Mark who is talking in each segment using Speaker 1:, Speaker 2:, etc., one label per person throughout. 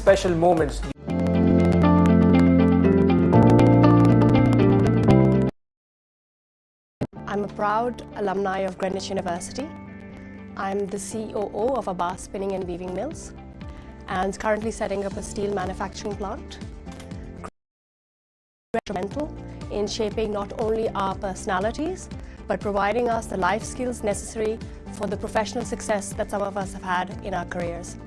Speaker 1: special moments.
Speaker 2: I'm a proud alumni of Greenwich University. I'm the COO of a bar spinning and weaving mills and currently setting up a steel manufacturing plant. Instrumental in shaping not only our personalities, but providing us the life skills necessary for the professional success that some of us have had in our careers.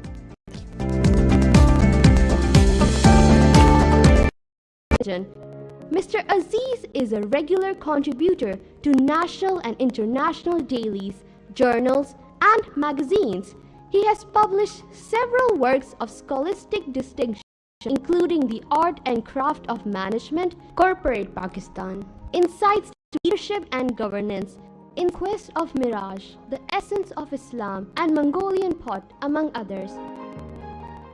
Speaker 3: Mr. Aziz is a regular contributor to national and international dailies, journals, and magazines. He has published several works of scholastic distinction, including The Art and Craft of Management, Corporate Pakistan, Insights to Leadership and Governance, In Quest of Mirage, The Essence of Islam, and Mongolian Pot, among others.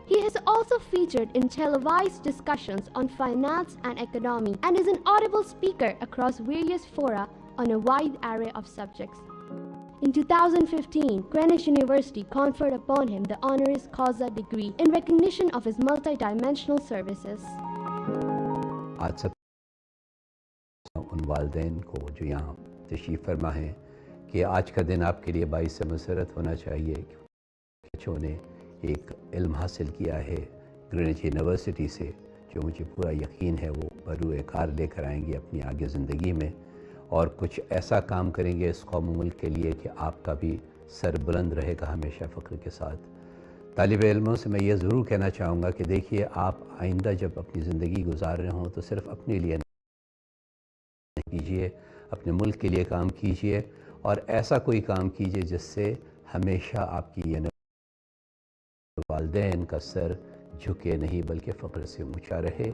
Speaker 3: He has also featured in televised discussions on finance and economy and is an audible speaker across various fora on a wide array of subjects. In 2015, Greenwich University conferred upon him the honoris causa degree in recognition of his multidimensional services.
Speaker 4: आज सब उन वालिदैन को जो यहाँ तशरीफ़ फरमा है कि आज का दिन आपके लिए बाइस मसरत होना चाहिए कि बच्चों ने एक इल्म हासिल किया है ग्रीनविच यूनिवर्सिटी से, जो मुझे पूरा यकीन है वो बरूए कार लेकर आएंगे अपनी आगे ज़िंदगी में और कुछ ऐसा काम करेंगे इस कौम मुल्क के लिए कि आपका भी सर बुलंद रहेगा हमेशा फ़ख्र के साथ। तालिब इल्मों से मैं ये ज़रूर कहना चाहूँगा कि देखिए, आप आइंदा जब अपनी ज़िंदगी गुजार रहे हों तो सिर्फ़ अपने लिए कीजिए, अपने मुल्क के लिए काम कीजिए और ऐसा कोई काम कीजिए जिससे हमेशा आपकी ये वालिदैन का सर झुके नहीं बल्कि फ़ख्र से ऊँचा रहे।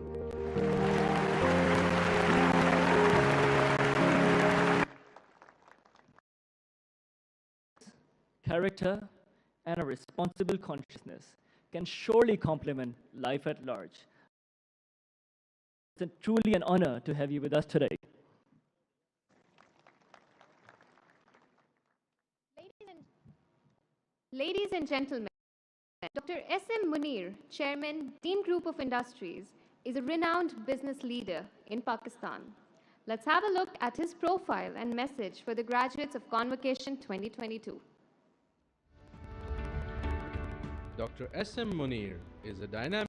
Speaker 5: Character and a responsible consciousness can surely complement life at large. It's truly an honor to have you with us today.
Speaker 6: Ladies and gentlemen, Dr. S.M. Munir, Chairman, Dean Group of Industries, is a renowned business leader in Pakistan. Let's have a look at his profile and message for the graduates of Convocation 2022.
Speaker 7: Dr. S.M. Munir is a dynamic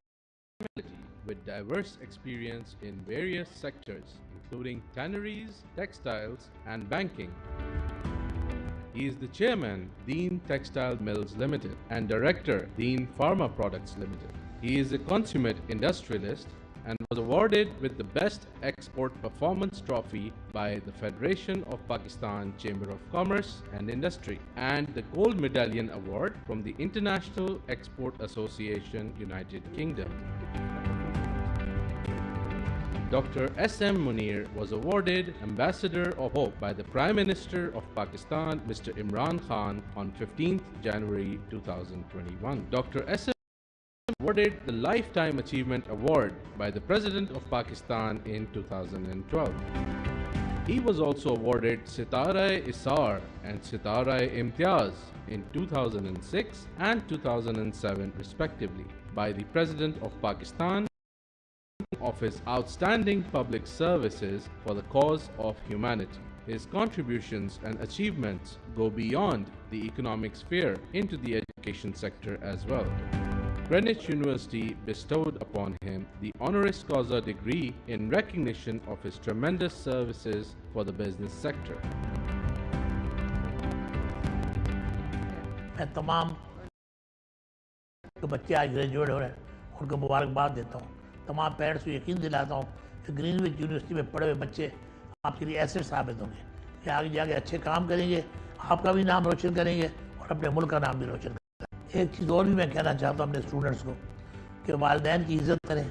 Speaker 7: personality with diverse experience in various sectors, including tanneries, textiles, and banking. He is the chairman, Dean Textile Mills Limited, and director, Dean Pharma Products Limited. He is a consummate industrialist and was awarded with the Best Export Performance Trophy by the Federation of Pakistan Chamber of Commerce and Industry and the Gold Medallion Award from the International Export Association, United Kingdom. Dr. S.M. Munir was awarded Ambassador of Hope by the Prime Minister of Pakistan, Mr. Imran Khan, on 15th January 2021. Dr. S.M. awarded the Lifetime Achievement Award by the President of Pakistan in 2012. He was also awarded Sitara-e-Isar and Sitara-e-Imtiaz in 2006 and 2007 respectively by the President of Pakistan of his outstanding public services for the cause of humanity. His contributions and achievements go beyond the economic sphere into the education sector as well. Greenwich University bestowed upon him the honoris causa degree in recognition of his tremendous services for the business sector.
Speaker 8: मैं तमाम जो बच्चे आज graduate हो रहे हैं उनको मुबारकबाद देता हूँ। तमाम पेरेंट्स को यकीन दिलाता हूँ कि ग्रीनविच यूनिवर्सिटी में पढ़े हुए बच्चे आपके लिए एसेट साबित होंगे, कि आगे जाके अच्छे काम करेंगे, आपका भी नाम रोशन करेंगे और अपने मुल्क का नाम भी रोशन करेंगे। एक चीज़ और भी मैं कहना चाहता हूँ अपने स्टूडेंट्स को कि वालिदैन की इज़्ज़त करें,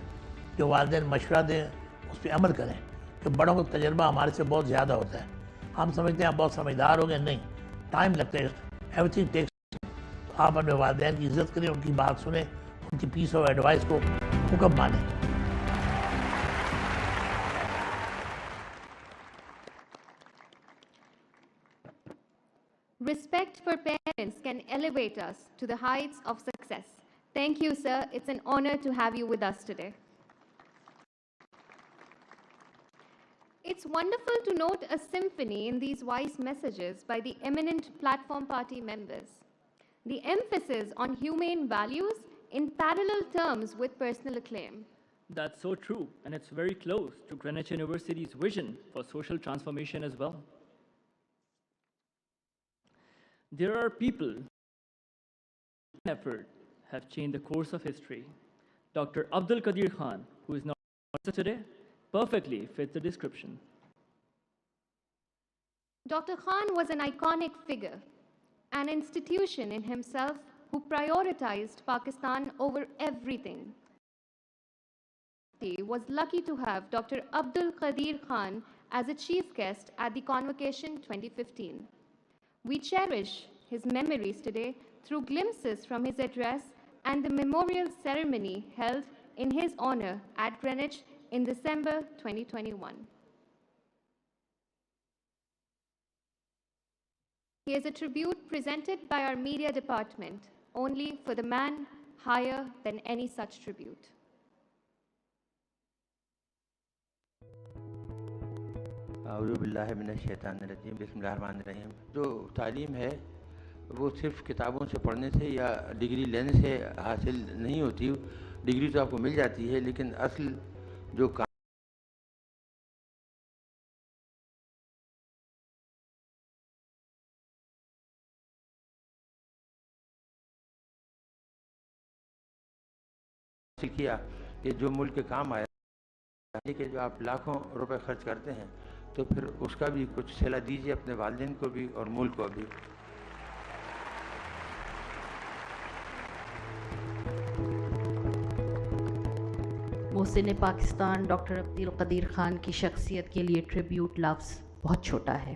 Speaker 8: जो वालिदैन मशवरा दें उस पर अमल करें, कि बड़ों का तजर्बा हमारे से बहुत ज़्यादा होता है। हम समझते हैं आप बहुत समझदार हो गए, नहीं, टाइम लगता है, एवरीथिंग टेक्स। आप अपने वालिदैन की इज़्ज़त करें, उनकी बात सुने, उनकी पीस ऑफ एडवाइस को हुक्म मानें।
Speaker 6: Respect for parents can elevate us to the heights of success. Thank you, sir. It's an honor to have you with us today. It's wonderful to note a symphony in these wise messages by the eminent platform party members. The emphasis on humane values in parallel terms with personal acclaim.
Speaker 5: That's so true, and it's very close to Greenwich University's vision for social transformation as well. There are people whose effort have changed the course of history. Dr. Abdul Qadir Khan, who is not today, perfectly fits the description.
Speaker 6: Dr. Khan was an iconic figure, an institution in himself who prioritized Pakistan over everything. He was lucky to have Dr. Abdul Qadir Khan as a chief guest at the Convocation 2015. We cherish his memories today through glimpses from his address and the memorial ceremony held in his honor at Greenwich in December 2021. He is a tribute presented by our media department, only for the man higher than any such tribute.
Speaker 1: जो तालीम है वो सिर्फ किताबों से पढ़ने से या डिग्री लेने से हासिल नहीं होती। डिग्री तो आपको मिल जाती है, लेकिन असल जो काम किया कि जो मुल्क के काम आया, कि जो आप लाखों रुपए खर्च करते हैं तो फिर उसका भी कुछ सिला दीजिए अपने वालिदैन को भी और मुल्क को भी।
Speaker 9: मोहसिन पाकिस्तान डॉक्टर अब्दुल कदीर ख़ान की शख्सियत के लिए ट्रिब्यूट लफ्ज़ बहुत छोटा है।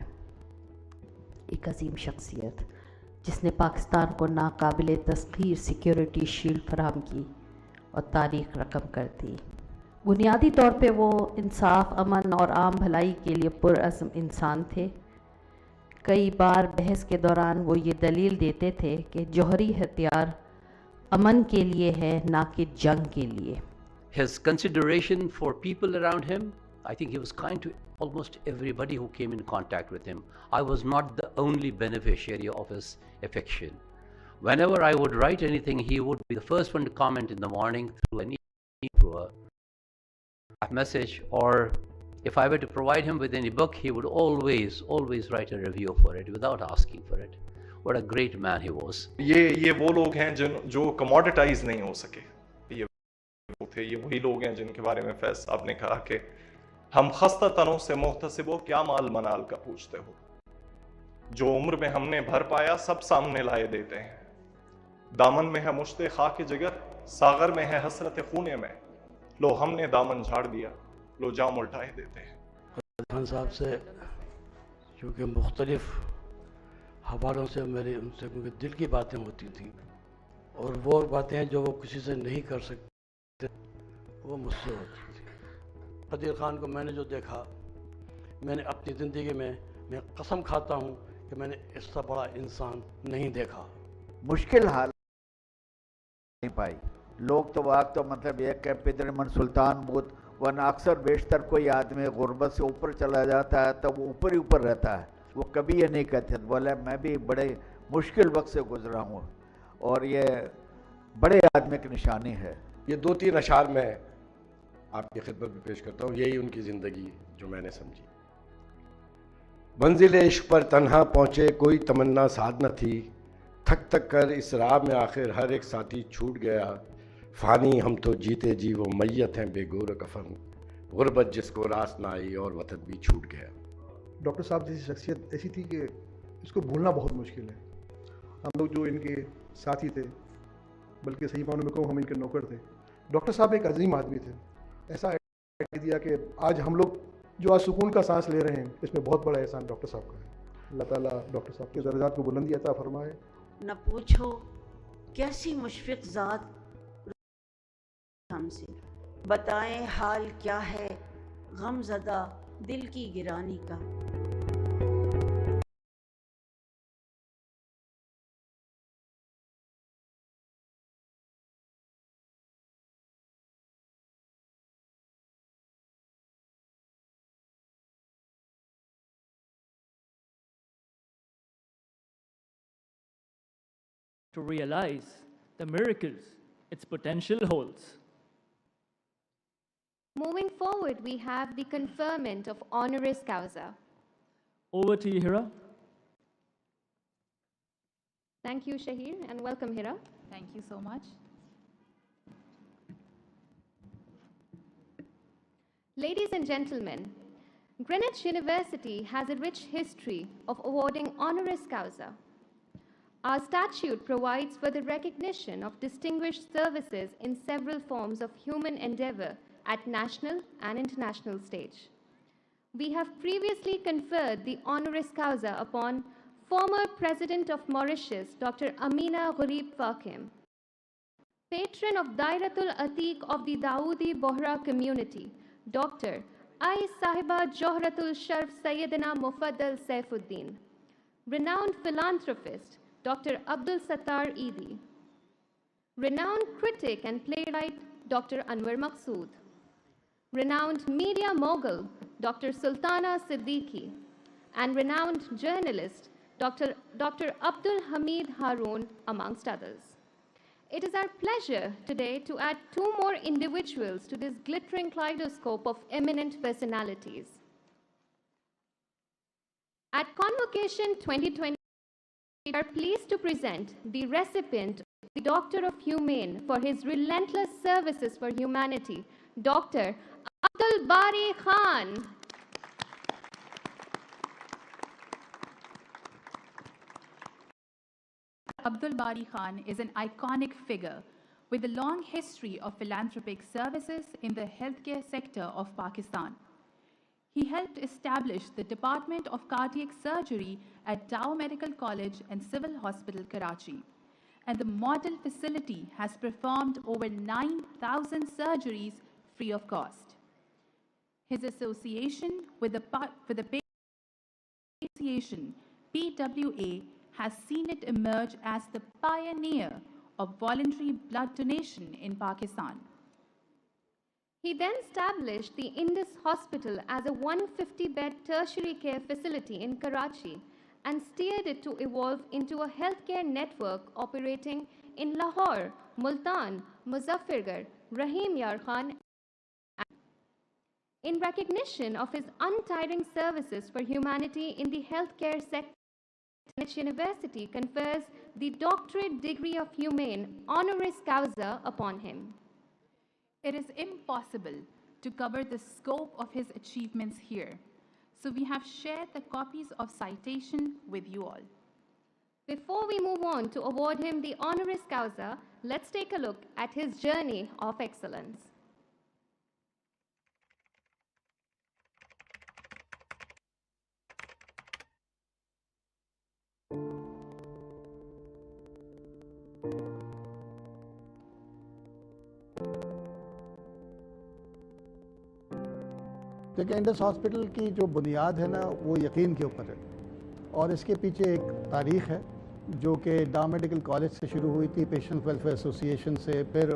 Speaker 9: एक अजीम शख्सियत जिसने पाकिस्तान को नाकाबिल तस्खीर सिक्योरिटी शील्ड फराहम की और तारीख़ रकम कर दी। बुनियादी तौर पे वो इंसाफ, अमन और आम भलाई के लिए पुरअज़्म इंसान थे। कई बार बहस के दौरान वो ये दलील देते थे कि जौहरी हथियार अमन के लिए है, ना कि जंग के लिए।
Speaker 4: His consideration for people around him, I think he was kind to almost everybody who came in contact with him. I was not the only beneficiary of his affection. Whenever I would write anything, he would be the first one to comment in the morning through an email, through a message, or if I were to provide him with any book, he would always write a review for it without asking for it. What a great man he was.
Speaker 10: ये वो लोग हैं जो commoditize नहीं हो सके। ये वही लोग हैं जिनके बारे में फैज साहब ने कहा कि हम खस्ता तनों से मोहतसिबो क्या माल मनाल का पूछते हो, जो उम्र में हमने भर पाया सब सामने लाए देते हैं। दामन में है मुश्ते खाक जिगर, सागर में है हसरत खूने में, लो हमने दामन झाड़ दिया, लो जाम उल्टाए देते हैं।
Speaker 8: खान साहब से क्योंकि मुख्तलिफ हवालों से मेरी उनसे क्योंकि दिल की बातें होती थी, और वो बातें जो वो किसी से नहीं कर सकते वो मुझसे होती थी। कदीर ख़ान को मैंने जो देखा, मैंने अपनी ज़िंदगी में मैं कसम खाता हूँ कि मैंने इससे बड़ा इंसान नहीं देखा।
Speaker 11: मुश्किल हाल नहीं पाई। लोग तो वाक़ तो मतलब ये कि पिदरमन सुल्तान बुत वरना अक्सर बेशतर कोई आदमी गुर्बत से ऊपर चला जाता है तो वो ऊपर ही ऊपर रहता है, वो कभी ये नहीं कहते। बोले मैं भी बड़े मुश्किल वक्त से गुजरा हूँ और ये बड़े आदमी की निशानी है।
Speaker 12: ये 2-3 अशार मैं आपकी खिदमत में पेश करता हूँ, यही उनकी ज़िंदगी जो मैंने समझी। मंजिल इश्क पर तन्हा पहुँचे कोई तमन्ना साध न थी, थक थक कर इस राह में आखिर हर एक साथी छूट गया। फ़ानी हम तो जीते जी वो मैयत हैं बेगोर कफन, गुर्बत जिसको रास ना आई और वतन भी छूट गया।
Speaker 13: डॉक्टर साहब जैसी शख्सियत ऐसी थी कि इसको भूलना बहुत मुश्किल है। हम लोग जो इनके साथी थे, बल्कि सही मानों में कहूँ हम इनके नौकर थे। डॉक्टर साहब एक अजीम आदमी थे, ऐसा दिया कि आज हम लोग जो आज सुकून का सांस ले रहे हैं इसमें बहुत बड़ा एहसान डॉक्टर साहब का है। अल्लाह ताला डॉक्टर साहब के दर्जात को बुलंदी अता फरमाए।
Speaker 9: न पूछो कैसी मुशफ़िक़ ज़ात हमसे, बताएं हाल क्या है गमज़दा दिल की गिरानी का।
Speaker 5: to realize the miracles its potential holds.
Speaker 6: Moving forward, we have the conferment of honoris causa.
Speaker 5: Over to you, Hira.
Speaker 6: Thank you, Shahir, and welcome, Hira.
Speaker 14: Thank you so much.
Speaker 6: Ladies and gentlemen, Greenwich University has a rich history of awarding honoris causa. Our statute provides for the recognition of distinguished services in several forms of human endeavor at national and international stage. We have previously conferred the honoris causa upon former President of Mauritius, Dr. Amina Gharib Fakim, patron of Dairatul Atiq of the Dawoodi Bohra community, Dr. I. Sahiba Johratul Sharf Sayyidina Mufaddal Saifuddin, renowned philanthropist, Dr. Abdul Sattar Eidi, renowned critic and playwright, Dr. Anwar Maqsood, renowned media mogul, Dr. Sultana Siddiqui, and renowned journalist, Dr. Abdul Hamid Haroon, amongst others. It is our pleasure today to add two more individuals to this glittering kaleidoscope of eminent personalities. At Convocation 2020, we are pleased to present the recipient of the Doctor of Humane for his relentless services for humanity, Dr. Abdul Bari Khan.
Speaker 14: Abdul Bari Khan is an iconic figure with a long history of philanthropic services in the healthcare sector of Pakistan. He helped establish the Department of Cardiac Surgery at Dow Medical College and Civil Hospital, Karachi, and the model facility has performed over 9,000 surgeries free of cost. His association with the Patient Association, PWA, has seen it emerge as the pioneer of voluntary blood donation in Pakistan.
Speaker 6: He then established the Indus Hospital as a 150-bed tertiary care facility in Karachi and steered it to evolve into a healthcare network operating in Lahore, Multan, Muzaffargarh, Rahim Yar Khan. In recognition of his untiring services for humanity in the healthcare sector, Greenwich University confers the Doctorate Degree of Humane honoris causa upon him.
Speaker 14: It is impossible to cover the scope of his achievements here, so we have shared the copies of citation with you all.
Speaker 6: Before we move on to award him the honoris causa, let's take a look at his journey of excellence.
Speaker 15: देखिए Indus hospital की जो बुनियाद है ना वो यकीन के ऊपर है और इसके पीछे एक तारीख़ है जो कि डाउ मेडिकल कॉलेज से शुरू हुई थी, पेशेंट वेलफेयर एसोसिएशन से, फिर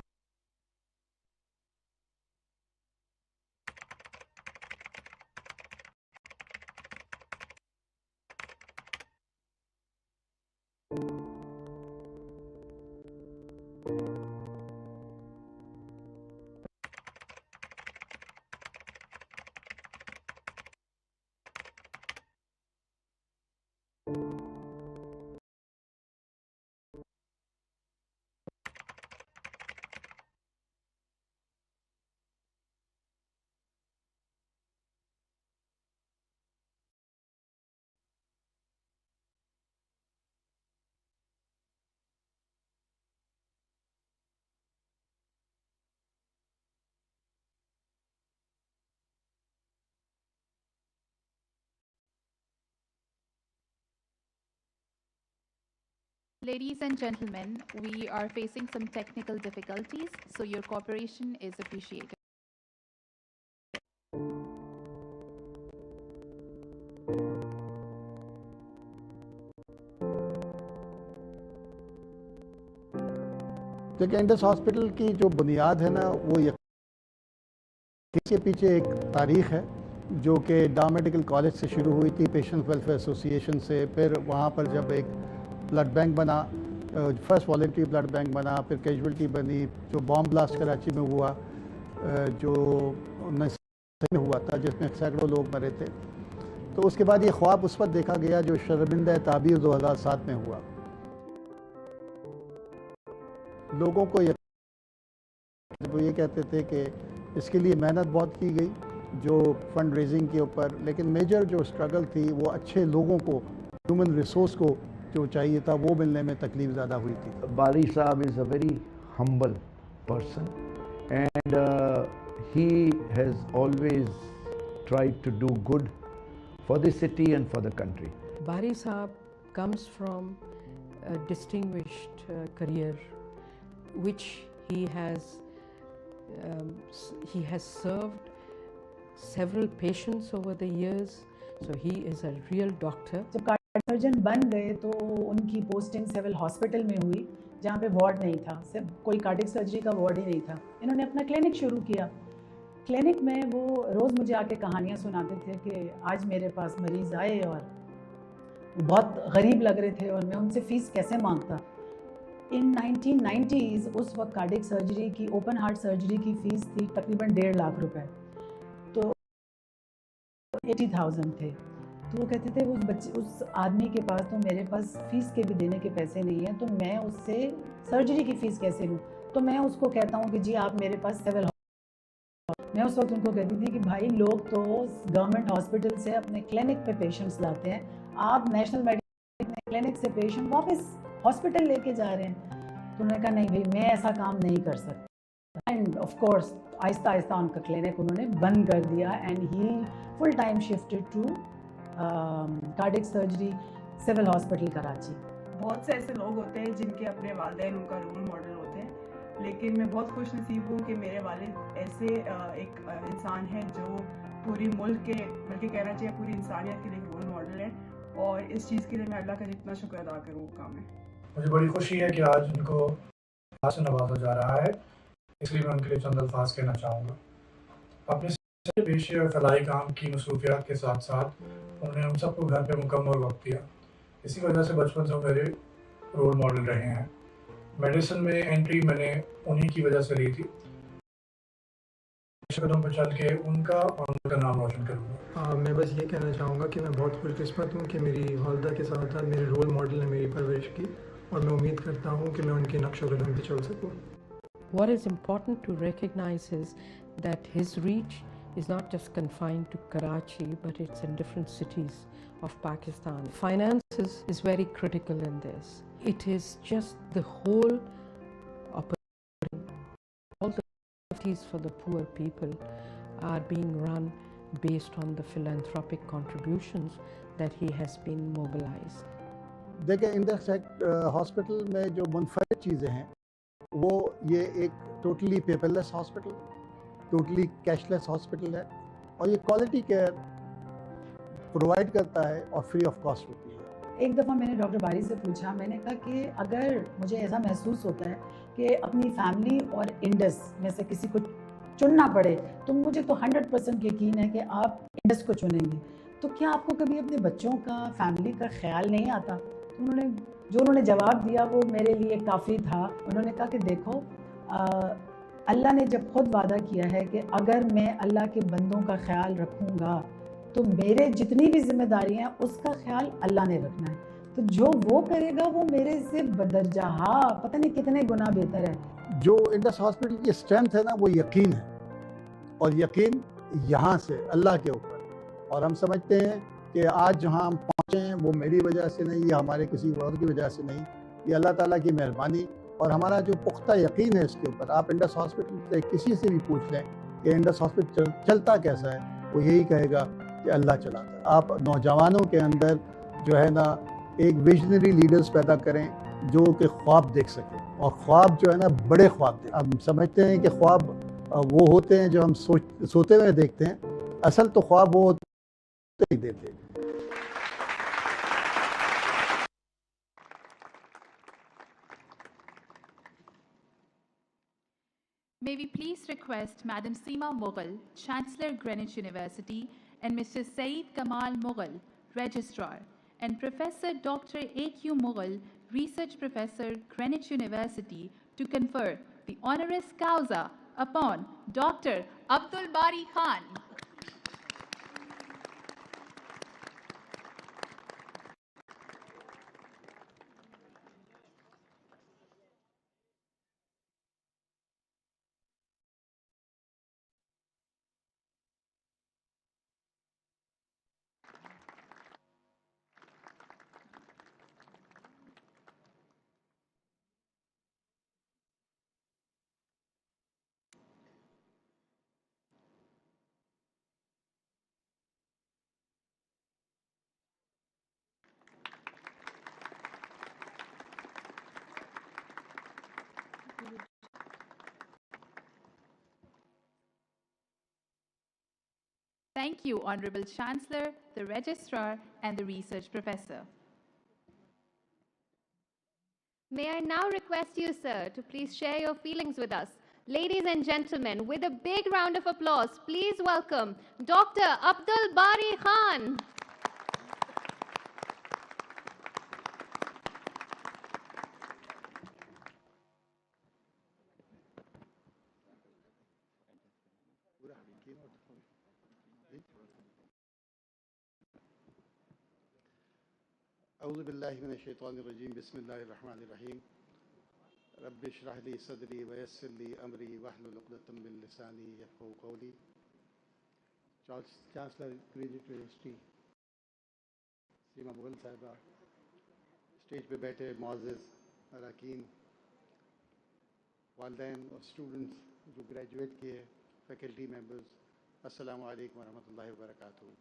Speaker 14: Ladies and gentlemen, we are facing some technical difficulties, so your cooperation is appreciated.
Speaker 15: देखिए इंडस हॉस्पिटल की जो बुनियाद है ना वो इसके पीछे एक तारीख़ है जो कि डाउ मेडिकल कॉलेज से शुरू हुई थी, पेशेंट वेलफेयर एसोसिएशन से, फिर वहाँ पर जब एक ब्लड बैंक बना फर्स्ट वॉलेंट्री ब्लड बैंक बना, फिर कैजुअल्टी बनी, जो बॉम्ब ब्लास्ट कराची में हुआ, जो 19 में हुआ था जिसमें सैकड़ों लोग मरे थे। तो उसके बाद ये ख्वाब उस वक्त देखा गया जो शर्मिंदा ताबीर 2007 में हुआ। लोगों को वो ये कहते थे कि इसके लिए मेहनत बहुत की गई जो फंड रेजिंग के ऊपर, लेकिन मेजर जो स्ट्रगल थी वो अच्छे लोगों को, ह्यूमन रिसोर्स को जो चाहिए था वो मिलने में तकलीफ ज़्यादा हुई थी।
Speaker 11: बारी साहब is a very humble person and he has always tried to do good for the city and for the country.
Speaker 16: Bari Saab comes from a distinguished career which he has served several patients over the years, so he is a real doctor.
Speaker 17: जब cardiac surgeon बन गए तो उनकी posting civil hospital में हुई जहाँ पे ward नहीं था, सिर्फ कोई कार्डियक सर्जरी का वार्ड ही नहीं था। इन्होंने अपना क्लिनिक शुरू किया। क्लिनिक में वो रोज़ मुझे आके कहानियाँ सुनाते थे कि आज मेरे पास मरीज़ आए और बहुत गरीब लग रहे थे और मैं उनसे फ़ीस कैसे मांगता। इन 1990s उस वक्त कार्डियक सर्जरी की, ओपन हार्ट सर्जरी की फ़ीस थी तकरीबन 1.5 लाख रुपए, तो 80,000 थे। तो वो कहते थे उस आदमी के पास तो मेरे पास फ़ीस के भी देने के पैसे नहीं हैं, तो मैं उससे सर्जरी की फ़ीस कैसे लूँ। तो मैं उसको कहता हूँ कि जी आप मेरे पास सिविल, मैं उस वक्त उनको कहती थी कि भाई लोग तो गवर्नमेंट हॉस्पिटल से अपने क्लिनिक पे पेशेंट्स लाते हैं, आप नेशनल मेडिकल क्लिनिक से पेशेंट वापस हॉस्पिटल लेके जा रहे हैं। तो उन्होंने कहा नहीं भाई मैं ऐसा काम नहीं कर सकता। End of course Aahista Aahista उनका क्लिनिक उन्होंने बंद कर दिया and he full time shifted to cardiac surgery civil hospital Karachi.
Speaker 18: बहुत से ऐसे लोग होते हैं जिनके अपने वालिदैन उनका रोल मॉडल होते हैं, लेकिन मैं बहुत खुश नसीब हूँ कि मेरे वालिद ऐसे एक इंसान हैं जो पूरी मुल्क के, बल्कि कहना चाहिए पूरी इंसानियत के लिए रोल मॉडल है, और इस चीज़ के लिए मैं अल्लाह का जितना शुक्र अदा करूँ वो काम है।
Speaker 19: मुझे बड़ी खुशी है कि आज उनको आज से नवाजा जा रहा है, इसलिए मैं उनके लिए चंद अल्फाज कहना चाहूँगा। अपने पेशे और फलाई काम की मसरूफियात के साथ साथ उन्होंने हम सबको घर पे मुकम्मल वक्त दिया। इसी वजह से बचपन से मेरे रोल मॉडल रहे हैं। मेडिसिन में एंट्री मैंने उन्हीं की वजह से ली थी। कदम पर चल के उनका और उनका नाम रोशन करूँगा।
Speaker 20: मैं बस ये कहना चाहूँगा कि मैं बहुत खुशकिस्मत हूँ कि मेरी वालदा के साथ साथ मेरे रोल मॉडल ने मेरी परवरिश की, और मैं उम्मीद करता हूँ कि मैं उनके नक्शो कदम पे चल सकूँ।
Speaker 16: What is important to recognize is that his reach is not just confined to Karachi, but it's in different cities of Pakistan. Finances is very critical in this. It is just the whole operation. All the activities for the poor people are being run based on the philanthropic contributions that he has been mobilized.
Speaker 15: देखिए Indus hospital में जो मुनफरद चीज़ें हैं वो ये एक totally paperless hospital, totally cashless hospital है, और ये क्वालिटी केयर प्रोवाइड करता है और फ्री ऑफ कॉस्ट होती है।
Speaker 17: एक दफ़ा मैंने डॉक्टर बारी से पूछा, मैंने कहा कि अगर मुझे ऐसा महसूस होता है कि अपनी फैमिली और इंडस में से किसी को चुनना पड़े तो मुझे तो 100% यकीन है कि आप इंडस को चुनेंगे, तो क्या आपको कभी अपने बच्चों का, फैमिली का ख्याल नहीं आता? तो उन्होंने जवाब दिया वो मेरे लिए काफ़ी था। उन्होंने कहा कि देखो अल्लाह ने जब खुद वादा किया है कि अगर मैं अल्लाह के बंदों का ख्याल रखूँगा तो मेरे जितनी भी जिम्मेदारियाँ हैं उसका ख्याल अल्लाह ने रखना है, तो जो वो करेगा वो मेरे से बदरजा पता नहीं कितने गुना बेहतर है।
Speaker 15: जो इंडस हॉस्पिटल की स्ट्रेंथ है ना वो यकीन है, और यकीन यहाँ से अल्लाह के ऊपर, और हम समझते हैं कि आज जहाँ हम पहुँचे हैं वो मेरी वजह से नहीं या हमारे किसी और की वजह से नहीं, ये अल्लाह ताला की मेहरबानी और हमारा जो पुख्ता यकीन है इसके ऊपर। आप इंडस हॉस्पिटल से किसी से भी पूछ लें कि इंडस हॉस्पिटल चलता कैसा है, वो यही कहेगा कि अल्लाह चलाता है। आप नौजवानों के अंदर जो है ना एक विजनरी लीडर्स पैदा करें जो कि ख्वाब देख सकें, और ख्वाब जो है ना बड़े ख्वाब दें। हम समझते हैं कि ख्वाब वो होते हैं जो हम सोते हुए देखते हैं, असल तो ख्वाब वो होते ही देते हैं।
Speaker 14: May we please request Madam Seema Mughal, Chancellor, Greenwich University, and Mr. Saeed Kamal Mughal, Registrar, and Professor Dr. A.Q. Mughal, Research Professor, Greenwich University, to confer the honoris causa upon Dr. Abdul Bari Khan. Thank you, Honorable Chancellor, the Registrar, and the Research Professor.
Speaker 6: May I now request you, sir, to please share your feelings with us. Ladies and gentlemen, with a big round of applause, please welcome Dr. Abdul Bari Khan.
Speaker 15: अऊज़ु बिल्लाहि मिनश शैतानिर रजीम बिस्मिल्लाहिर रहमानिर रहीम rabbi इश्रह ली सदरी व यस्सिर ली अमरी वहलुल उक़दतम मिन लिसानी यफ़क़हू क़ौली। Chancellor Greenwich university सीमा मुगल साहिबा, stage पे बैठे मुअज़्ज़िज़ अरकान, वालिदैन और स्टूडेंट्स जो ग्रेजुएट किए, फैकल्टी मेंबर्स, अस्सलामु अलैकुम व रहमतुल्लाहि व बरकातुहू।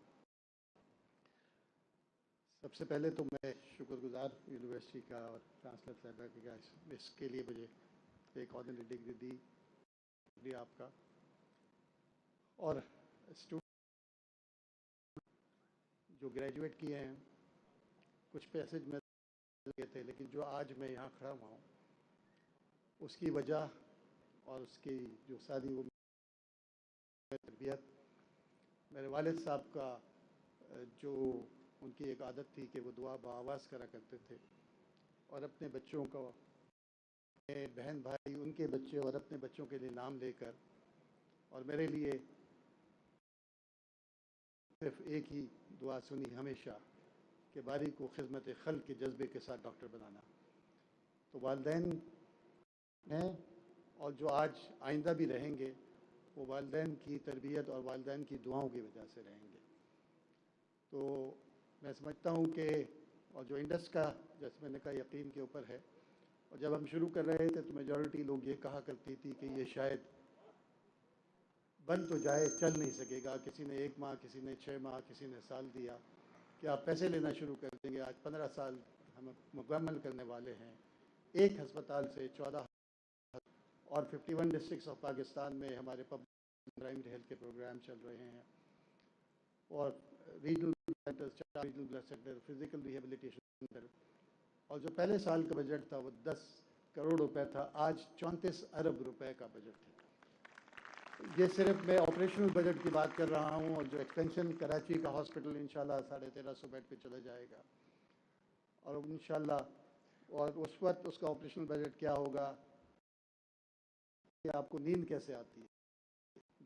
Speaker 15: सबसे पहले तो मैं शुक्रगुज़ार यूनिवर्सिटी का और चांसलर साहबा का इसके लिए मुझे एक ऑनररी डिग्री दी आपका। और स्टूडेंट जो ग्रेजुएट किए हैं, कुछ पैसेज में लगे थे, लेकिन जो आज मैं यहाँ खड़ा हुआ हूँ उसकी वजह और उसकी जो सारी वो तरबियत मेरे वालिद साहब का जो उनकी एक आदत थी कि वो दुआ बआवाज़ करा करते थे और अपने बच्चों को, बहन भाई, उनके बच्चे और अपने बच्चों के लिए नाम लेकर, और मेरे लिए सिर्फ एक ही दुआ सुनी हमेशा कि बारी को खिदमत खल्क़ के जज्बे के साथ डॉक्टर बनाना। तो वालिदैन हैं और जो आज आइंदा भी रहेंगे वो वालिदैन की तरबियत और वालिदैन की दुआओं की वजह से रहेंगे। तो मैं समझता हूँ कि और जो इंडस का, जैसे मैंने कहा, यकीन के ऊपर है। और जब हम शुरू कर रहे थे तो मेजॉरिटी लोग ये कहा करती थी कि ये शायद बन तो जाए, चल नहीं सकेगा। किसी ने 1 माह, किसी ने 6 माह, किसी ने साल दिया कि आप पैसे लेना शुरू कर देंगे। आज 15 साल हम मुकम्मल करने वाले हैं। एक हस्पताल से 14 और 51 डिस्ट्रिक्ट्स ऑफ पाकिस्तान में हमारे पब्लिक प्राइमरी हेल्थ के प्रोग्राम चल रहे हैं और regional centres, 4 regional blood centre, physical rehabilitation centre. और जो पहले साल का बजट था वो 10 करोड़ रुपए था, आज 34 अरब रुपए का बजट है। ये सिर्फ मैं ऑपरेशनल बजट की बात कर रहा हूँ। और जो एक्सटेंशन कराची का हॉस्पिटल इंशाल्लाह 1350 बेड पे चला जाएगा और इंशाल्लाह, और उस वक्त उसका ऑपरेशनल बजट क्या होगा कि आपको नींद कैसे आती है।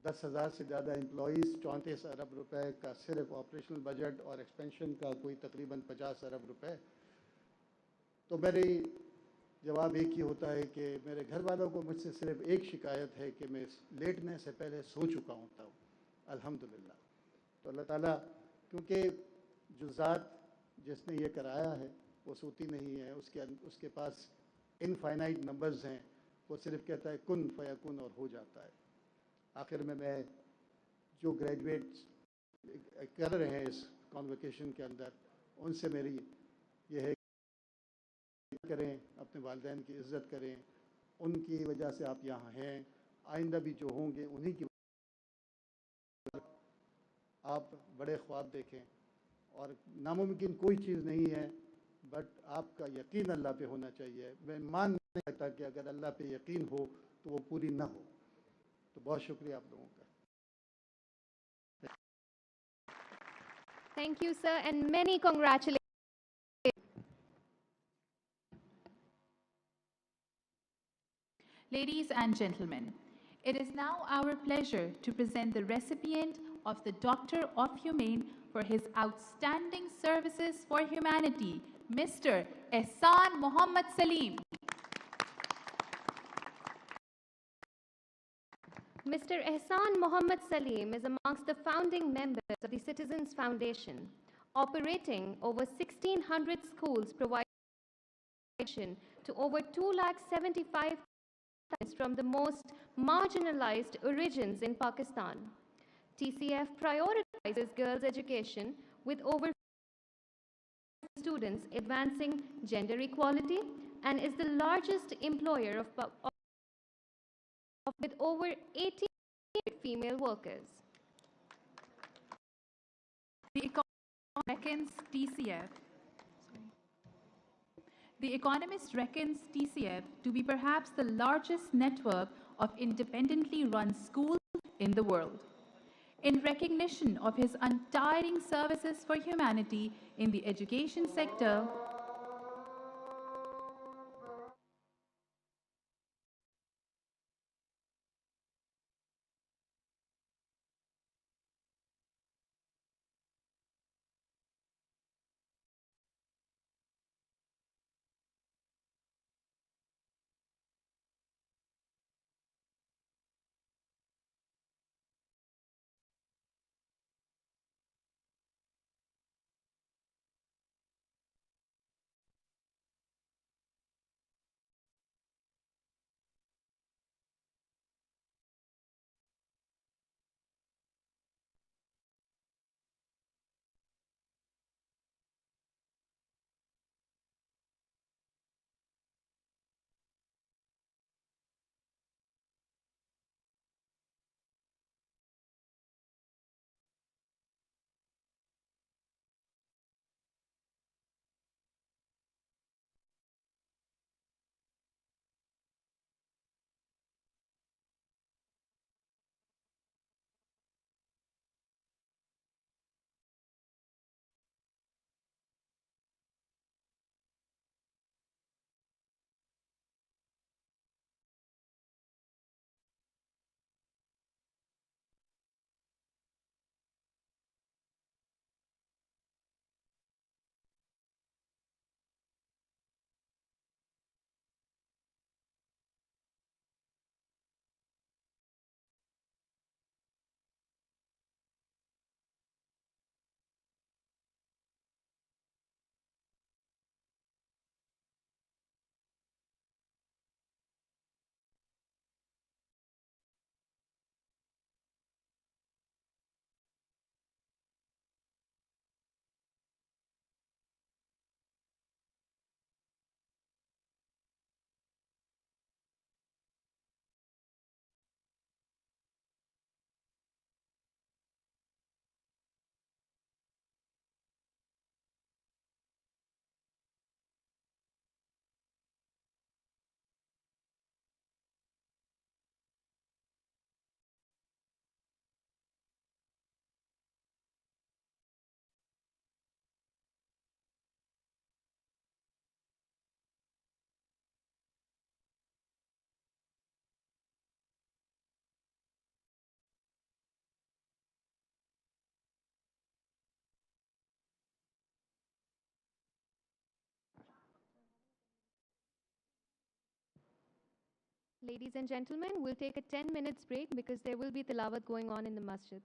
Speaker 15: 10,000 से ज़्यादा एम्प्लॉइज़, 34 अरब रुपए का सिर्फ ऑपरेशनल बजट और एक्सपेंशन का कोई तकरीबन 50 अरब रुपए। तो मेरी जवाब एक ही होता है कि मेरे घर वालों को मुझसे सिर्फ एक शिकायत है कि मैं लेटने से पहले सो चुका होता हूँ, अल्हम्दुलिल्लाह। तो अल्लाह ताला, क्योंकि जो ज़ात जिसने ये कराया है वो सोती नहीं है, उसके पास इनफाइनाइट नंबर्स हैं। वो सिर्फ कहता है कुन फयकुन और हो जाता है। आखिर में मैं जो ग्रेजुएट्स कर रहे हैं इस कॉन्वोकेशन के अंदर, उनसे मेरी ये है, करें, अपने वालिदैन की इज़्ज़त करें। उनकी वजह से आप यहाँ हैं, आइंदा भी जो होंगे उन्हीं की। आप बड़े ख्वाब देखें और नामुमकिन कोई चीज़ नहीं है, बट आपका यकीन अल्लाह पे होना चाहिए। मैं मान नहीं सकता कि अगर अल्लाह पे यकीन हो तो वो पूरी ना हो। तो बहुत शुक्रिया आप लोगों का।
Speaker 6: Thank you, sir, and many congratulations.
Speaker 14: Ladies and gentlemen, it is now our pleasure to present the recipient of the Doctor of Humane for his outstanding services for humanity, Mr. Ihsan Muhammad Saleem.
Speaker 6: Mr. Ihsan Muhammad Saleem is amongst the founding members of the Citizens Foundation, operating over 1,600 schools providing education to over 275,000 from the most marginalized origins in Pakistan. TCF prioritizes girls' education with over students advancing gender equality and is the largest employer with over 80 female workers.
Speaker 14: The Economist reckons TCF to be perhaps the largest network of independently run schools in the world. In recognition of his untiring services for humanity in the education sector,
Speaker 6: ladies and gentlemen, we'll take a 10 minutes break because there will be tilawat going on in the masjid.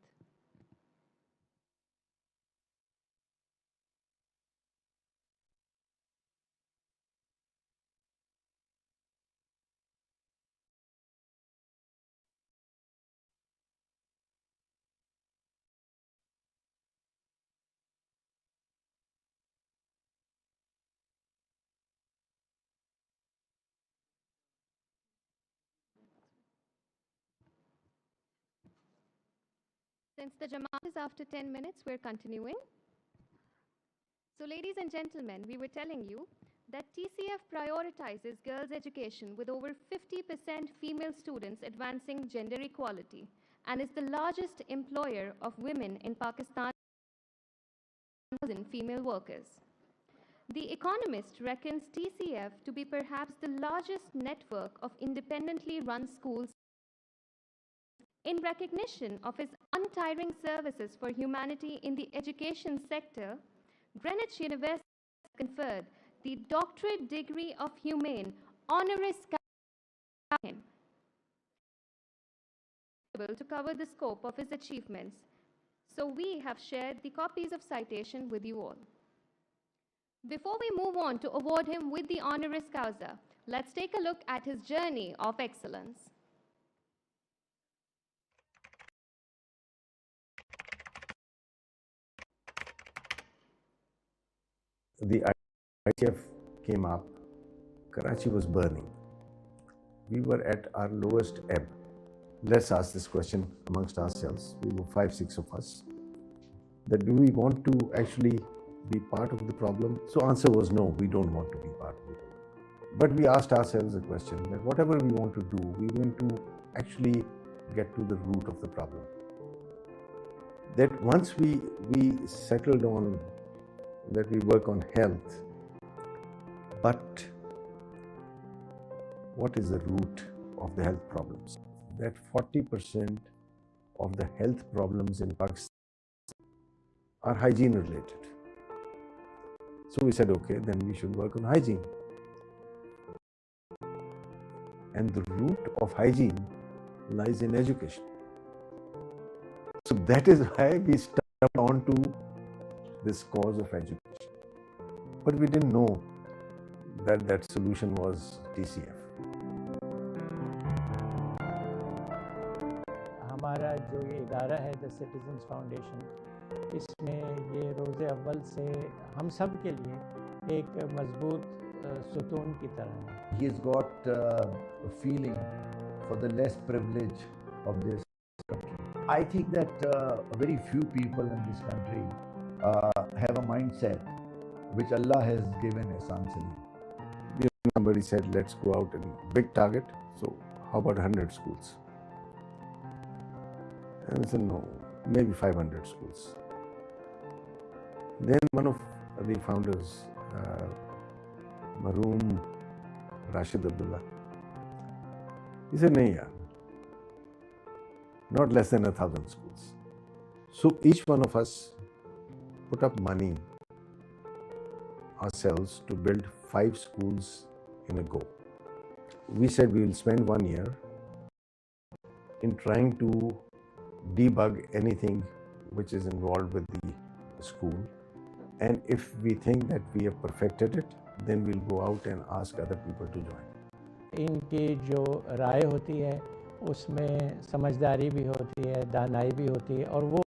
Speaker 6: Since the Jamaat is after 10 minutes, we're continuing. So ladies and gentlemen, we were telling you that TCF prioritizes girls' education with over 50% female students advancing gender equality and is the largest employer of women in Pakistan, female workers. The Economist reckons TCF to be perhaps the largest network of independently run schools. In recognition of his untiring services for humanity in the education sector, Greenwich University conferred the Doctorate Degree of Humane honoris causa him, to cover the scope of his achievements. So we have shared the copies of citation with you all. Before we move on to award him with the honoris causa, let's take a look at his journey of excellence.
Speaker 12: The ITF came up, Karachi was burning. We were at our lowest ebb. Let's ask this question amongst ourselves. We were 5, 6 of us. That do we want to actually be part of the problem? So answer was no, we don't want to be part of it. But we asked ourselves a question that whatever we want to do, we want to actually get to the root of the problem. That once we settled on that we work on health, but what is the root of the health problems? That 40% of the health problems in Pakistan are hygiene related. So we said, okay, then we should work on hygiene. And the root of hygiene lies in education. So that is why we started on to this cause of education. But we didn't know that that solution was TCF.
Speaker 21: हमारा जो ये इदारा है the citizens foundation, इसमें ये रोज़े अव्वल से हम सब के लिए एक मजबूत सुतून की तरह है.
Speaker 11: He has got a feeling for the less privilege of this country. I think that very few people in this country have a mindset which Allah has given Hassan Saleem.
Speaker 12: Somebody said, let's go out and big target. So how about 100 schools? And I said, no, maybe 500 schools. Then one of the founders, Maroon Rashid Abdullah, he said, nahi yaar, not less than 1,000 schools. So each one of us put up money ourselves to build 5 schools in a go. We said we will spend 1 year in trying to debug anything which is involved with the school, and if we think that we have perfected it, then we'll go out and ask other people to join.
Speaker 21: इनकी जो राय होती है उसमें समझदारी भी होती है, दानाई भी होती है, और वो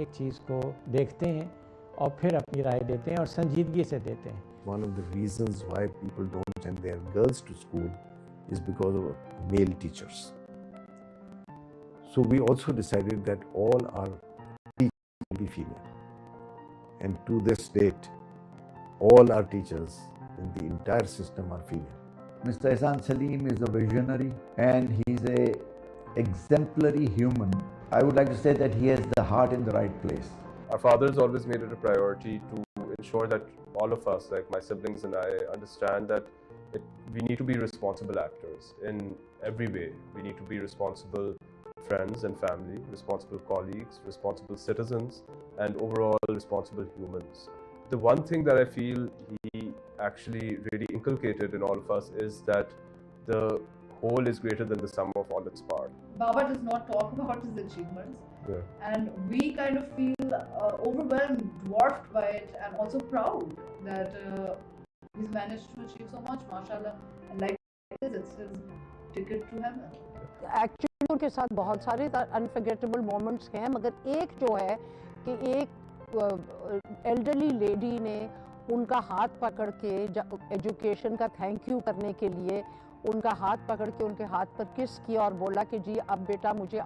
Speaker 21: एक चीज़ को देखते हैं और फिर अपनी राय देते हैं और संजीदगी से देते हैं.
Speaker 12: One of the reasons why people don't send their girls to school is because of male teachers. So we also decided that all our teachers will be female. And to this date, all our teachers in the entire system are female.
Speaker 11: Mr. Hassan Saleem is a visionary and he's a exemplary human. I would like to say that he has the heart in the right place.
Speaker 22: Our fathers always made it a priority to ensure that all of us, like my siblings and I, understand that we need to be responsible actors in every way. We need to be responsible friends and family, responsible colleagues, responsible citizens, and overall responsible humans. The one thing that I feel he actually really inculcated in all of us is that the whole is greater than the sum of all its parts.
Speaker 23: Baba does not talk about his achievements, and we kind of feel overwhelmed, dwarfed by it, and also proud that he's managed to achieve so much, mashallah. And like this, it's his ticket to heaven.
Speaker 24: Actually, उनके साथ बहुत सारे unforgettable moments हैं, मगर एक जो है कि एक एल्डरली लेडी ने उनका हाथ पकड़ के एजुकेशन का थैंक यू करने के लिए उनका हाथ पकड़ के उनके हाथ पर किस किया और बोला कि जी अब बेटा मुझे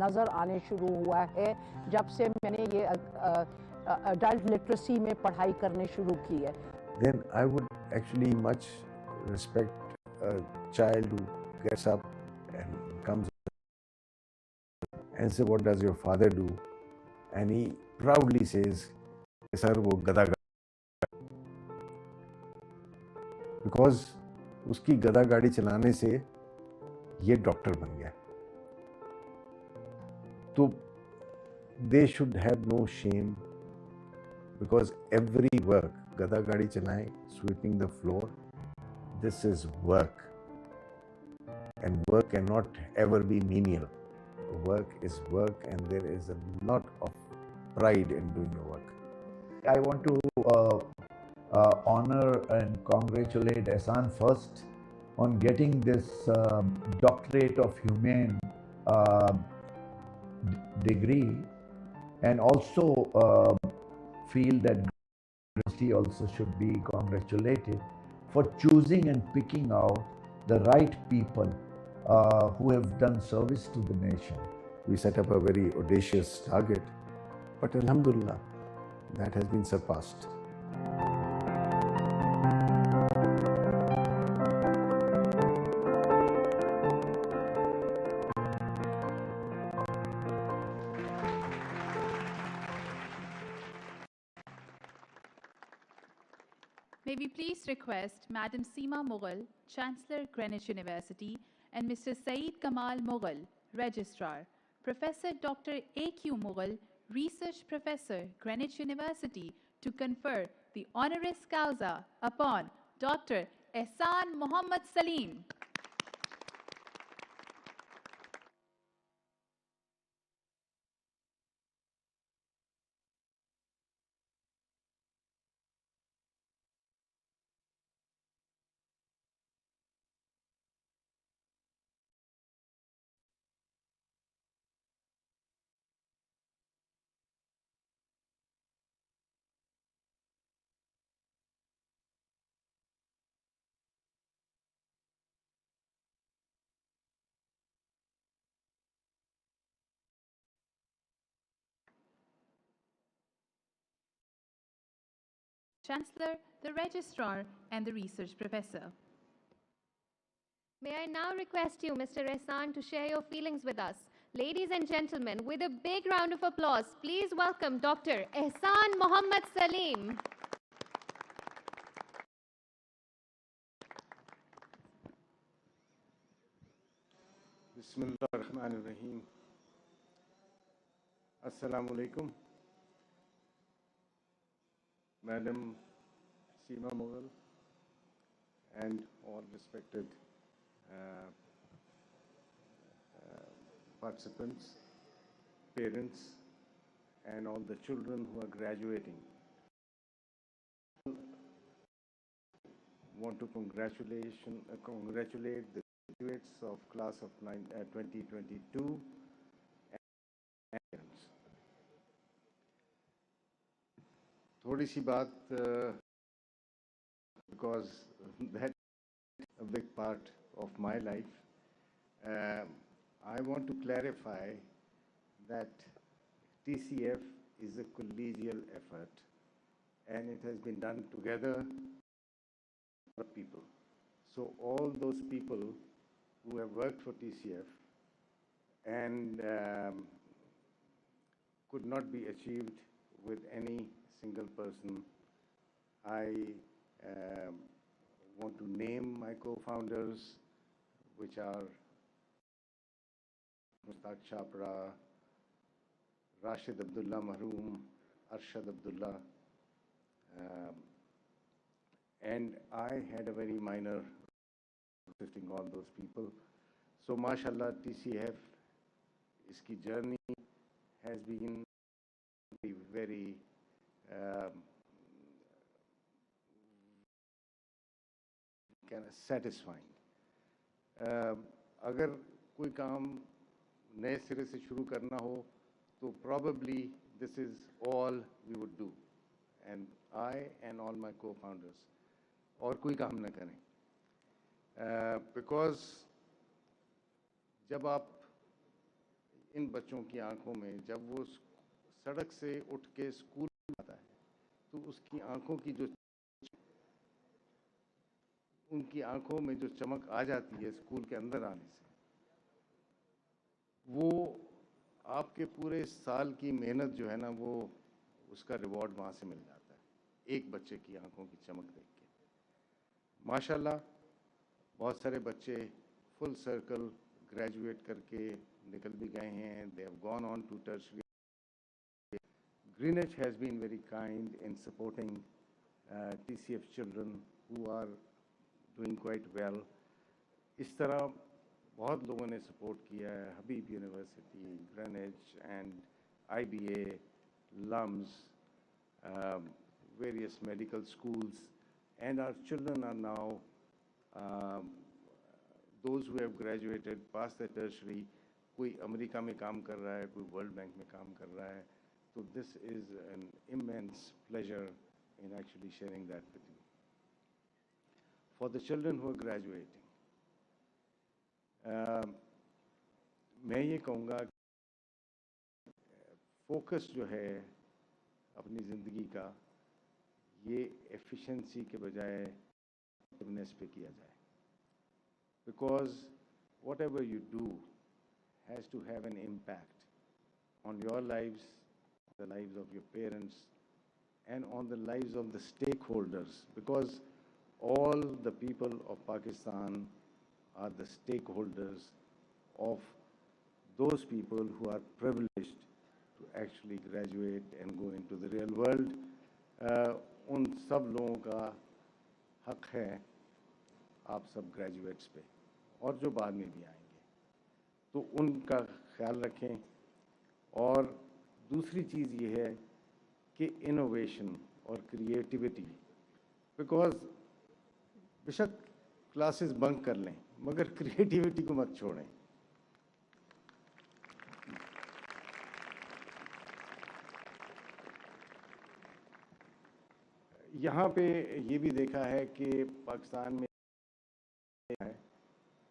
Speaker 24: नज़र आने शुरू हुआ है जब से मैंने ये अडल्ट लिटरेसी में पढ़ाई करने शुरू की है.
Speaker 12: Then I would actually much respect a child who gets up and comes and say, what does your father do? And he proudly says, sir, wo gada gada. Because उसकी गधा गाड़ी चलाने से ये डॉक्टर बन गया। तो they should have no shame, because every work, गधा गाड़ी चलाएं, sweeping the floor, this is work, and work cannot ever be menial. Work is work, and there is a lot of pride in doing your work.
Speaker 11: I want to honor and congratulate Hassan first on getting this doctorate of humane degree, and also feel that university also should be congratulated for choosing and picking out the right people who have done service to the nation.
Speaker 12: We set up a very audacious target, but alhamdulillah, that has been surpassed.
Speaker 14: May we please request Madam Seema Mughal, Chancellor, Greenwich University, and Mr. Saeed Kamal Mughal, Registrar, Professor Dr. A.Q. Mughal, Research Professor, Greenwich University, to confer the honoris causa upon Dr. Ehsan Mohammad Saleem. Chancellor, the Registrar, and the Research Professor.
Speaker 6: May I now request you, Mr. Ehsan, to share your feelings with us. Ladies and gentlemen, with a big round of applause, please welcome Dr. Ehsan Mohammad Saleem.
Speaker 1: Bismillahirrahmanirrahim. Assalamu alaikum. Madam Seema Mughal and all respected participants, parents, and all the children who are graduating. Want to congratulate the graduates of class of 2022 and थोड़ी सी बात because that is a big part of my life. I want to clarify that TCF is a collegial effort, and it has been done together with people. So all those people who have worked for TCF and could not be achieved with any single person. I want to name my co-founders, which are Mustaq Chapra, Rashid Abdullah Mahroom, Arshad Abdullah, and I had a very minor assisting all those people. So mashallah, TCF, iski journey has been very kind of satisfying. अगर कोई काम नए सिरे से शुरू करना हो तो probably this is all we would do, and I and all my co-founders, और कोई काम ना करें, because जब आप इन बच्चों की आंखों में जब वो सड़क से उठ के स्कूल आता है तो उसकी आंखों की जो उनकी आंखों में जो चमक आ जाती है स्कूल के अंदर आने से, वो आपके पूरे साल की मेहनत जो है ना, वो उसका रिवॉर्ड वहाँ से मिल जाता है, एक बच्चे की आंखों की चमक देख के। माशाल्लाह बहुत सारे बच्चे फुल सर्कल ग्रेजुएट करके निकल भी गए हैं. They have gone on to tertiary. Greenwich has been very kind in supporting TCF children who are doing quite well. इस तरह बहुत लोगों ने सपोर्ट किया है. हबीब university, Greenwich and IBA, LUMS, various medical schools, and our children are now those who have graduated past the tertiary. कोई America में काम कर रहा है, कोई वर्ल्ड बैंक में काम कर रहा है. So this is an immense pleasure in actually sharing that with you. For the children who are graduating, मैं ये कहूँगा फोकस जो है अपनी ज़िंदगी का ये एफिशिएंसी के बजाय effectiveness पे किया जाए. Because whatever you do has to have an impact on your lives, the lives of your parents, and on the lives of the stakeholders, because all the people of Pakistan are the stakeholders of those people who are privileged to actually graduate and go into the real world. उन सब लोगों का हक है आप सब graduates पे और जो बाद में भी आएंगे, तो उनका ख्याल रखें. और दूसरी चीज़ ये है कि इनोवेशन और क्रिएटिविटी, बिकॉज बेशक क्लासेस बंक कर लें मगर क्रिएटिविटी को मत छोड़ें. यहाँ पे ये भी देखा है कि पाकिस्तान में है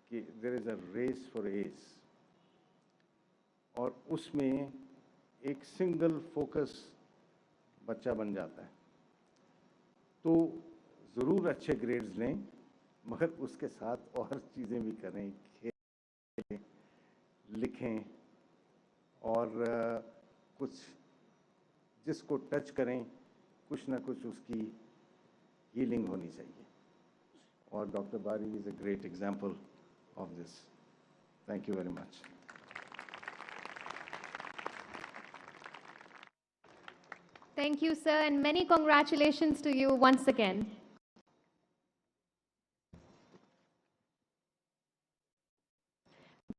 Speaker 1: कि there is a race for S, और उसमें एक सिंगल फोकस बच्चा बन जाता है. तो ज़रूर अच्छे ग्रेड्स लें मगर उसके साथ और चीज़ें भी करें, खेलें, लिखें और कुछ जिसको टच करें कुछ ना कुछ उसकी हीलिंग होनी चाहिए. और डॉक्टर बारी is a great example of this. Thank you very much.
Speaker 6: Thank you, sir, and many congratulations to you once again.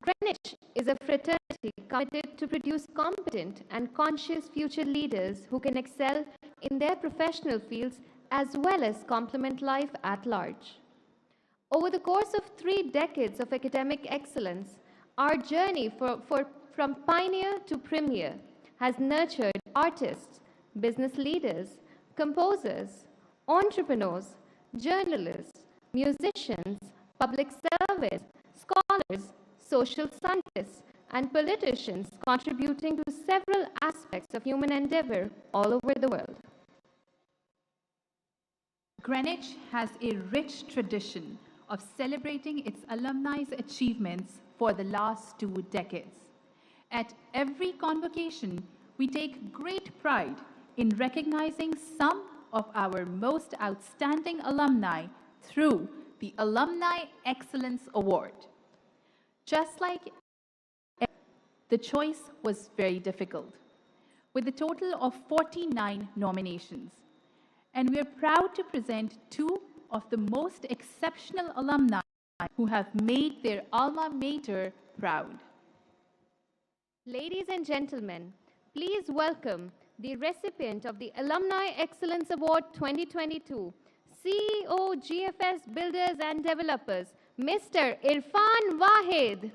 Speaker 6: Greenwich is a fraternity committed to produce competent and conscious future leaders who can excel in their professional fields as well as complement life at large. Over the course of 3 decades of academic excellence, our journey from pioneer to premier has nurtured artists, business leaders, composers, entrepreneurs, journalists, musicians, public service, scholars, social scientists, and politicians contributing to several aspects of human endeavor all over the world.
Speaker 14: Greenwich has a rich tradition of celebrating its alumni's achievements for the last 2 decades. At every convocation, we take great pride in recognizing some of our most outstanding alumni through the Alumni Excellence Award. Just like the choice was very difficult, with a total of 49 nominations. And we are proud to present 2 of the most exceptional alumni who have made their alma mater proud.
Speaker 6: Ladies and gentlemen, please welcome the recipient of the Alumni Excellence Award 2022, CEO GFS Builders and Developers, Mr. Irfan Wahid.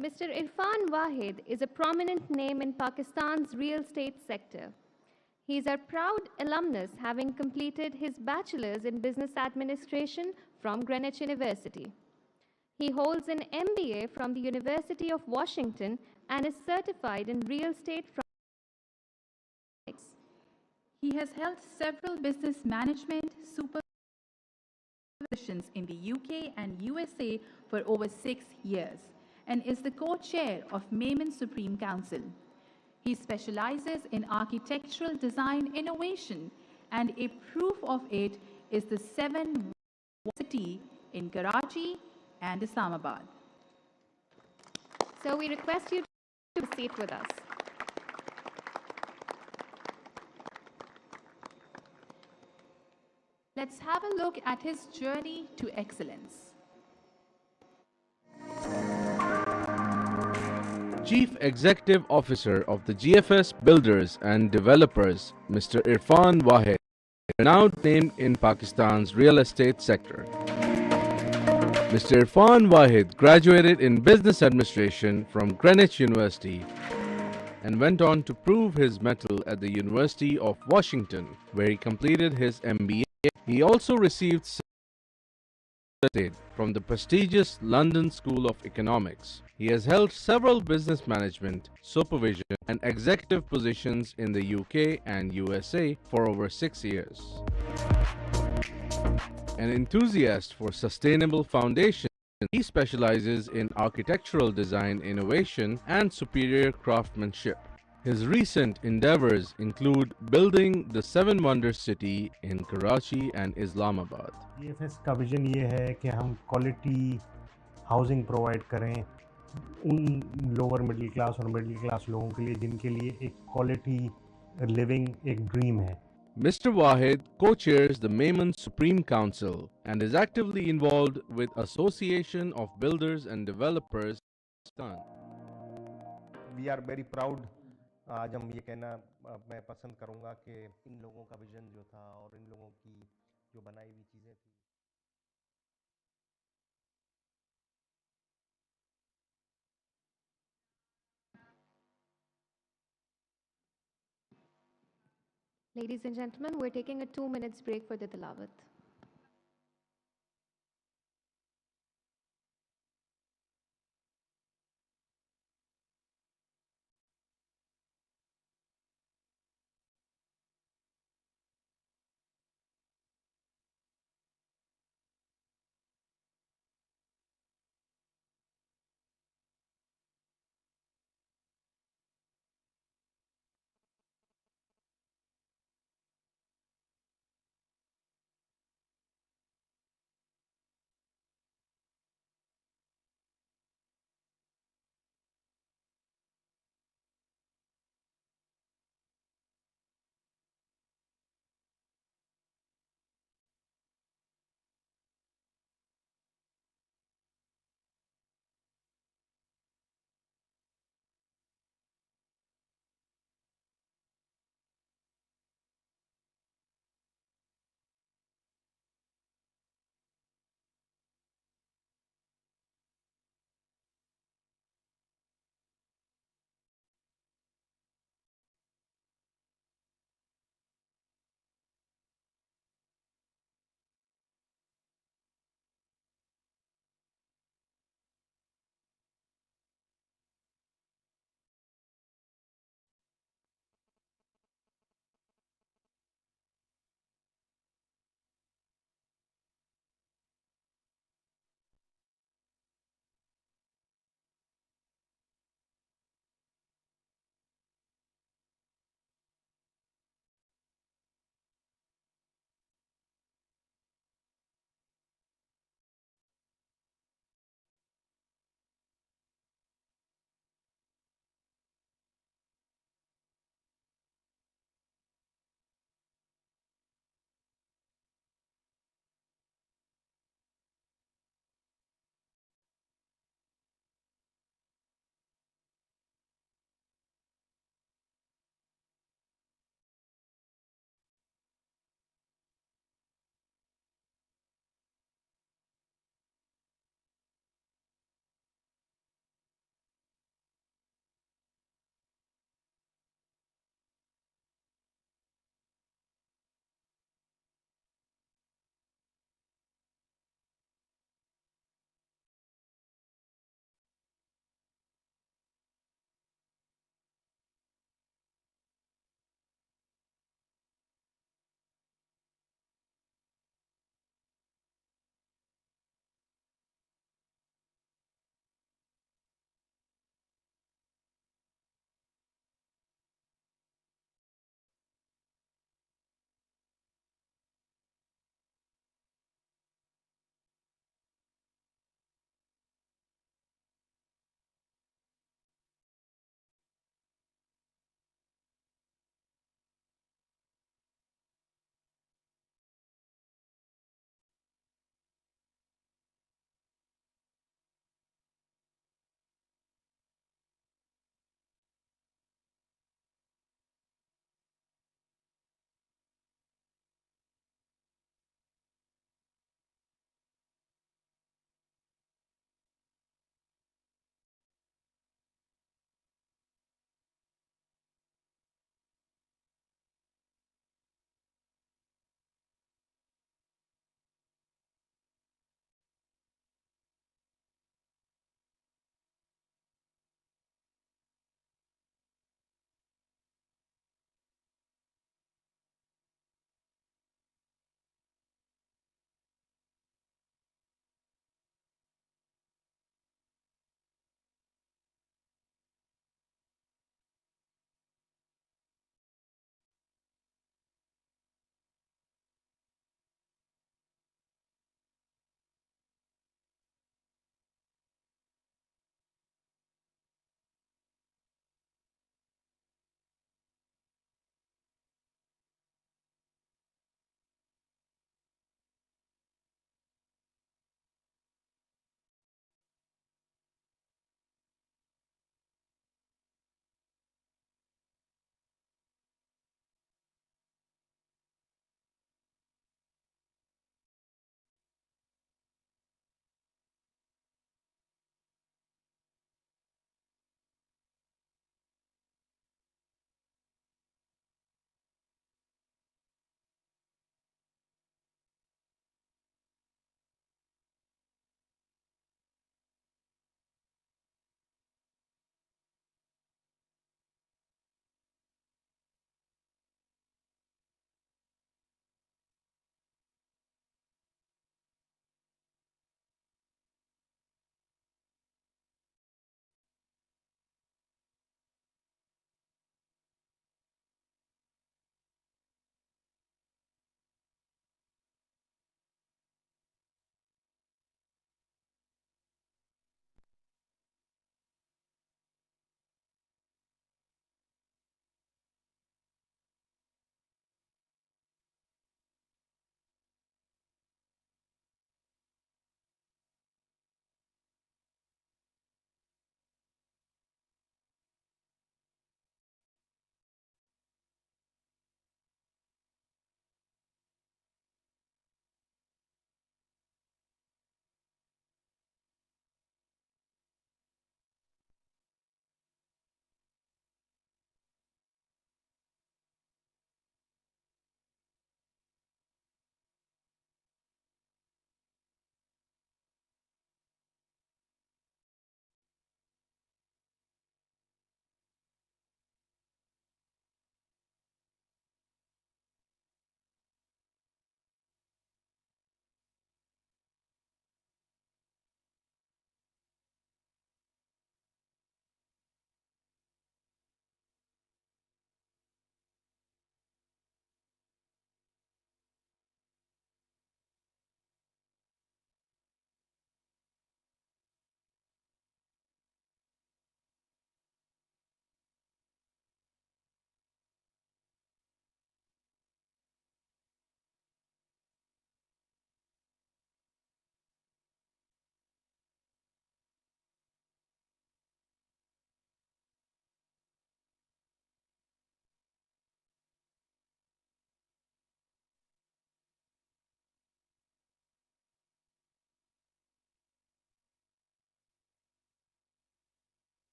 Speaker 6: Mr. Irfan Wahid is a prominent name in Pakistan's real estate sector. He is a proud alumnus, having completed his bachelor's in business administration from Greenwich University. He holds an MBA from the University of Washington and is certified in real estate from.
Speaker 14: He has held several business management positions in the UK and USA for over 6 years and is the co-chair of Mayman Supreme Council. He specializes in architectural design innovation, and a proof of it is the 7 city in Karachi and Islamabad.
Speaker 6: So we request you to have a seat with us.
Speaker 14: Let's have a look at his journey to excellence.
Speaker 2: Chief Executive Officer of the GFS Builders and Developers, Mr. Irfan Wahid, renowned name in Pakistan's real estate sector. Mr. Irfan Wahid graduated in Business Administration from Greenwich University and went on to prove his mettle at the University of Washington, where he completed his MBA. He also received certificate from the prestigious London School of Economics. He has held several business management, supervision, and executive positions in the UK and USA for over 6 years. An enthusiast for sustainable foundations, he specializes in architectural design innovation and superior craftsmanship. His recent endeavors include building the 7 Wonder City in Karachi and Islamabad.
Speaker 3: GFS का vision ये है कि हम quality housing provide करें उन lower middle class और middle class लोगों के लिए जिनके लिए एक क्वालिटी लिविंग एक ड्रीम है.
Speaker 2: Mr. Wahid co-chairs the Maiman Supreme Council and is actively involved with Association of Builders and Developers.
Speaker 3: We are very proud. आज हम ये कहना मैं पसंद करूँगा कि इन लोगों का विजन जो था और इन लोगों की जो बनाई हुई चीज़ें थी.
Speaker 6: Ladies and gentlemen, we're taking a 2 minutes break for the tilawat.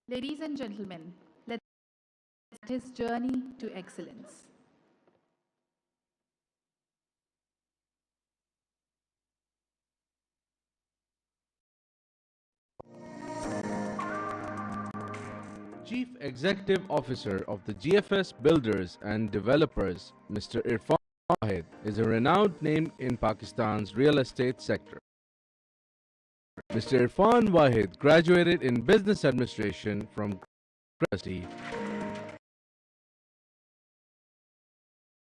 Speaker 14: Ladies and gentlemen, let's start his journey to excellence.
Speaker 2: Chief Executive Officer of the GFS Builders and Developers, Mr. Irfan Wahid, is a renowned name in Pakistan's real estate sector. Mr. Irfan Wahid graduated in Business Administration from University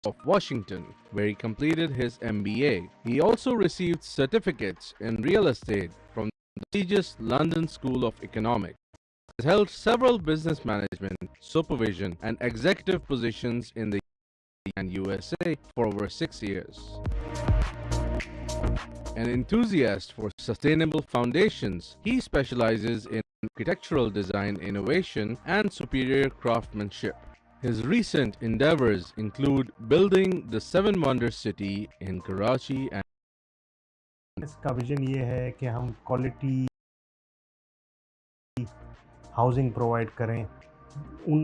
Speaker 2: of Washington, where he completed his MBA. He also received certificates in real estate from the prestigious London School of Economics. He has held several business management, supervision, and executive positions in the UK and USA for over 6 years. An enthusiast for sustainable foundations, he specializes in architectural design innovation and superior craftsmanship. His recent endeavors include building the Seven Wonders City in Karachi and
Speaker 3: इसका vision ये है कि हम quality housing provide करें उन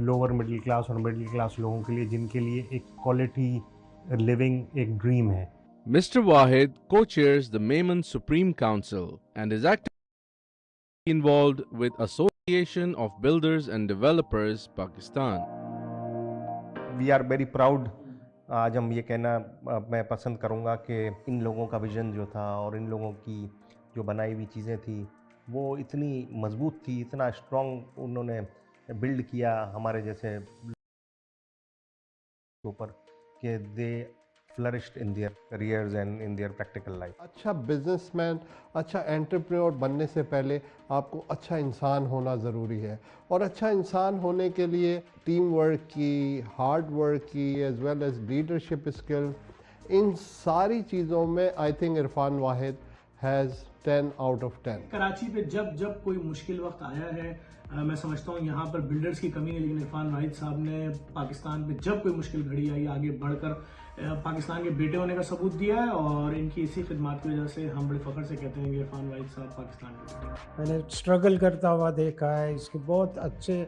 Speaker 3: lower middle class और middle class लोगों के लिए जिनके लिए एक क्वालिटी लिविंग एक ड्रीम है.
Speaker 2: Mr. Wahid co-chairs the Maimun Supreme Council and is actively involved with Association of Builders and Developers Pakistan.
Speaker 3: We are very proud. आज हम ये कहना मैं पसंद करूँगा कि इन लोगों का विजन जो था और इन लोगों की जो बनाई हुई चीज़ें थी वो इतनी मजबूत थी, इतना स्ट्रॉन्ग उन्होंने बिल्ड किया हमारे जैसे ऊपर कि they flourished in their careers and in their practical life.
Speaker 4: अच्छा बिजनेसमैन, अच्छा एंटरप्रेन्योर बनने से पहले आपको अच्छा इंसान होना ज़रूरी है और अच्छा इंसान होने के लिए टीम वर्क की, हार्ड वर्क की as well as leadership skill, इन सारी चीज़ों में I think Irfan Wahid has 10 out of 10.
Speaker 7: Karachi पे जब जब कोई मुश्किल वक्त आया है मैं समझता हूँ यहाँ पर बिल्डर्स की कमी है, लेकिन इरफान वाहिद साहब ने पाकिस्तान पे जब कोई मुश्किल घड़ी आई आगे बढ़कर पाकिस्तान के बेटे होने का सबूत दिया है और इनकी इसी खिदमत की वजह से हम बड़े फ़ख्र से कहते हैं कि इरफान वाहिद साहब पाकिस्तान के बेटे.
Speaker 8: मैंने स्ट्रगल करता हुआ देखा है, इसके बहुत अच्छे,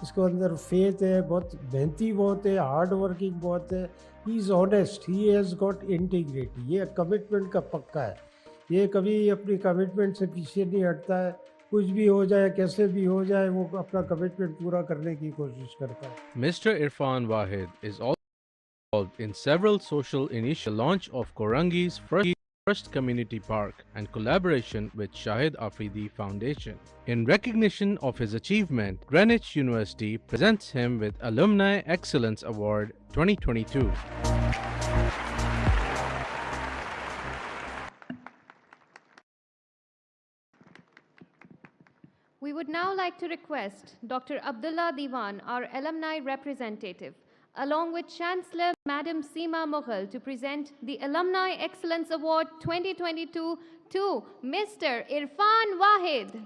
Speaker 8: इसके अंदर फेथ है, बहुत मेहनती बहुत है, हार्ड वर्किंग बहुत है, he is honest, he has got integrity, ये कमिटमेंट का पक्का है, ये कभी अपनी कमिटमेंट से पीछे नहीं हटता है, कुछ भी हो जाए कैसे भी हो जाए वो अपना कमिटमेंट पूरा करने की कोशिश करता है.
Speaker 2: Mr. Irfan Wahid is also involved in several social initiatives, launch of Korangi's first community park and collaboration with Shahid Afridi Foundation. In recognition of his achievement, Greenwich University presents him with Alumni Excellence Award 2022.
Speaker 6: We would now like to request Dr. Abdullah Diwan, our alumni representative, along with Chancellor Madam Seema Mughal, to present the Alumni Excellence Award 2022 to Mr. Irfan Wahid.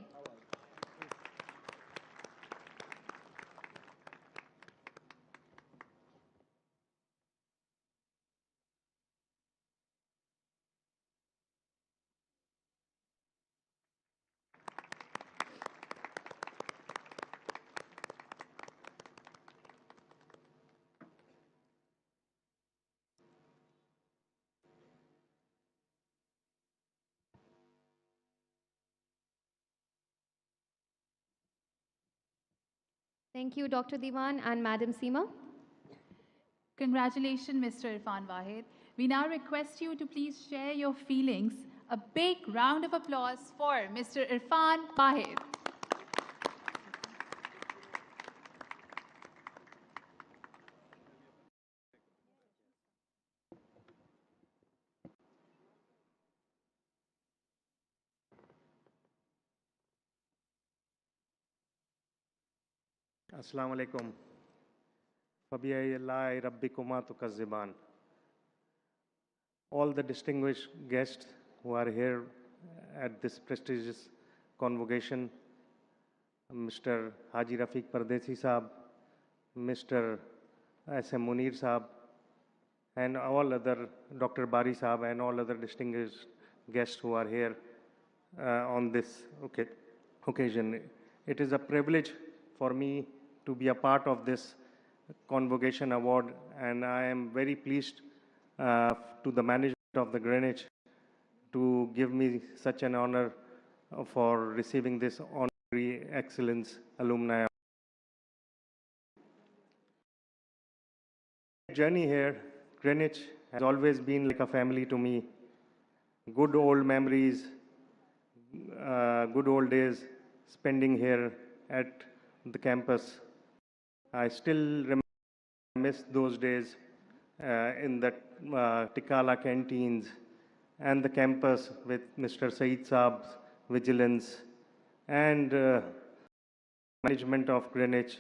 Speaker 6: Thank you, Dr. Diwan and Madam Seema.
Speaker 14: Congratulations, Mr. Irfan Wahid. We now request you to please share your feelings. A big round of applause for Mr. Irfan Wahid.
Speaker 10: Assalamu alaikum. Fabiyallahi rabbikuma tukazziban. All the distinguished guests who are here at this prestigious convocation, Mr. Haji Rafiq Pardesi Saab, Mr. S.M. Munir Saab, and all other, Dr. Bari Saab, and all other distinguished guests who are here on this occasion. It is a privilege for me to be a part of this convocation award, and I am very pleased to the management of the Greenwich to give me such an honor for receiving this honorary excellence alumni award. Journey here, Greenwich has always been like a family to me. Good old memories, good old days spending here at the campus. I still miss those days in the Tikala canteens and the campus with Mr. Saeed Saab's vigilance, and management of Greenwich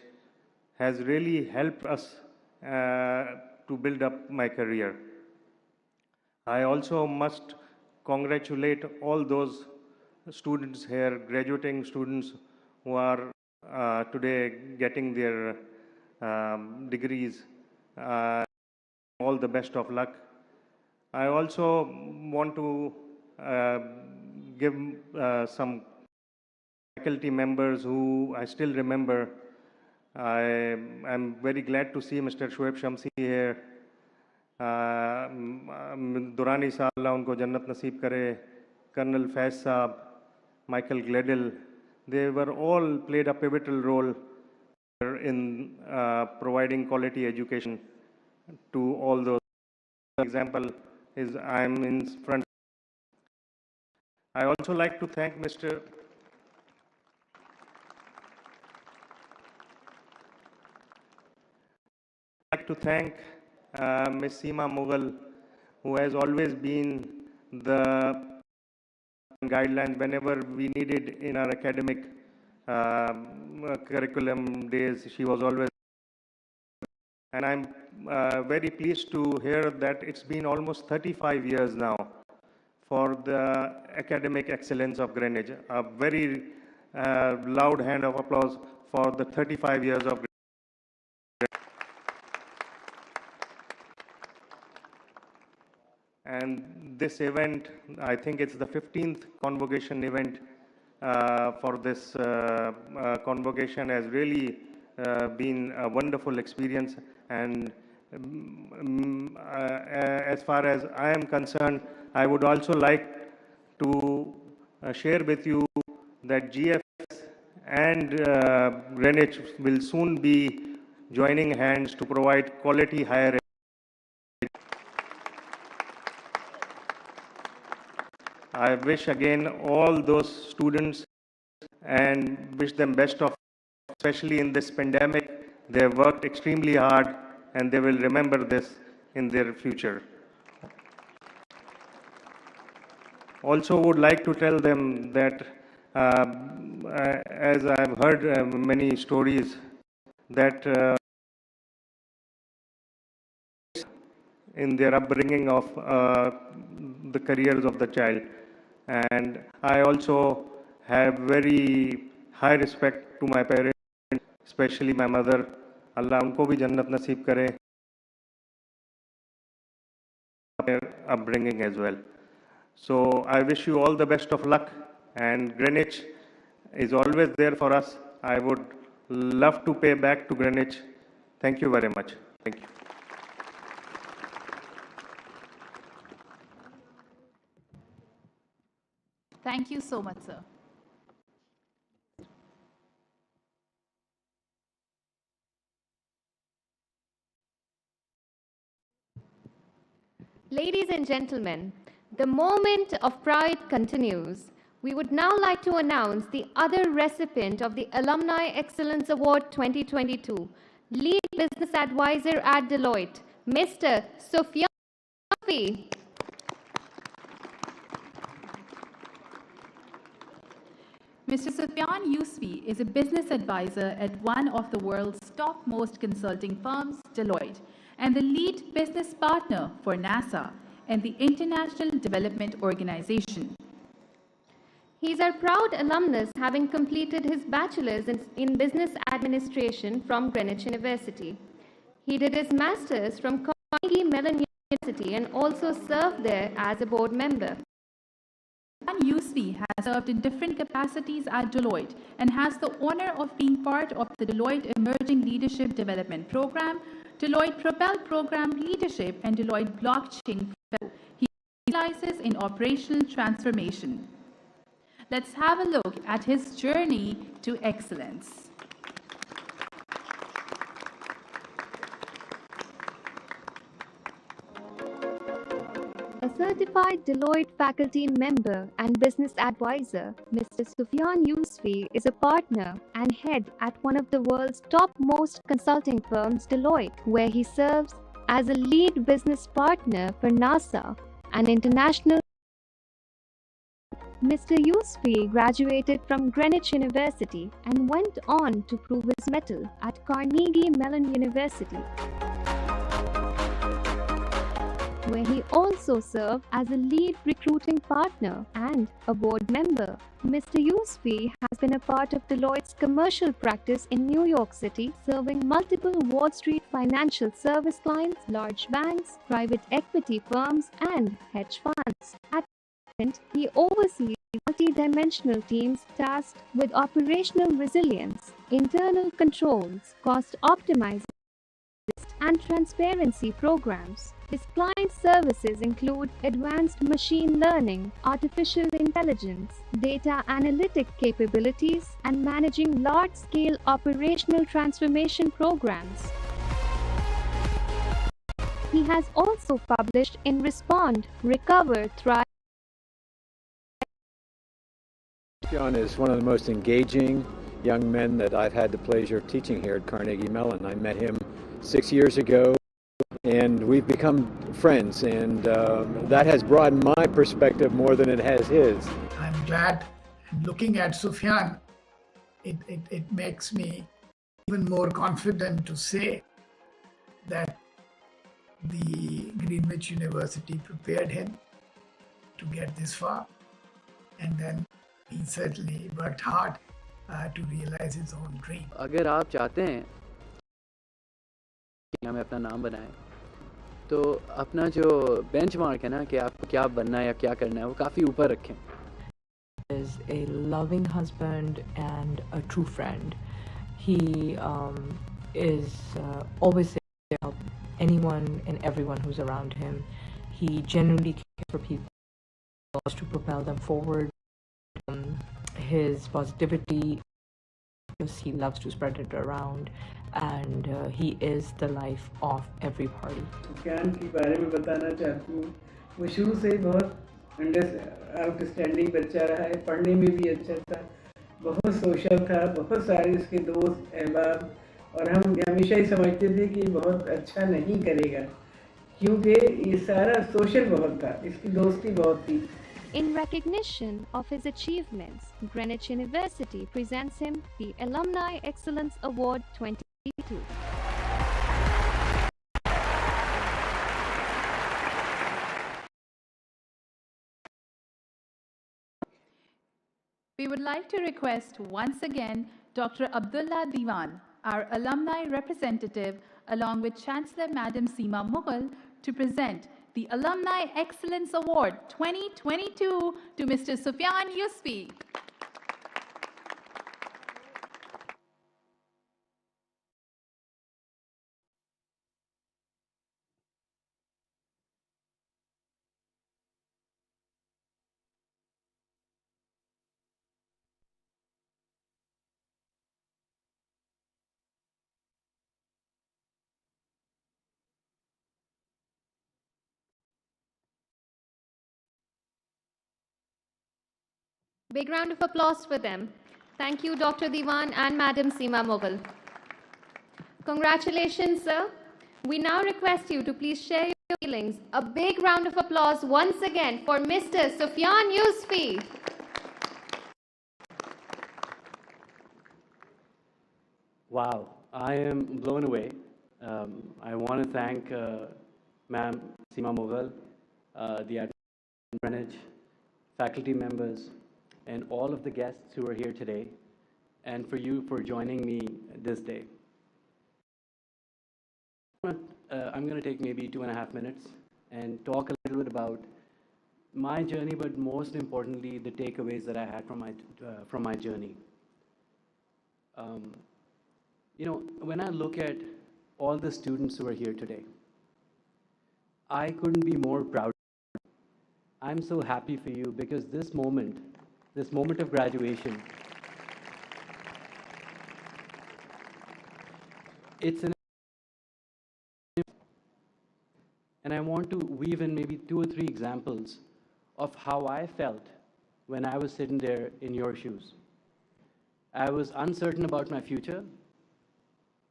Speaker 10: has really helped us to build up my career. I also must congratulate all those students here, graduating students who are today getting their degrees. All the best of luck. I also want to give some faculty members who I still remember. I'm very glad to see Mr. Shoaib Shamsi here. Durrani Saab, Allah unko jannat naseeb kare. Colonel Faiz Saab, Michael Gledhill, they were all played a pivotal role in providing quality education to all those. For example is I'm in front. I also like to thank Ms. Seema Mughal, who has always been the guideline whenever we needed in our academic curriculum days. She was always, and I'm very pleased to hear that it's been almost 35 years now for the academic excellence of Greenwich. A very loud hand of applause for the 35 years of Greenwich. And this event, I think it's the 15th convocation event for this convocation, has really been a wonderful experience. And as far as I am concerned, I would also like to share with you that GFS and Greenwich will soon be joining hands to provide quality higher education. I wish again all those students and wish them best of, especially in this pandemic. They have worked extremely hard and they will remember this in their future. Also would like to tell them that as I've heard many stories that in their upbringing of the careers of the child. And I also have very high respect to my parents, especially my mother. Allah unko bhi jannat naseeb kare. Upbringing as well. So I wish you all the best of luck, and Greenwich is always there for us. I would love to pay back to Greenwich. Thank you very much. Thank you.
Speaker 14: Thank you so much, sir.
Speaker 6: Ladies and gentlemen, the moment of pride continues. We would now like to announce the other recipient of the Alumni Excellence Award 2022, Lead Business Advisor at Deloitte, Mr. Sofian.
Speaker 14: Mr. Sofian Yousufi is a business advisor at one of the world's topmost consulting firms, Deloitte, and the lead business partner for NASA and the International Development Organization.
Speaker 6: He is our proud alumnus, having completed his bachelor's in business administration from Greenwich University. He did his master's from Carnegie Mellon University and also served there as a board member.
Speaker 14: Yousufi has served in different capacities at Deloitte and has the honor of being part of the Deloitte Emerging Leadership Development Program, Deloitte Propel Program Leadership, and Deloitte Blockchain Fellow. He specializes in operational transformation. Let's have a look at his journey to excellence.
Speaker 6: A certified Deloitte faculty member and business advisor, Mr. Sofian Yousufi is a partner and head at one of the world's topmost consulting firms, Deloitte, where he serves as a lead business partner for NASA, an international. Mr. Yousufi graduated from Greenwich University and went on to prove his mettle at Carnegie Mellon University, where he also served as a lead recruiting partner and a board member. Mr. Yousufi has been a part of Deloitte's commercial practice in New York City, serving multiple Wall Street financial service clients, large banks, private equity firms, and hedge funds. At present, he oversees multi-dimensional teams tasked with operational resilience, internal controls, cost optimization, and transparency programs. His client services include advanced machine learning, artificial intelligence, data analytic capabilities, and managing large-scale operational transformation programs. He has also published in Respond, Recover, Thrive.
Speaker 5: Sofian is one of the most engaging young men that I've had the pleasure of teaching here at Carnegie Mellon. I met him 6 years ago, and we've become friends, and that has broadened my perspective more than it has his.
Speaker 9: I'm glad, and looking at Sofian, it makes me even more confident to say that the Greenwich University prepared him to get this far, and then he certainly worked hard to realize his own dream.
Speaker 13: अगर आप चाहते हैं कि हमें अपना नाम बनाएं, तो अपना जो बेंचमार्क है ना कि आपको क्या बनना है या क्या करना है, वो काफ़ी ऊपर रखें.
Speaker 16: Is a loving husband and a true friend. He is always there to help anyone and everyone who's around him. He genuinely cares for people, wants to propel them forward. His positivity, he loves to spread it around, and he is the life of every party.
Speaker 18: Sufiyan के बारे में बताना चाहती हूँ. वो शुरू से ही बहुत आउटस्टैंडिंग बच्चा रहा है, पढ़ने में भी अच्छा था, बहुत सोशल था, बहुत सारे इसके दोस्त अहबाब, और हम हमेशा ही समझते थे कि बहुत अच्छा नहीं करेगा, क्योंकि ये सारा सोशल बहुत था, इसकी दोस्ती बहुत थी.
Speaker 6: In recognition of his achievements, Greenwich University presents him the Alumni Excellence Award 2022.
Speaker 14: We would like to request once again Dr. Abdullah Diwan, our alumni representative, along with Chancellor Madam Seema Mughal, to present the Alumni Excellence Award 2022 to Mr. Sofian Yousufi.
Speaker 6: Big round of applause for them. Thank you, Dr. Diwan and Madam Seema Mughal. Congratulations, sir. We now request you to please share your feelings. A big round of applause once again for Mr. Sofian Yousufi.
Speaker 13: Wow, I am blown away. I want to thank Ma'am Seema Mughal, the Greenwich faculty members, and all of the guests who are here today, and for you for joining me this day. I'm going to take maybe 2.5 minutes and talk a little bit about my journey, but most importantly, the takeaways that I had from my journey. When I look at all the students who are here today, I couldn't be more proud. I'm so happy for you because this moment of graduation, it's an, and I want to weave in maybe 2 or 3 examples of how I felt when I was sitting there in your shoes. I was uncertain about my future.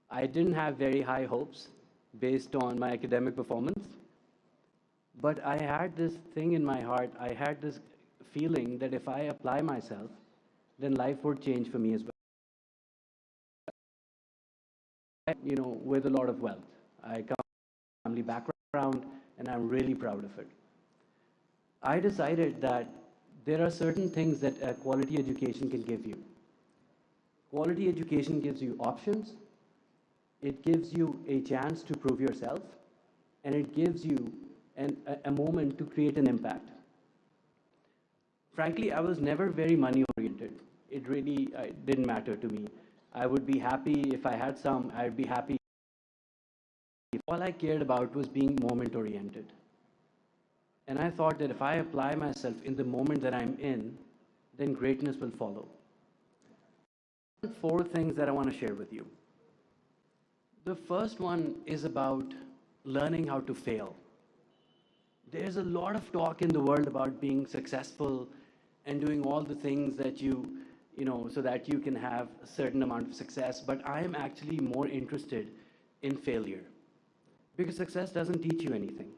Speaker 13: I didn't have very high hopes based on my academic performance. But I had this thing in my heart, I had this feeling that if I apply myself, then life would change for me as well. With a lot of wealth. I come from a family background, and I'm really proud of it. I decided that there are certain things that a quality education can give you. Quality education gives you options, it gives you a chance to prove yourself, and it gives you a moment to create an impact. Frankly, I was never very money-oriented. It really didn't matter to me. I would be happy if I had some, I'd be happy. All I cared about was being moment-oriented. And I thought that if I apply myself in the moment that I'm in, then greatness will follow. 4 things that I want to share with you. The first one is about learning how to fail. There's a lot of talk in the world about being successful and doing all the things that so that you can have a certain amount of success, but I am actually more interested in failure because success doesn't teach you anything.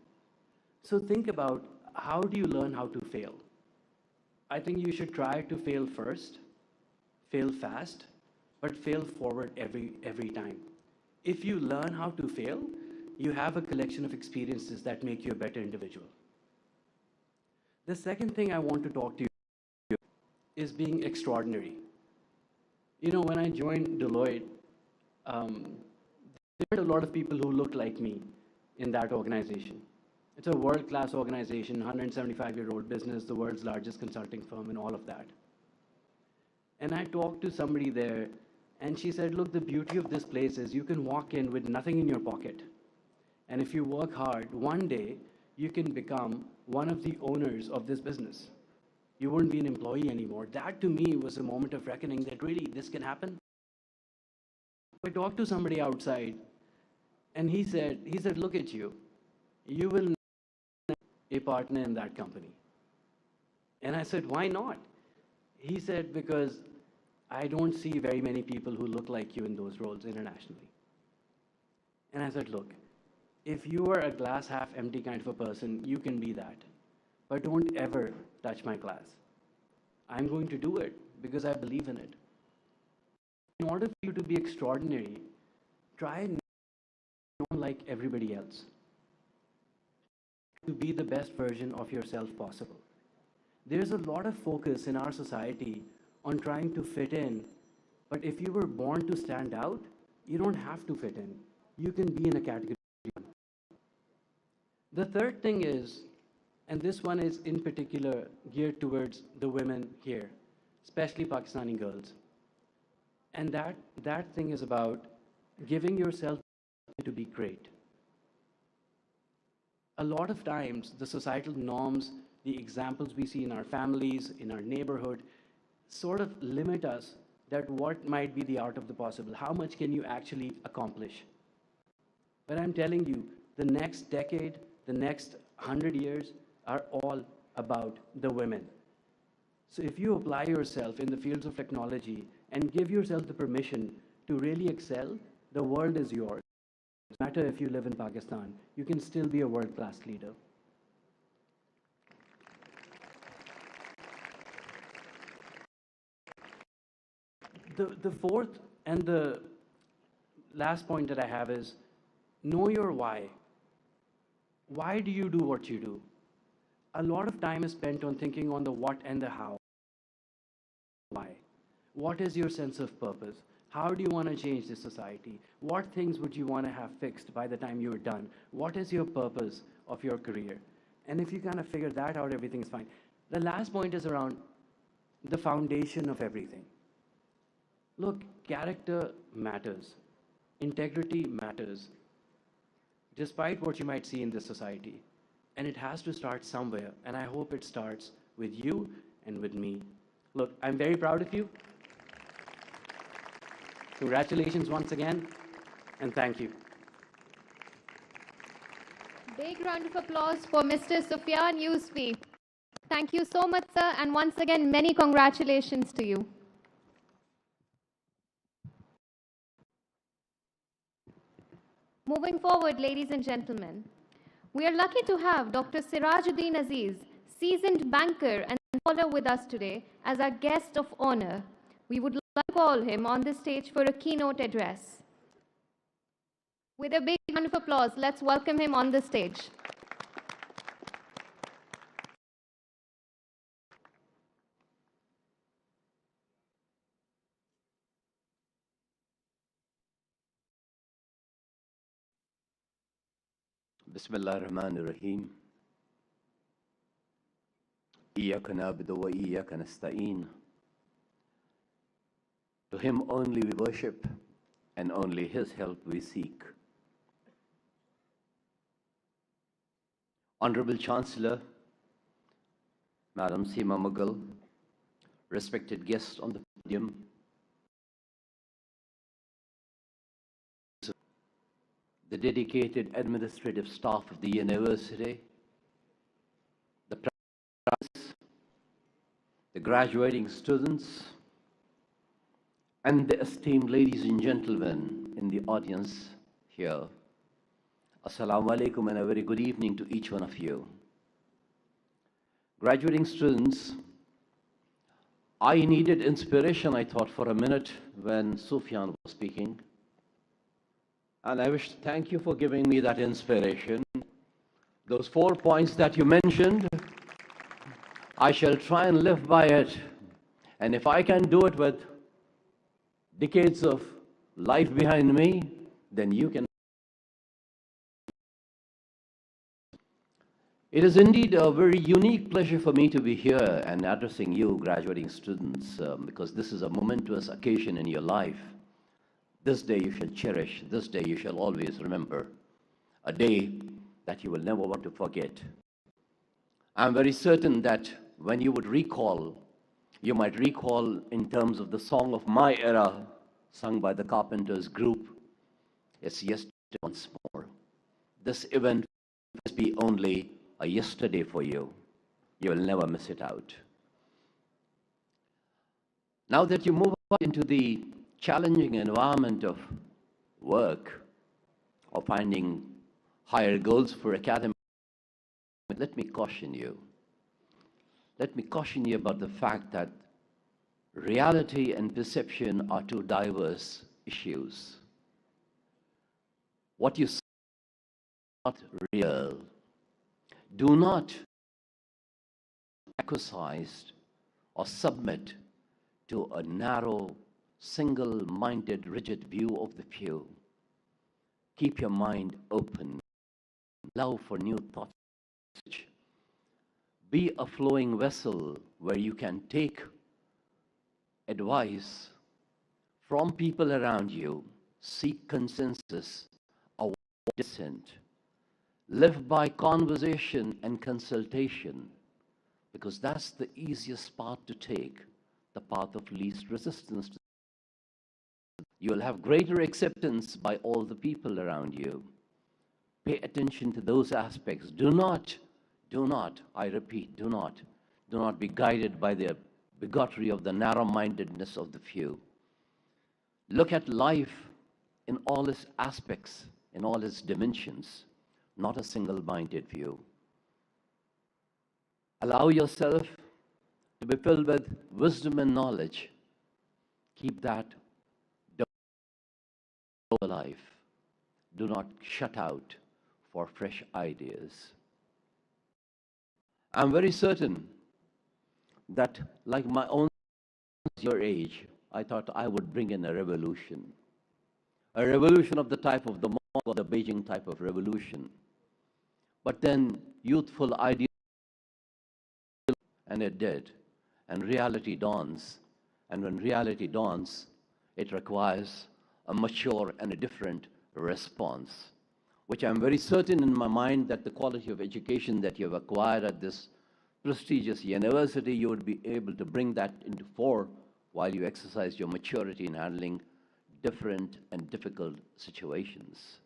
Speaker 13: So think about, how do you learn how to fail? I think you should try to fail first, fail fast, but fail forward every time. If you learn how to fail, you have a collection of experiences that make you a better individual. The second thing I want to talk to you is being extraordinary. When I joined Deloitte, there were a lot of people who looked like me in that organization. It's a world-class organization, 175-year-old business, the world's largest consulting firm, and all of that. And I talked to somebody there, and she said, look, the beauty of this place is you can walk in with nothing in your pocket. And if you work hard, one day you can become one of the owners of this business. You wouldn't be an employee anymore. That to me was a moment of reckoning that really this can happen. I talked to somebody outside, and he said, look at you. You will be a partner in that company. And I said, why not? He said, because I don't see very many people who look like you in those roles internationally. And I said, look, if you are a glass half empty kind of a person, you can be that. But don't ever touch my glass. I'm going to do it because I believe in it. In order for you to be extraordinary, try not like everybody else. To be the best version of yourself possible. There's a lot of focus in our society on trying to fit in, but if you were born to stand out, you don't have to fit in. You can be in a category. The third thing is, and this one is in particular geared towards the women here, especially Pakistani girls. And that thing is about giving yourself to be great. A lot of times, the societal norms, the examples we see in our families, in our neighborhood, sort of limit us that what might be the art of the possible. How much can you actually accomplish? But I'm telling you, the next decade, the next 100 years are all about the women. So if you apply yourself in the fields of technology and give yourself the permission to really excel, the world is yours. No matter if you live in Pakistan, you can still be a world-class leader. The fourth and the last point that I have is, know your why. Why do you do what you do? A lot of time is spent on thinking on the what and the how. Why? What is your sense of purpose? How do you want to change this society? What things would you want to have fixed by the time you're done? What is your purpose of your career?
Speaker 15: And if you kind of figure that out, everything is fine. The last point is around the foundation of everything. Look, character matters. Integrity matters, despite what you might see in this society. And it has to start somewhere, and I hope it starts with you and with me. Look, I'm very proud of you. Congratulations once again, and thank you.
Speaker 6: Big round of applause for Mr. Sofian Yousufi. Thank you so much, sir, and once again, many congratulations to you. Moving forward, ladies and gentlemen, we are lucky to have Dr. Sirajuddin Aziz, seasoned banker and scholar with us today as our guest of honor. We would like to call him on the stage for a keynote address. With a big round of applause, let's welcome him on the stage.
Speaker 17: Bismillah ar-Rahman ar-Rahim. Iyaka na'budu wa iyaka nasta'in. To him only we worship, and only his help we seek. Honorable Chancellor, Madam Seema Mughal, respected guests on the podium, the dedicated administrative staff of the university, the principals, the graduating students, and the esteemed ladies and gentlemen in the audience here. Assalamu alaikum and a very good evening to each one of you. Graduating students, I needed inspiration, I thought, for a minute when Sofian was speaking. And I wish to thank you for giving me that inspiration. Those 4 points that you mentioned, I shall try and live by it. And if I can do it with decades of life behind me, then you can. It is indeed a very unique pleasure for me to be here and addressing you, graduating students, because this is a momentous occasion in your life. This day you shall cherish, this day you shall always remember, a day that you will never want to forget. I'm very certain that when you would recall, you might recall in terms of the song of my era, sung by the Carpenters group, it's yesterday once more. This event must be only a yesterday for you. You will never miss it out. Now that you move on into the challenging environment of work or finding higher goals for academic, let me caution you. Let me caution you about the fact that reality and perception are two diverse issues. What you see is not real. Do not acquiesce or submit to a narrow, single-minded, rigid view of the few. Keep your mind open. Allow for new thoughts. Be a flowing vessel where you can take advice from people around you, seek consensus, avoid dissent, live by conversation and consultation, because that's the easiest path to take, the path of least resistance. You will have greater acceptance by all the people around you. Pay attention to those aspects. Do not, I repeat, do not be guided by the bigotry of the narrow-mindedness of the few. Look at life in all its aspects, in all its dimensions, not a single-minded view. Allow yourself to be filled with wisdom and knowledge. Keep that alive. Do not shut out for fresh ideas. I'm very certain that, like my own your age, I thought I would bring in a revolution of the type of the Mongol or the Beijing type of revolution. But then youthful ideas, and it did. And reality dawns. And when reality dawns, it requires a mature and a different response, which I'm very certain in my mind that the quality of education that you've acquired at this prestigious university, you would be able to bring that into fore while you exercise your maturity in handling different and difficult situations.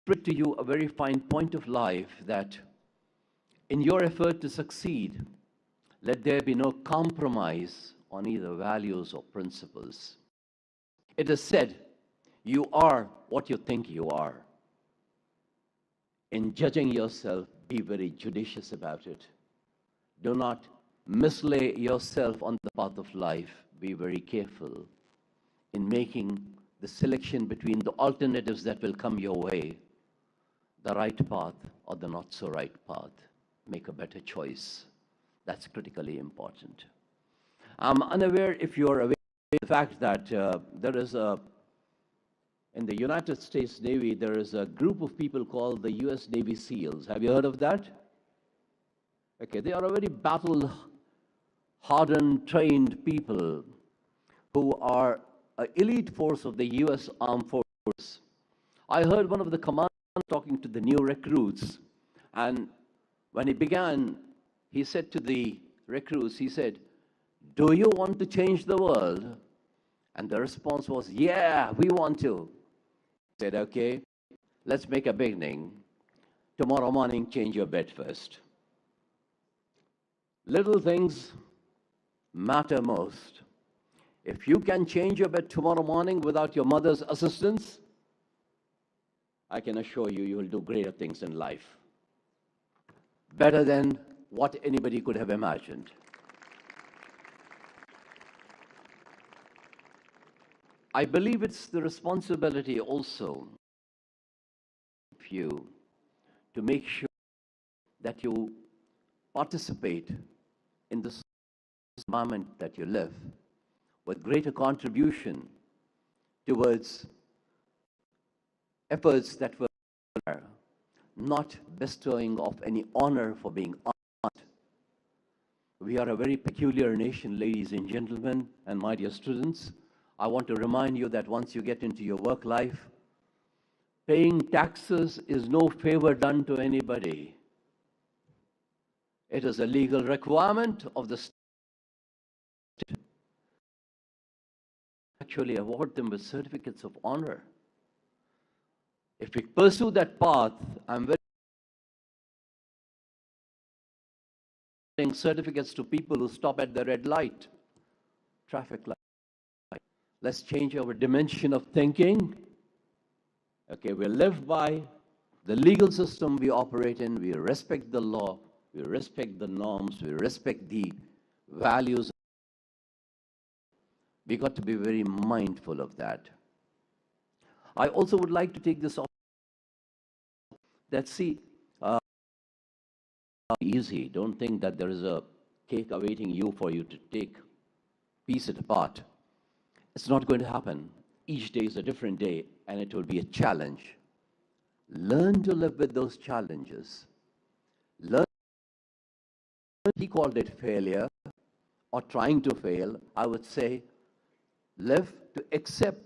Speaker 17: Put to you a very fine point of life that in your effort to succeed, let there be no compromise on either values or principles. It is said, you are what you think you are. In judging yourself, be very judicious about it. Do not mislay yourself on the path of life. Be very careful in making the selection between the alternatives that will come your way, the right path or the not so right path. Make a better choice. That's critically important. I'm unaware if you're aware of the fact that there is in the United States Navy, there is a group of people called the US Navy SEALs. Have you heard of that? Okay, they are a very battle-hardened, trained people who are an elite force of the US Armed Forces. I heard one of the commanders talking to the new recruits, and when he began, he said to the recruits, he said, "Do you want to change the world?" And the response was, "Yeah, we want to." He said, "Okay, let's make a beginning. Tomorrow morning, change your bed first." Little things matter most. If you can change your bed tomorrow morning without your mother's assistance, I can assure you, you will do greater things in life. Better than what anybody could have imagined. I believe it's the responsibility also of you to make sure that you participate in this environment that you live with greater contribution towards efforts that were not bestowing of any honor for being honored. We are a very peculiar nation, ladies and gentlemen, and my dear students. I want to remind you that once you get into your work life, paying taxes is no favor done to anybody. It is a legal requirement of the state. Actually award them with certificates of honor. If we pursue that path, I'm very giving certificates to people who stop at the red light, traffic light. Let's change our dimension of thinking. Okay, we live by the legal system we operate in. We respect the law. We respect the norms. We respect the values. We got to be very mindful of that. I also would like to take this opportunity that, see, easy. Don't think that there is a cake awaiting you for you to take, piece it apart. It's not going to happen. Each day is a different day, and it will be a challenge. Learn to live with those challenges. Learn. He called it failure or trying to fail. I would say live to accept,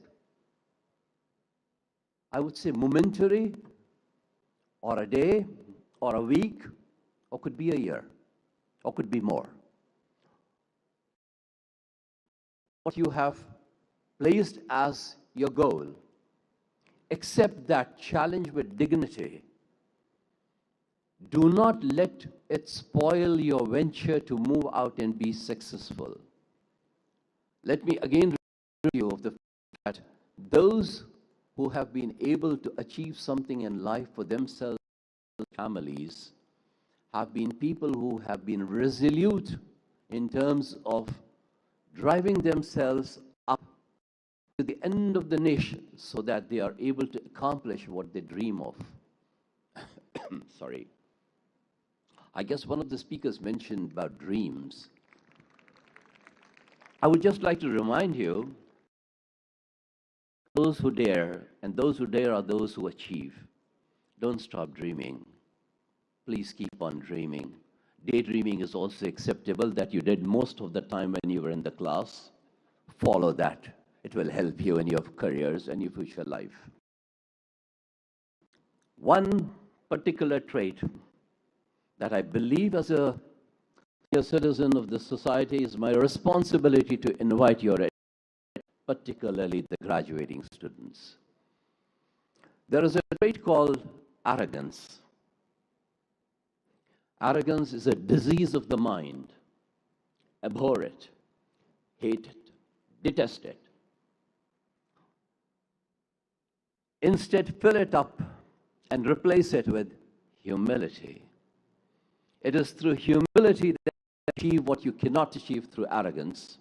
Speaker 17: I would say, momentary, or a day, or a week, or could be a year, or could be more. What you have placed as your goal, accept that challenge with dignity. Do not let it spoil your venture to move out and be successful. Let me again remind you of the fact that those who have been able to achieve something in life for themselves and families have been people who have been resolute in terms of driving themselves up to the end of the nation so that they are able to accomplish what they dream of. Sorry. I guess one of the speakers mentioned about dreams. I would just like to remind you, those who dare, and those who dare are those who achieve. Don't stop dreaming. Please keep on dreaming. Daydreaming is also acceptable, that you did most of the time when you were in the class. Follow that. It will help you in your careers and your future life. One particular trait that I believe as a citizen of this society is my responsibility to invite your attention, particularly the graduating students. There is a trait called arrogance. Arrogance is a disease of the mind. Abhor it, hate it, detest it. Instead, fill it up and replace it with humility. It is through humility that you achieve what you cannot achieve through arrogance.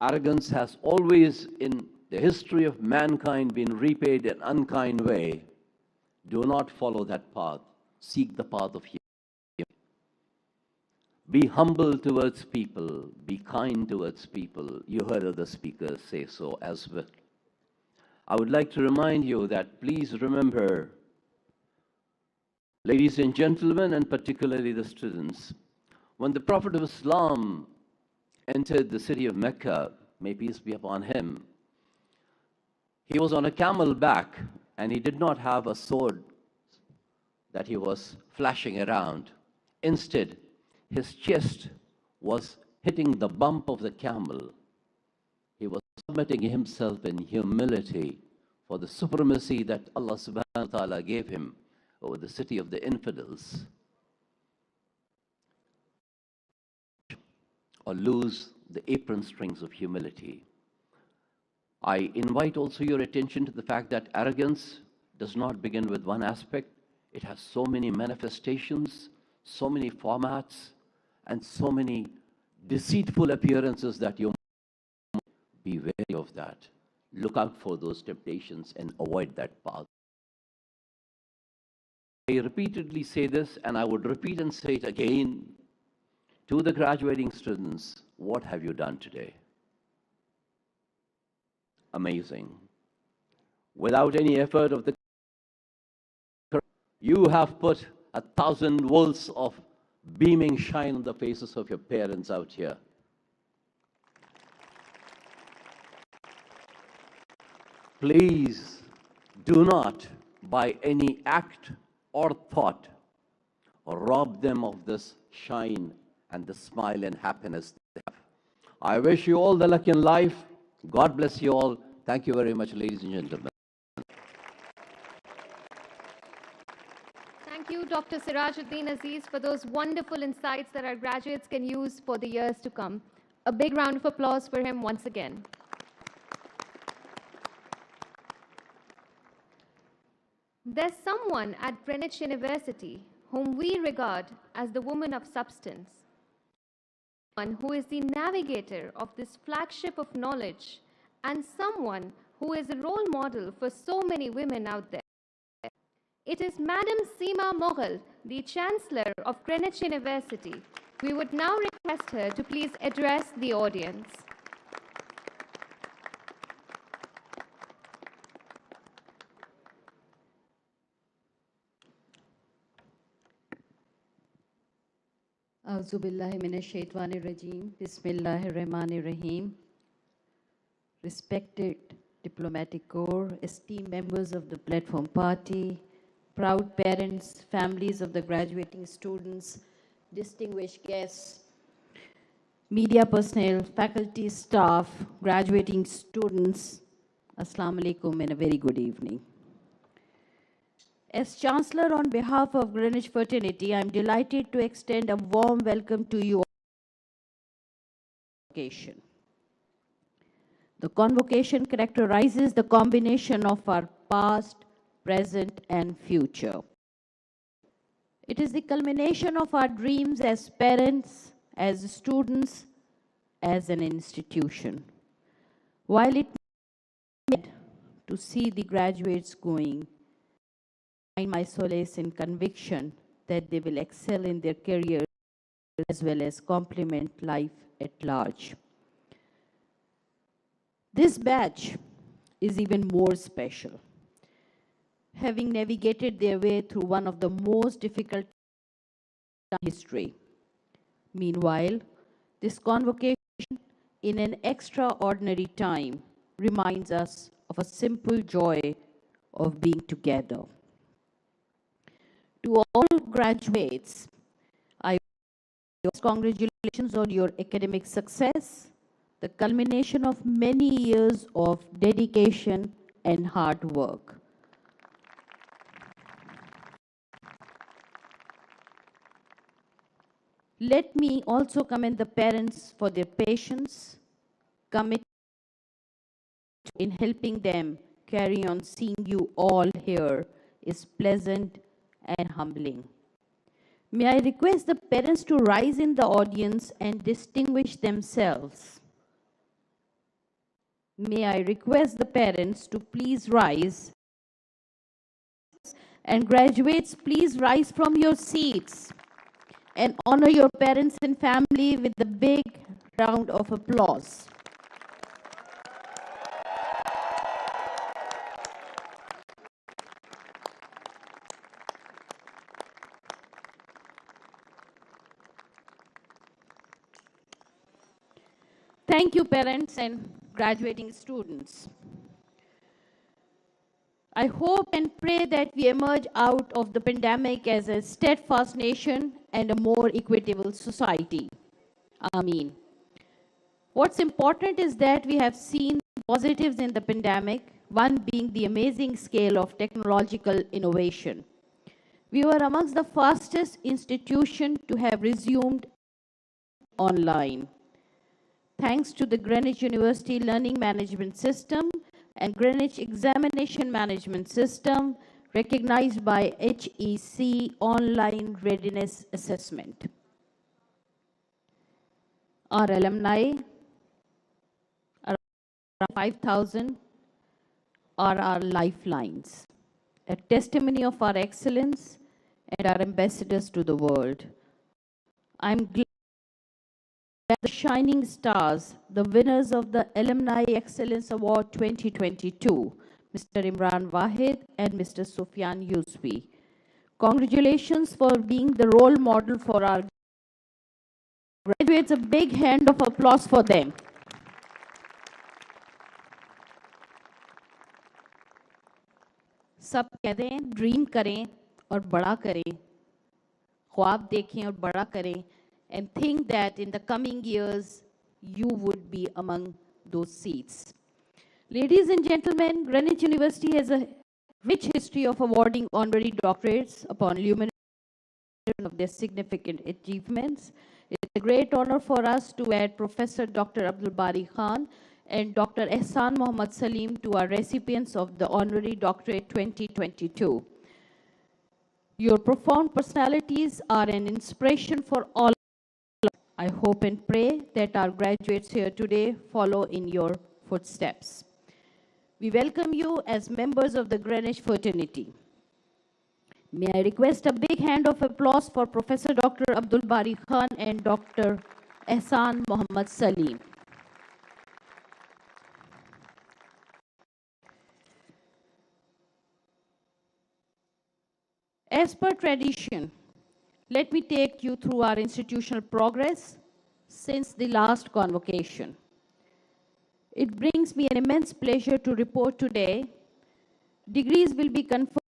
Speaker 17: Arrogance has always, in the history of mankind, been repaid in an unkind way. Do not follow that path. Seek the path of humility. Be humble towards people. Be kind towards people. You heard other speakers say so as well. I would like to remind you that please remember, ladies and gentlemen, and particularly the students, when the Prophet of Islam entered the city of Mecca, may peace be upon him, he was on a camel back and he did not have a sword that he was flashing around. Instead, his chest was hitting the bump of the camel. He was submitting himself in humility for the supremacy that Allah subhanahu wa ta'ala gave him over the city of the infidels. Or lose the apron strings of humility. I invite also your attention to the fact that arrogance does not begin with one aspect. It has so many manifestations, so many formats, and so many deceitful appearances that you must be wary of that. Look out for those temptations and avoid that path. I repeatedly say this, and I would repeat and say it again to the graduating students. What have you done today? Amazing. Without any effort of the you have put 1,000 volts of beaming shine on the faces of your parents out here. Please do not, by any act or thought, rob them of this shine and the smile and happiness they have. I wish you all the luck in life. God bless you all. Thank you very much, ladies and gentlemen.
Speaker 6: Thank you, Dr. Sirajuddin Aziz, for those wonderful insights that our graduates can use for the years to come. A big round of applause for him once again. There's someone at Greenwich University whom we regard as the woman of substance, someone who is the navigator of this flagship of knowledge, and someone who is a role model for so many women out there. It is Madam Seema Mughal, the Chancellor of Greenwich University. We would now request her to please address the audience.
Speaker 19: A'udhu billahi minash shaitani rajim. Bismillahir Rahmanir Rahim. Respected diplomatic corps, esteemed members of the platform party, proud parents, families of the graduating students, distinguished guests, media personnel, faculty, staff, graduating students, Assalamu alaikum and a very good evening. As Chancellor on behalf of Greenwich Fraternity, I am delighted to extend a warm welcome to you all. The convocation characterizes the combination of our past, present, and future. It is the culmination of our dreams as parents, as students, as an institution. While it may be sad to see the graduates going, I find my solace in conviction that they will excel in their careers as well as complement life at large. This batch is even more special having navigated their way through one of the most difficult times in history. Meanwhile, this convocation in an extraordinary time reminds us of a simple joy of being together. To all graduates, I wish congratulations on your academic success, the culmination of many years of dedication and hard work. Let me also commend the parents for their patience, commitment in helping them carry on. Seeing you all here is pleasant and humbling. May I request the parents to rise in the audience and distinguish themselves. May I request the parents to please rise. And graduates, please rise from your seats and honor your parents and family with a big round of applause. Thank you, parents and graduating students. I hope and pray that we emerge out of the pandemic as a steadfast nation and a more equitable society. Ameen. What's important is that we have seen positives in the pandemic, one being the amazing scale of technological innovation. We were amongst the fastest institutions to have resumed online. Thanks to the Greenwich University Learning Management System and Greenwich Examination Management System, recognized by HEC Online Readiness Assessment. Our alumni, around 5,000, are our lifelines, a testimony of our excellence and our ambassadors to the world. I'm glad that the shining stars, the winners of the Alumni Excellence Award 2022, Mr. Wahid and Mr. Sofian Yousufi. Congratulations for being the role model for our graduates. A big hand of applause for them. सब कहते हैं dream करें और बड़ा करें, ख्वाब देखें और बड़ा करें, and think that in the coming years, you would be among those seats. Ladies and gentlemen, Greenwich University has a rich history of awarding honorary doctorates upon luminary of their significant achievements. It's a great honor for us to add Professor Dr. Bari and Dr. Hassan Saleem to our recipients of the Honorary Doctorate 2022. Your profound personalities are an inspiration for all. I hope and pray that our graduates here today follow in your footsteps. We welcome you as members of the Greenwich fraternity. May I request a big hand of applause for Professor Dr. Bari and Dr. Hassan Saleem. As per tradition, let me take you through our institutional progress since the last convocation. It brings me an immense pleasure to report today, degrees will be conferred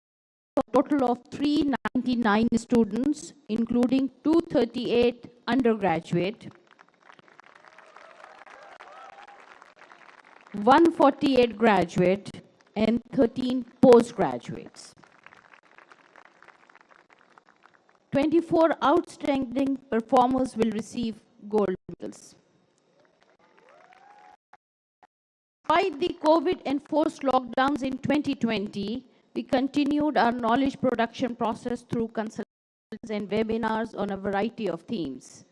Speaker 19: for a total of 399 students, including 238 undergraduate, 148 graduate, and 13 postgraduates. 24 outstanding performers will receive gold medals. Despite the COVID-enforced lockdowns in 2020, we continued our knowledge production process through consultations and webinars on a variety of themes.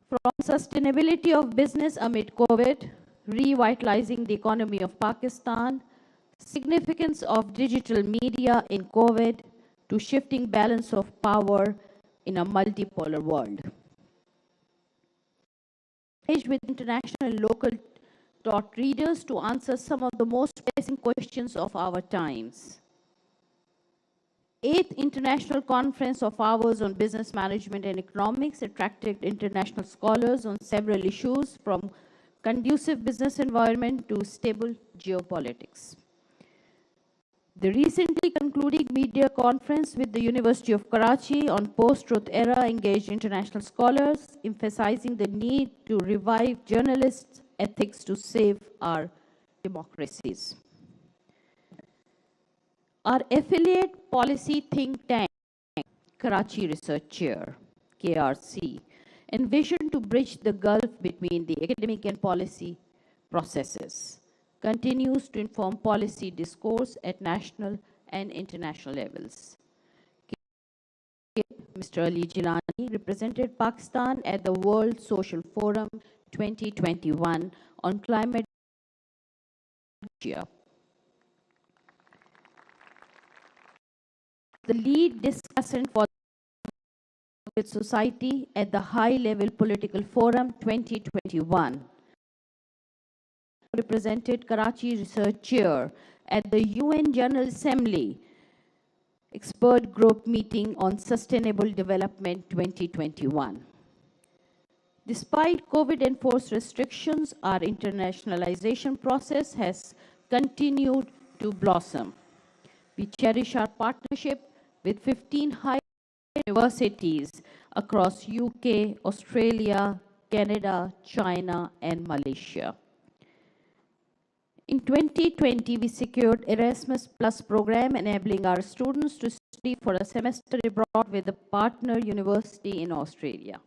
Speaker 19: From sustainability of business amid COVID, revitalizing the economy of Pakistan, significance of digital media in COVID, to shifting balance of power in a multipolar world. With international and local thought leaders to answer some of the most pressing questions of our times. 8th International Conference of Hours on Business Management and Economics attracted international scholars on several issues from conducive business environment to stable geopolitics. The recently concluding media conference with the University of Karachi on post-truth era engaged international scholars, emphasizing the need to revive journalists' ethics to save our democracies. Our affiliate policy think tank, Karachi Research Chair, KRC, envisioned to bridge the gulf between the academic and policy processes, continues to inform policy discourse at national and international levels. Mr. Ali Jilani represented Pakistan at the World Social Forum 2021 on climate change. The lead discussant for society at the High Level Political Forum 2021. Represented Karachi Research Chair at the UN General Assembly Expert Group Meeting on Sustainable Development 2021. Despite COVID-enforced restrictions, our internationalization process has continued to blossom. We cherish our partnership with 15 high universities across UK, Australia, Canada, China, and Malaysia. In 2020, we secured Erasmus Plus program, enabling our students to study for a semester abroad with a partner university in Austria.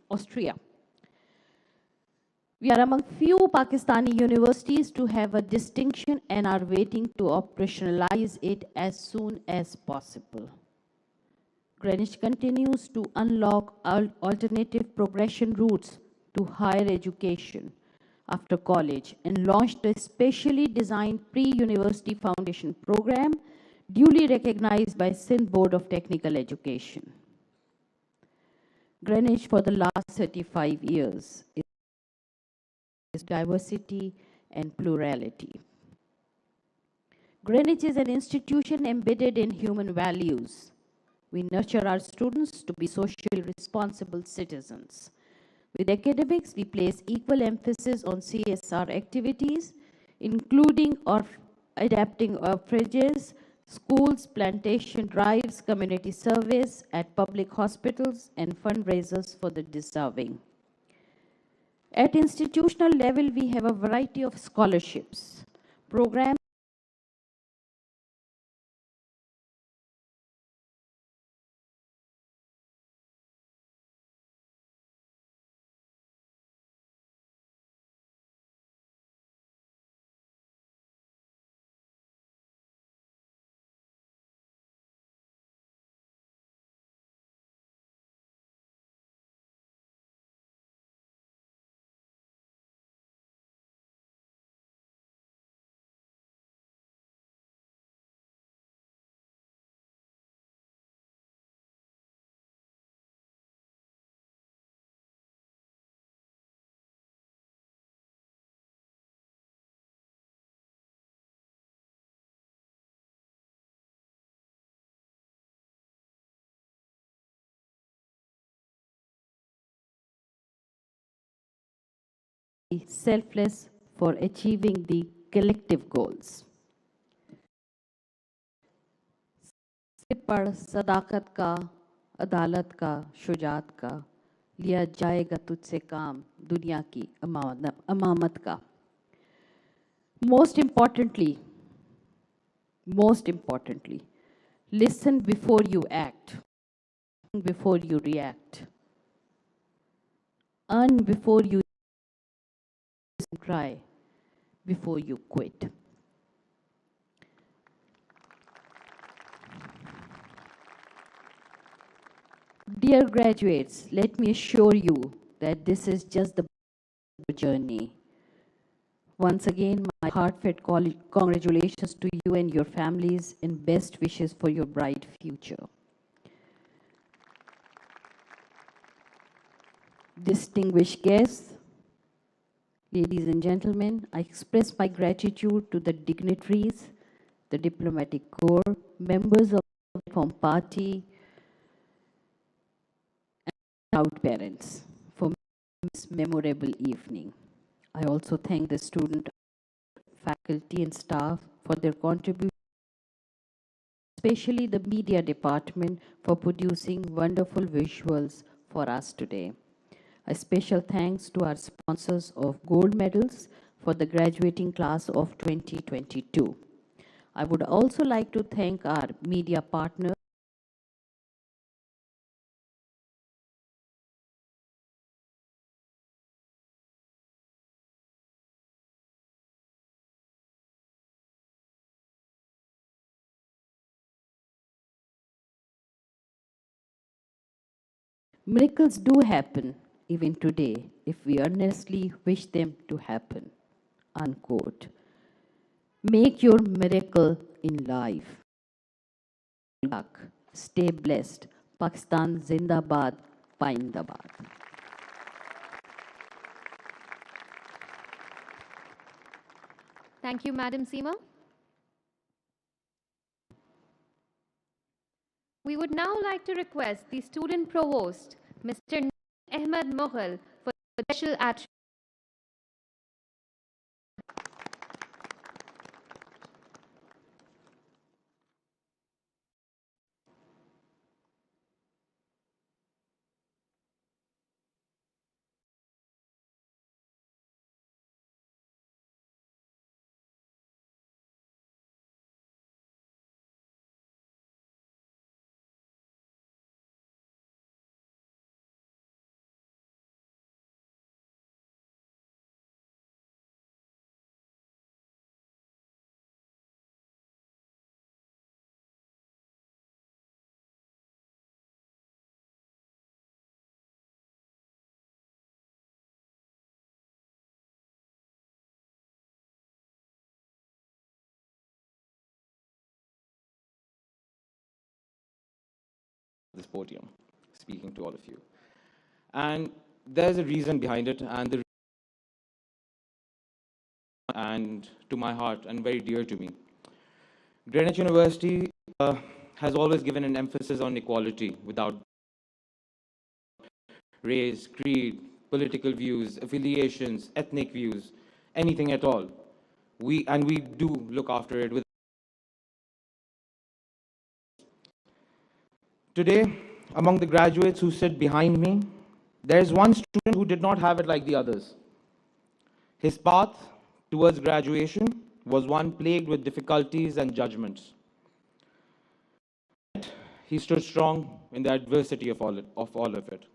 Speaker 19: We are among few Pakistani universities to have a distinction and are waiting to operationalize it as soon as possible. Greenwich continues to unlock alternative progression routes to higher education after college and launched a specially designed pre-university foundation program duly recognized by Sindh Board of Technical Education. Greenwich for the last 35 years is diversity and plurality. Greenwich is an institution embedded in human values. We nurture our students to be socially responsible citizens. With academics, we place equal emphasis on CSR activities, including adapting orphanages, schools, plantation drives, community service at public hospitals, and fundraisers for the deserving. At institutional level, we have a variety of scholarships, programs, selfless for achieving the collective goals. पर सदाकत का, अदालत का, शुजात का, लिया जाएगा तुझसे काम, दुनिया की अमामत का. Most importantly, listen before you act, before you react, earn before you try, before you quit. Dear graduates, let me assure you that this is just the journey. Once again, my heartfelt congratulations to you and your families and best wishes for your bright future. Distinguished guests, ladies and gentlemen, I express my gratitude to the dignitaries, the diplomatic corps, members of from party and proud parents for this memorable evening. I also thank the student, faculty and staff for their contribution, especially the media department for producing wonderful visuals for us today. A special thanks to our sponsors of gold medals for the graduating class of 2022. I would also like to thank our media partners, miracles do happen even today if we earnestly wish them to happen. Unquote. Make your miracle in life. Luck. Stay blessed. Pakistan Zindabad, Paindabad.
Speaker 6: Thank you, Madam Seema. We would now like to request the student provost, Mr. Ahmed Mughal, for a special address.
Speaker 20: This podium, speaking to all of you. And there's a reason behind it, and to my heart and very dear to me. Greenwich University has always given an emphasis on equality without race, creed, political views, affiliations, ethnic views, anything at all. We do look after it with. Today, among the graduates who sit behind me, there is one student who did not have it like the others. His path towards graduation was one plagued with difficulties and judgments. He stood strong in the adversity of all of it.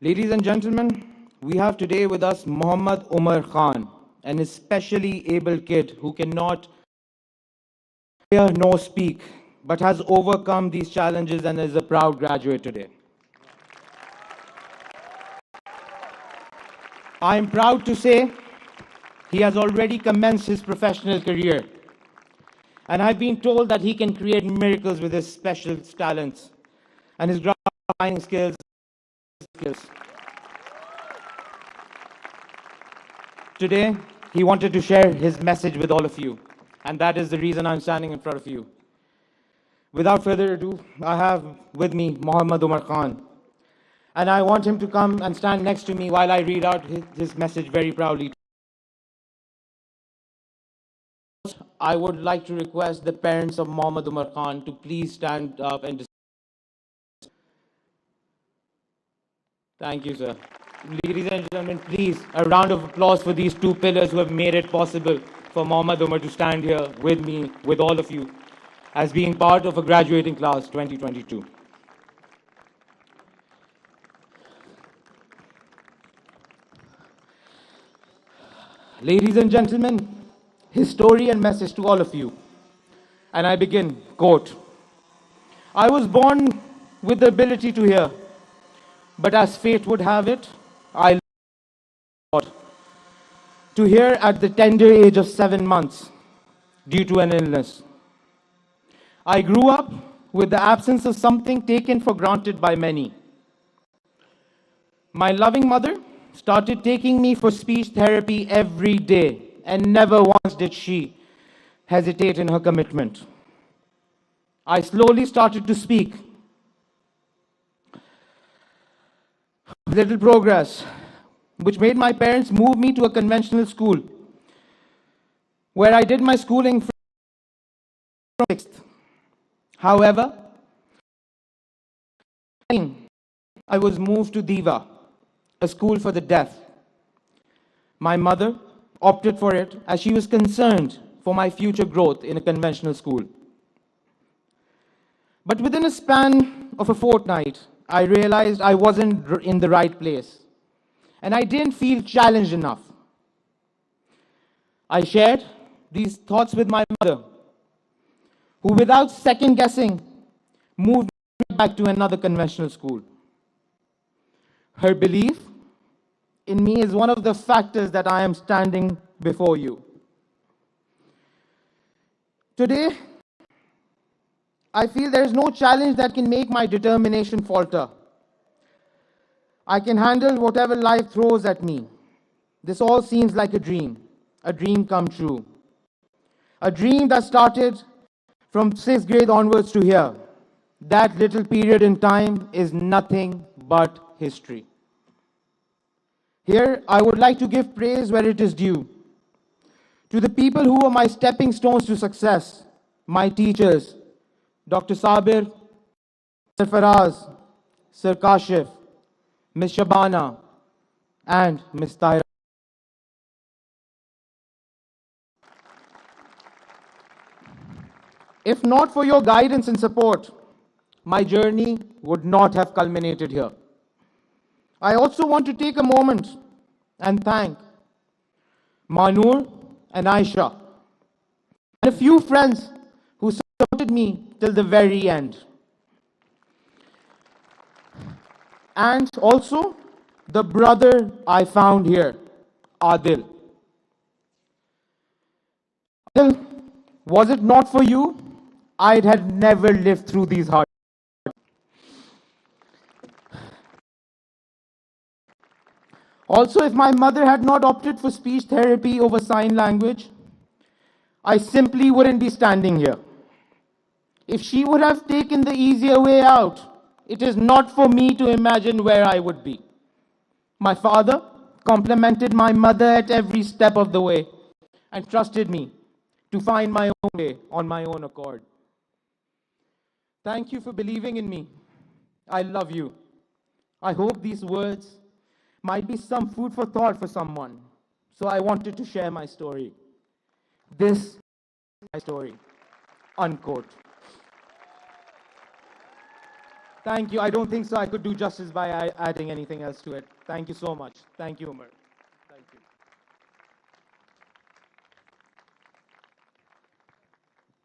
Speaker 20: Ladies and gentlemen, we have today with us Muhammad Umar Khan, an especially able kid who cannot hear nor speak, but has overcome these challenges and is a proud graduate today. I am proud to say he has already commenced his professional career, and I've been told that he can create miracles with his special talents and his gratifying skills. Today, he wanted to share his message with all of you, and that is the reason I'm standing in front of you. Without further ado, I have with me Muhammad Umar Khan, and I want him to come and stand next to me while I read out his message very proudly. I would like to request the parents of Muhammad Umar Khan to please stand up and thank you, sir. Ladies and gentlemen, please, a round of applause for these two pillars who have made it possible for Muhammad Umar to stand here with me, with all of you, as being part of a graduating class 2022. Ladies and gentlemen, his story and message to all of you. And I begin, quote, I was born with the ability to hear, but as fate would have it, I learned to hear at the tender age of 7 months due to an illness. I grew up with the absence of something taken for granted by many. My loving mother started taking me for speech therapy every day, and never once did she hesitate in her commitment. I slowly started to speak. Little progress, which made my parents move me to a conventional school, where I did my schooling from 6th. However, I was moved to Diva, a school for the deaf. My mother opted for it as she was concerned for my future growth in a conventional school. But within a span of a fortnight, I realized I wasn't in the right place, and I didn't feel challenged enough. I shared these thoughts with my mother, who without second guessing moved back to another conventional school. Her belief in me is one of the factors that I am standing before you. Today, I feel there is no challenge that can make my determination falter. I can handle whatever life throws at me. This all seems like a dream come true. A dream that started from 6th grade onwards to here. That little period in time is nothing but history. Here, I would like to give praise where it is due. To the people who were my stepping stones to success, my teachers, Dr. Sabir, Sir Faraz, Sir Kashif, Ms. Shabana, and Ms. Tahira. If not for your guidance and support, my journey would not have culminated here. I also want to take a moment and thank Munir and Aisha and a few friends who supported me till the very end. And also the brother I found here, Adil. Adil, was it not for you, I had never lived through these hard. Also, if my mother had not opted for speech therapy over sign language, I simply wouldn't be standing here. If she would have taken the easier way out, it is not for me to imagine where I would be. My father complimented my mother at every step of the way and trusted me to find my own way on my own accord. Thank you for believing in me. I love you. I hope these words might be some food for thought for someone. So I wanted to share my story. This is my story. Unquote. Thank you. I don't think so I could do justice by adding anything else to it. Thank you so much. Thank you, Umar. Thank you.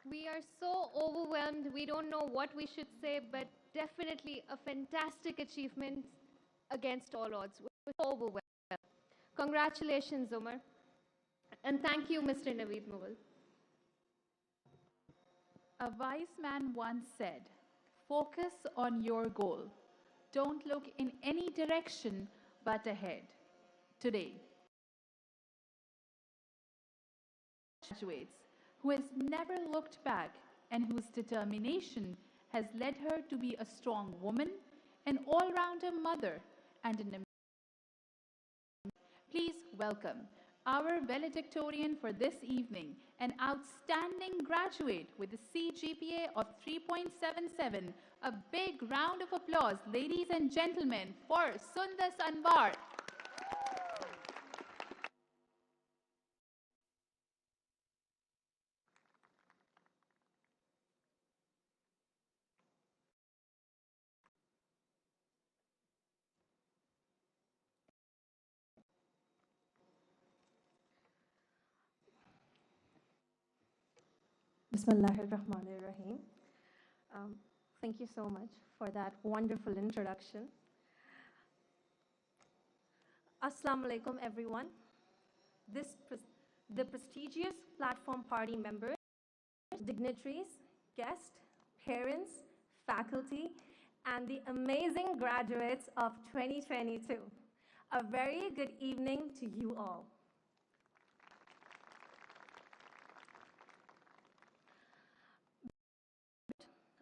Speaker 6: We are so overwhelmed. We don't know what we should say, but definitely a fantastic achievement against all odds. We're so overwhelmed. Congratulations, Umar. And thank you, Mr. Naveed Mughal.
Speaker 14: A wise man once said, "Focus on your goal. Don't look in any direction but ahead." Today, graduates who has never looked back and whose determination has led her to be a strong woman, an all-rounder mother, and an Please welcome our valedictorian for this evening, an outstanding graduate with a CGPA of 3.77. A big round of applause, ladies and gentlemen, for Sundar Anwar.
Speaker 21: Bismillahirrahmanirrahim. Thank you so much for that wonderful introduction. Assalamu alaikum, everyone. The prestigious platform party members, dignitaries, guests, parents, faculty, and the amazing graduates of 2022. A very good evening to you all.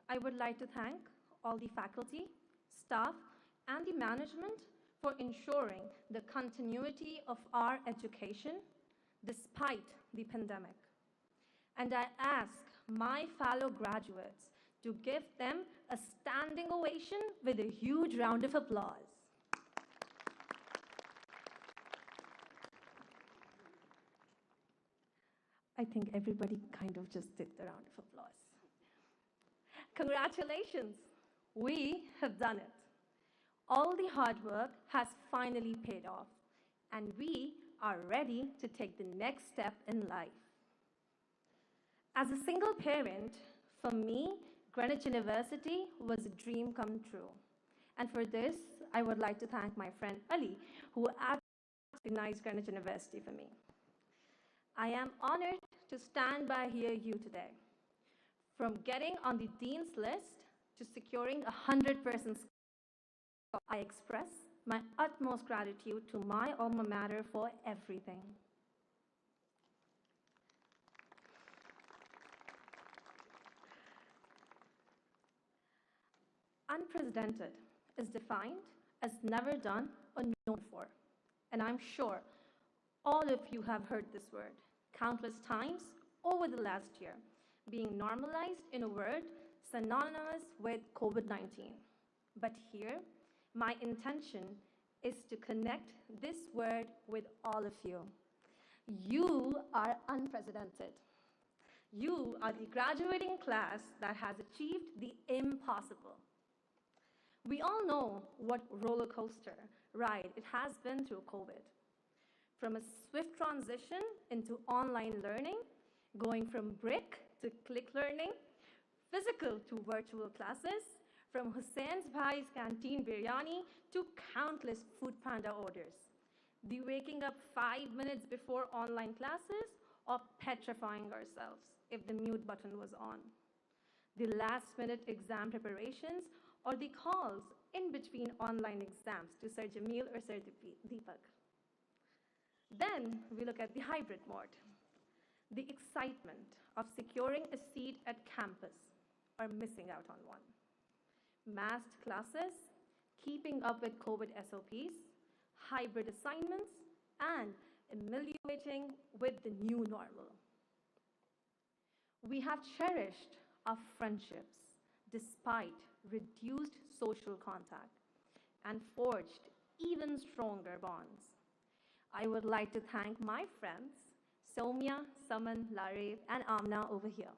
Speaker 21: I would like to thank all the faculty, staff, and the management for ensuring the continuity of our education despite the pandemic. And I ask my fellow graduates to give them a standing ovation with a huge round of applause. I think everybody kind of just did the round of applause. Congratulations, we have done it. All the hard work has finally paid off, and we are ready to take the next step in life. As a single parent, for me, Greenwich University was a dream come true. And for this, I would like to thank my friend Ali, who recognized Greenwich University for me. I am honored to stand by here you today. From getting on the Dean's list to securing 100% scholarship, I express my utmost gratitude to my alma mater for everything. Unprecedented is defined as never done or known before. And I'm sure all of you have heard this word countless times over the last year, being normalized in a word synonymous with COVID-19. But here, my intention is to connect this word with all of you. You are unprecedented. You are the graduating class that has achieved the impossible. We all know what roller coaster ride it has been through COVID. From a swift transition into online learning, going from brick to click learning, physical to virtual classes, from Hussein's Bhai's canteen biryani to countless food panda orders. The waking up 5 minutes before online classes or petrifying ourselves if the mute button was on. The last minute exam preparations or the calls in between online exams to Sir Jamil or Sir Deepak. Then we look at the hybrid mode, the excitement of securing a seat at campus or missing out on one. Massed classes, keeping up with COVID SOPs, hybrid assignments, and ameliorating with the new normal. We have cherished our friendships despite reduced social contact and forged even stronger bonds. I would like to thank my friends, Soumya, Saman, Larev, and Amna over here.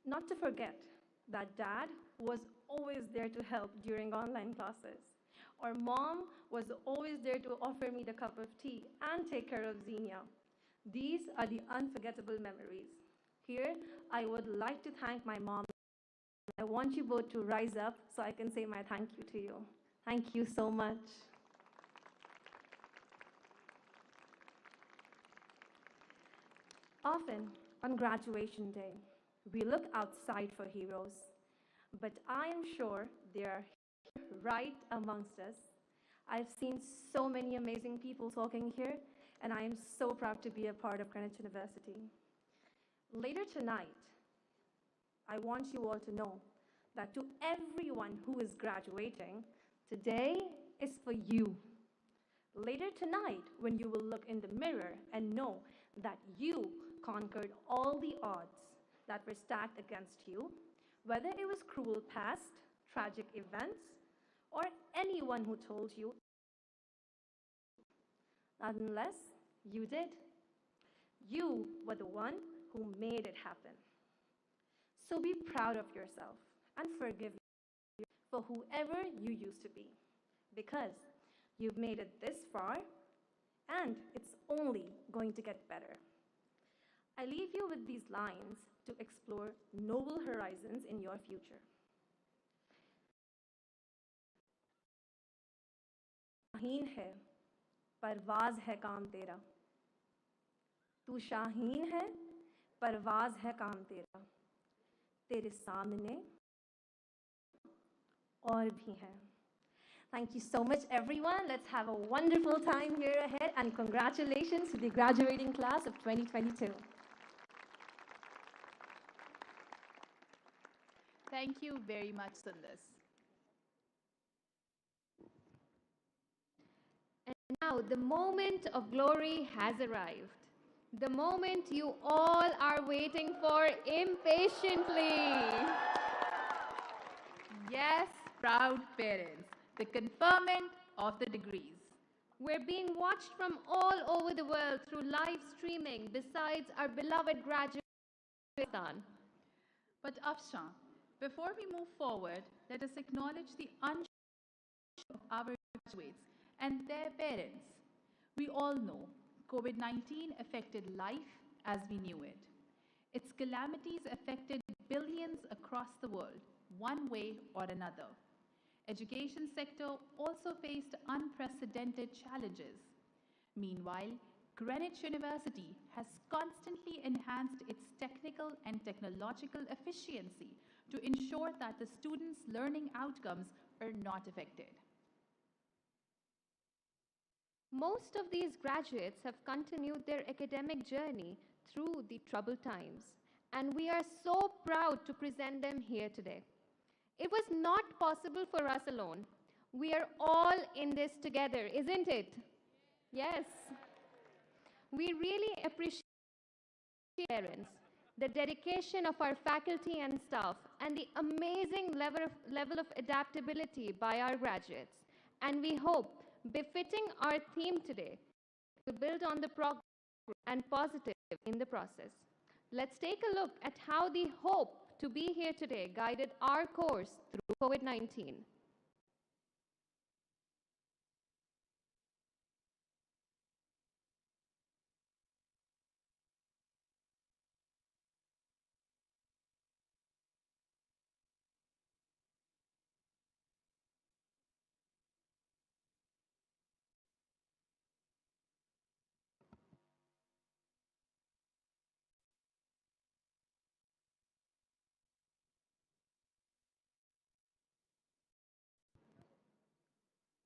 Speaker 21: Not to forget that Dad was always there to help during online classes, or Mom was always there to offer me the cup of tea and take care of Xenia. These are the unforgettable memories. Here, I would like to thank my mom. I want you both to rise up so I can say my thank you to you. Thank you so much. Often, on graduation day, we look outside for heroes, but I am sure they are here right amongst us. I've seen so many amazing people talking here, and I am so proud to be a part of Greenwich University. Later tonight, I want you all to know that to everyone who is graduating, today is for you. Later tonight, when you will look in the mirror and know that you conquered all the odds that were stacked against you, whether it was cruel past, tragic events, or anyone who told you, unless you did. You were the one who made it happen. So be proud of yourself and forgive yourself for whoever you used to be, because you've made it this far and it's only going to get better. I leave you with these lines to explore noble horizons in your future. Shaheen है, परवाज़ है काम तेरा. तू शाहीन है, परवाज़ है काम तेरा. तेरे सामने और भी हैं. Thank you so much, everyone. Let's have a wonderful time here ahead, and congratulations to the graduating class of 2022.
Speaker 14: Thank you very much, Sundas.
Speaker 6: And now the moment of glory has arrived. The moment you all are waiting for impatiently.
Speaker 14: Yes, proud parents, the conferment of the degrees.
Speaker 6: We're being watched from all over the world through live streaming besides our beloved graduates.
Speaker 14: But Afshan, before we move forward, let us acknowledge the unshakable of our graduates and their parents. We all know COVID-19 affected life as we knew it. Its calamities affected billions across the world, one way or another. Education sector also faced unprecedented challenges. Meanwhile, Greenwich University has constantly enhanced its technical and technological efficiency to ensure that the students' learning outcomes are not affected.
Speaker 6: Most of these graduates have continued their academic journey through the troubled times, and we are so proud to present them here today. It was not possible for us alone. We are all in this together, isn't it? Yes. We really appreciate parents, the dedication of our faculty and staff, and the amazing level of adaptability by our graduates. And we hope, befitting our theme today, to build on the progress and positive in the process. Let's take a look at how the hope to be here today guided our course through COVID-19.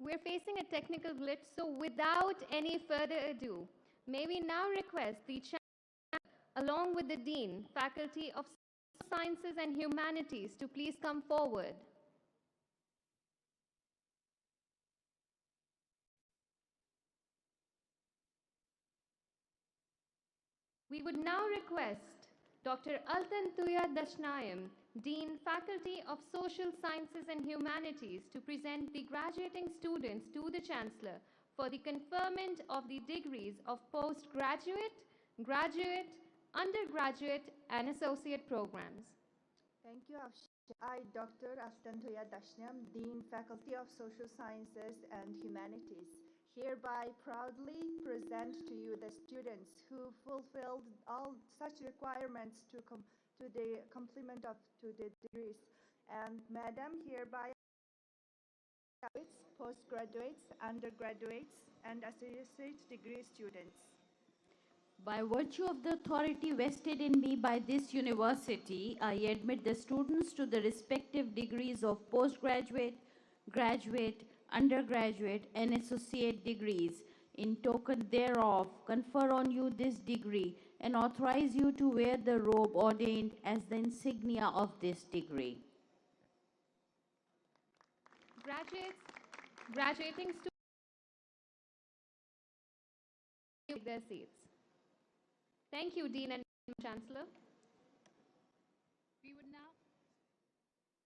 Speaker 6: We're facing a technical glitch, so without any further ado, may we now request the Chancellor, along with the Dean, Faculty of Sciences and Humanities, to please come forward. We would now request Dr. Altantuya Dashnayam, Dean, Faculty of Social Sciences and Humanities, to present the graduating students to the Chancellor for the conferment of the degrees of postgraduate, graduate, undergraduate, and associate programs.
Speaker 11: Thank you, Afshan. I, Dr. Altantuya Dashnayam, Dean, Faculty of Social Sciences and Humanities, hereby proudly present to you the students who fulfilled all such requirements to the complement of to the degrees. And Madam, hereby postgraduates, undergraduates, and associate degree students.
Speaker 19: By virtue of the authority vested in me by this university, I admit the students to the respective degrees of postgraduate, graduate, undergraduate, and associate degrees. In token thereof, confer on you this degree and authorize you to wear the robe ordained as the insignia of this degree.
Speaker 6: Graduating students, take their seats. Thank you, Dean and Chancellor.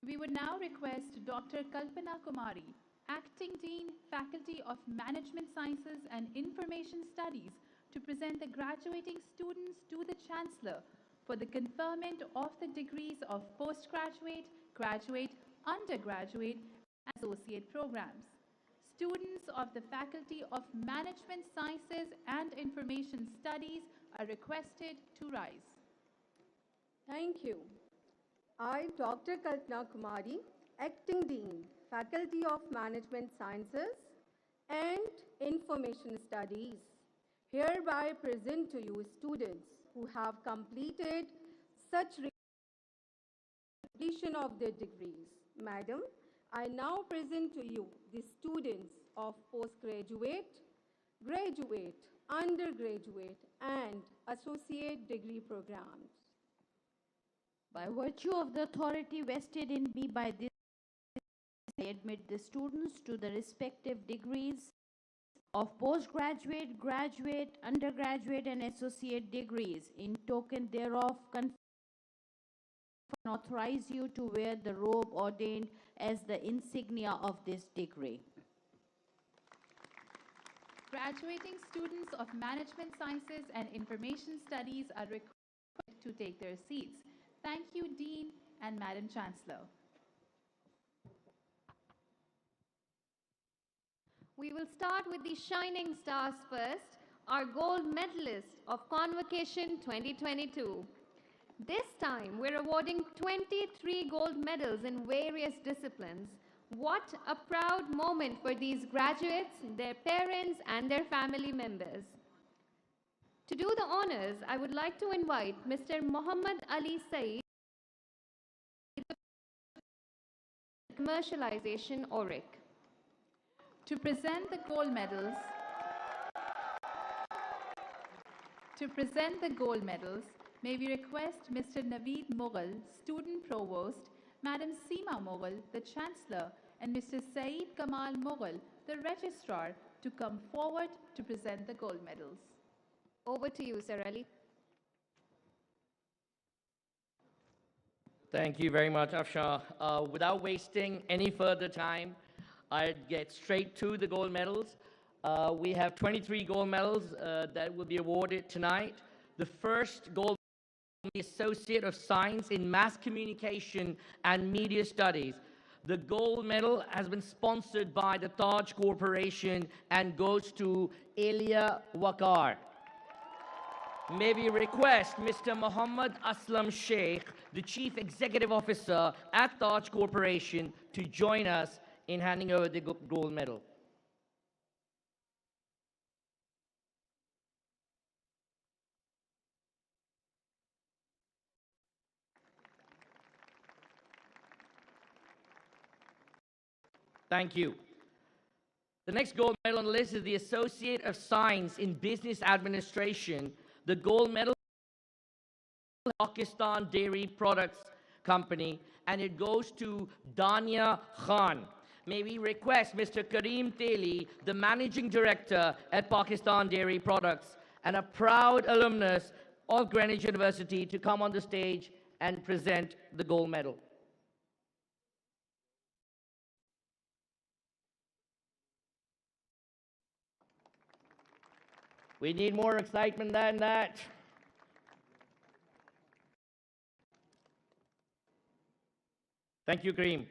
Speaker 14: We would now request Dr. Kalpana Kumari, Acting Dean, Faculty of Management Sciences and Information Studies, to present the graduating students to the Chancellor for the conferment of the degrees of postgraduate, graduate, undergraduate, and associate programs. Students of the Faculty of Management Sciences and Information Studies are requested to rise.
Speaker 22: Thank you. I, Dr. Kalpana Kumari, Acting Dean, Faculty of Management Sciences and Information Studies, hereby present to you students who have completed such completion of their degrees. Madam, I now present to you the students of postgraduate, graduate, undergraduate, and associate degree programs.
Speaker 19: By virtue of the authority vested in me by this, I admit the students to the respective degrees of postgraduate, graduate, undergraduate, and associate degrees. In token thereof, confer and authorize you to wear the robe ordained as the insignia of this degree.
Speaker 14: Graduating students of Management Sciences and Information Studies are requested to take their seats. Thank you, Dean and Madam Chancellor.
Speaker 6: We will start with the shining stars first, our gold medalists of Convocation 2022. This time, we're awarding 23 gold medals in various disciplines. What a proud moment for these graduates, their parents, and their family members. To do the honors, I would like to invite Mr. Muhammad Ali Saeed, Commercialization Auric.
Speaker 14: To present the gold medals, may we request Mr. Naveed Mughal, Student Provost, Madam Seema Mughal, the Chancellor, and Mr. Saeed Kamal Mughal, the Registrar, to come forward to present the gold medals.
Speaker 6: Over to you, Sir Ali.
Speaker 1: Thank you very much, Afshar. Without wasting any further time, I'd get straight to the gold medals. We have 23 gold medals that will be awarded tonight. The first gold medal is the Associate of Science in Mass Communication and Media Studies. The gold medal has been sponsored by the Taj Corporation and goes to Elia Wakar. May we request Mr. Muhammad Aslam Sheikh, the Chief Executive Officer at Taj Corporation, to join us in handing over the gold medal. Thank you. The next gold medal on the list is the Associate of Science in Business Administration. The gold medal is Pakistan Dairy Products Company, and it goes to Dania Khan. May we request Mr. Kareem Teli, the Managing Director at Pakistan Dairy Products and a proud alumnus of Greenwich University, to come on the stage and present the gold medal. We need more excitement than that. Thank you, Kareem.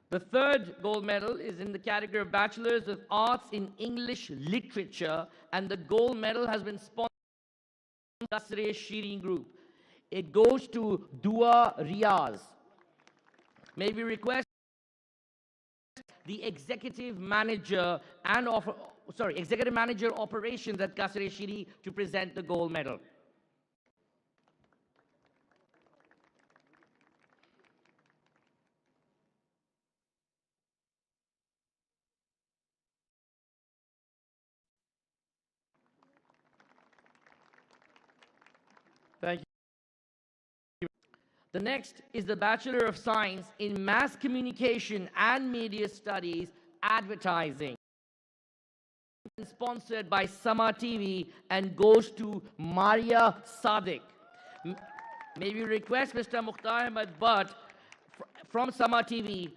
Speaker 1: The third gold medal is in the category of Bachelors of Arts in English Literature, and the gold medal has been sponsored by the Qasr-e Shirin Group. It goes to Dua Riaz. May we request the Executive Manager Executive Manager Operations at Qasr-e Shirin to present the gold medal. Thank you. The next is the Bachelor of Science in Mass Communication and Media Studies, Advertising, sponsored by Sama TV, and goes to Maria Sadiq. May we request Mr. Mukhtar Ahmed Butt from Sama TV.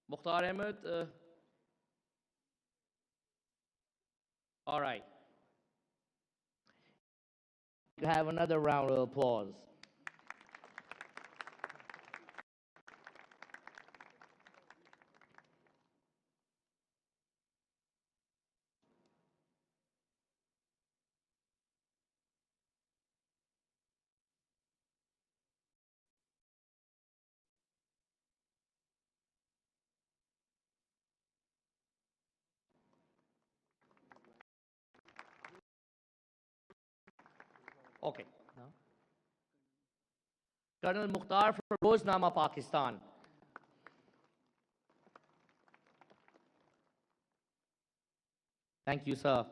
Speaker 1: Mukhtar Ahmed. All right. Have another round of applause. Okay. Colonel Mukhtar from Roznama, Pakistan. Thank you, sir.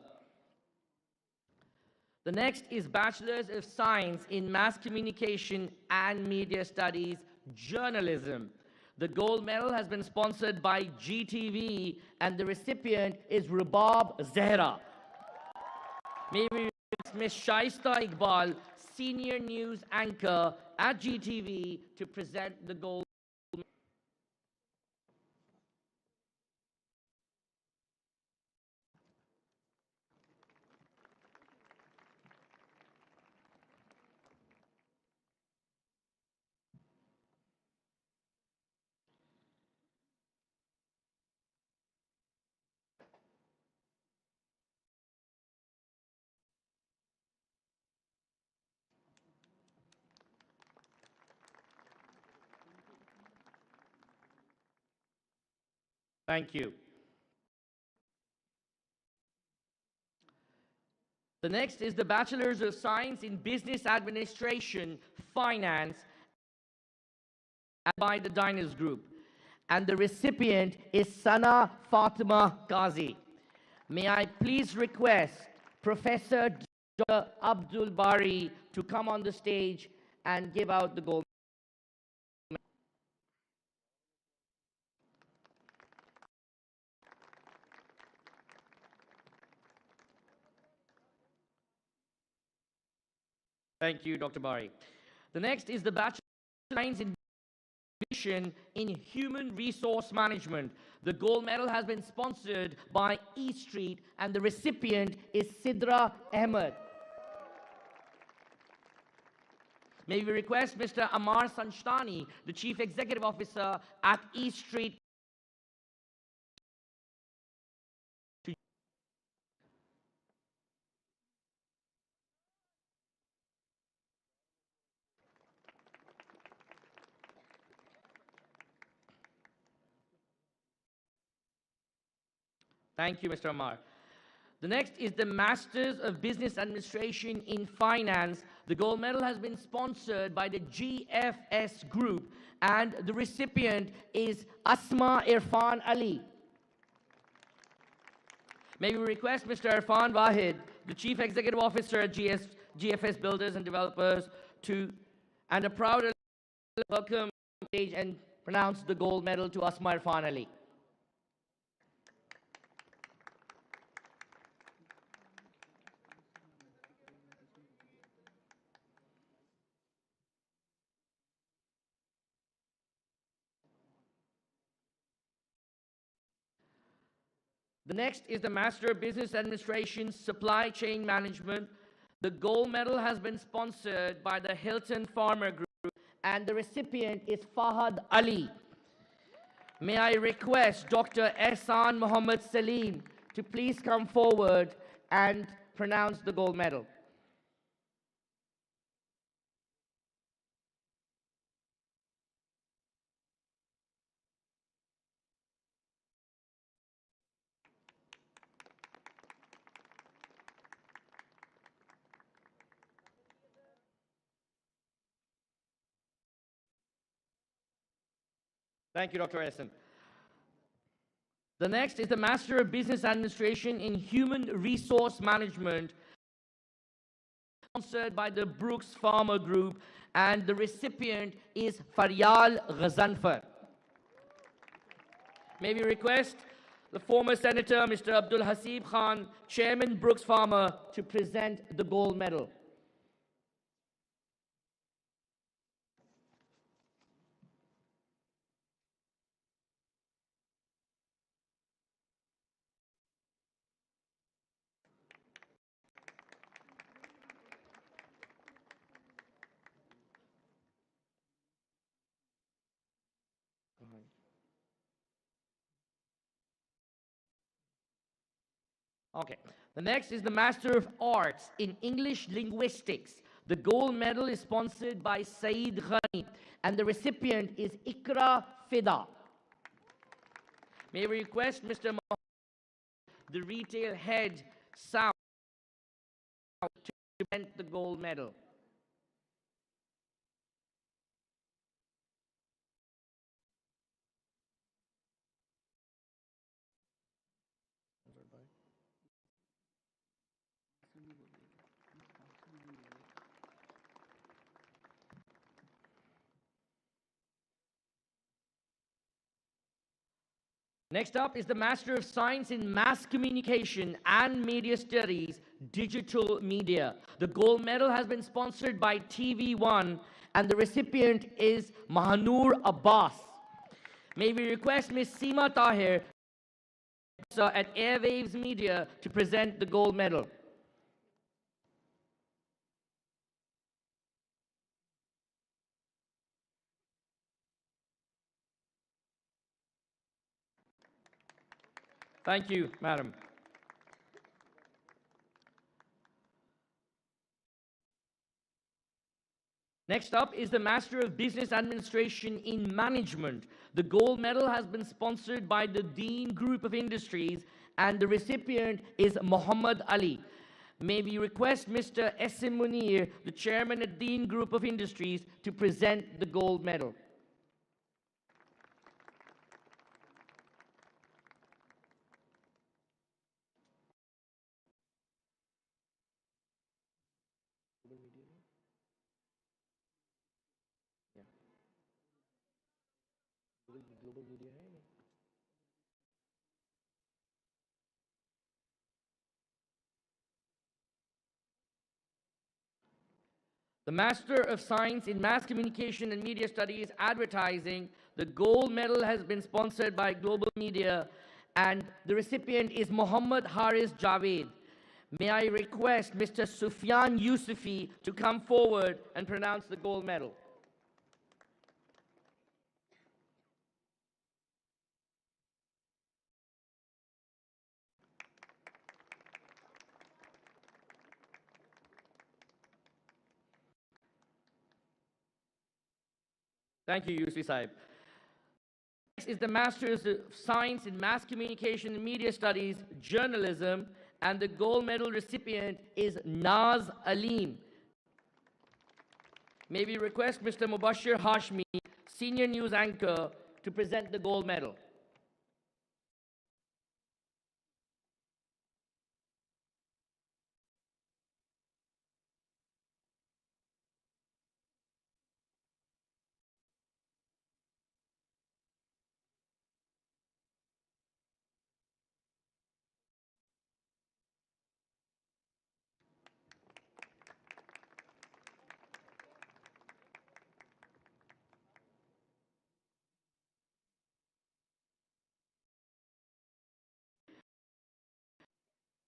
Speaker 1: The next is Bachelor's of Science in Mass Communication and Media Studies, Journalism. The gold medal has been sponsored by GTV and the recipient is Rubab Zehra. May we request Ms. Shaista Iqbal, Senior News Anchor at GTV, to present the gold medal. Thank you. The next is the Bachelor's of Science in Business Administration, Finance, by the Diners Group. And the recipient is Sana Fatima Qazi. May I please request Professor Dr. Abdul Bari to come on the stage and give out the gold. Thank you, Dr. Bari. The next is the Bachelor of Science in in Human Resource Management. The gold medal has been sponsored by E Street and the recipient is Sidra Ahmed. May we request Mr. Amar Sanshtani, the Chief Executive Officer at E Street. Thank you, Mr. Amar. The next is the Masters of Business Administration in Finance. The gold medal has been sponsored by the GFS Group and the recipient is Asma Irfan Ali. May we request Mr. Irfan Wahid, the Chief Executive Officer at GFS Builders and Developers, and a proud welcome stage and pronounce the gold medal to Asma Irfan Ali. The next is the Master of Business Administration, Supply Chain Management. The gold medal has been sponsored by the Hilton Farmer Group and the recipient is Fahad Ali. May I request Dr. Ehsan Mohammed Saleem to please come forward and pronounce the gold medal. Thank you, Dr. Ehsan. The next is the Master of Business Administration in Human Resource Management, sponsored by the Brooks Farmer Group, and the recipient is Faryal Ghazanfar. May we request the former Senator, Mr. Abdul Hasib Khan, Chairman Brooks Farmer, to present the gold medal. Okay. The next is the Master of Arts in English Linguistics. The gold medal is sponsored by Saeed Ghani and the recipient is Ikra Fida. May we request Mr. Mohammed, the retail head, Sound, to present the gold medal. Next up is the Master of Science in Mass Communication and Media Studies, Digital Media. The gold medal has been sponsored by TV1 and the recipient is Mahanur Abbas. May we request Ms. Seema Tahir at Airwaves Media to present the gold medal. Thank you, madam. Next up is the Master of Business Administration in Management. The gold medal has been sponsored by the Dean Group of Industries and the recipient is Muhammad Ali. May we request Mr. S.M. Munir, the chairman at Dean Group of Industries, to present the gold medal. The Master of Science in Mass Communication and Media Studies, Advertising. The gold medal has been sponsored by Global Media and the recipient is Muhammad Haris Javed. May I request Mr. Sofian Yousufi to come forward and pronounce the gold medal. Thank you, Yousufi Saib. Next is the Master of Science in Mass Communication and Media Studies, Journalism, and the gold medal recipient is Naz Aleem. May we request Mr. Mubashir Hashmi, Senior News Anchor, to present the gold medal.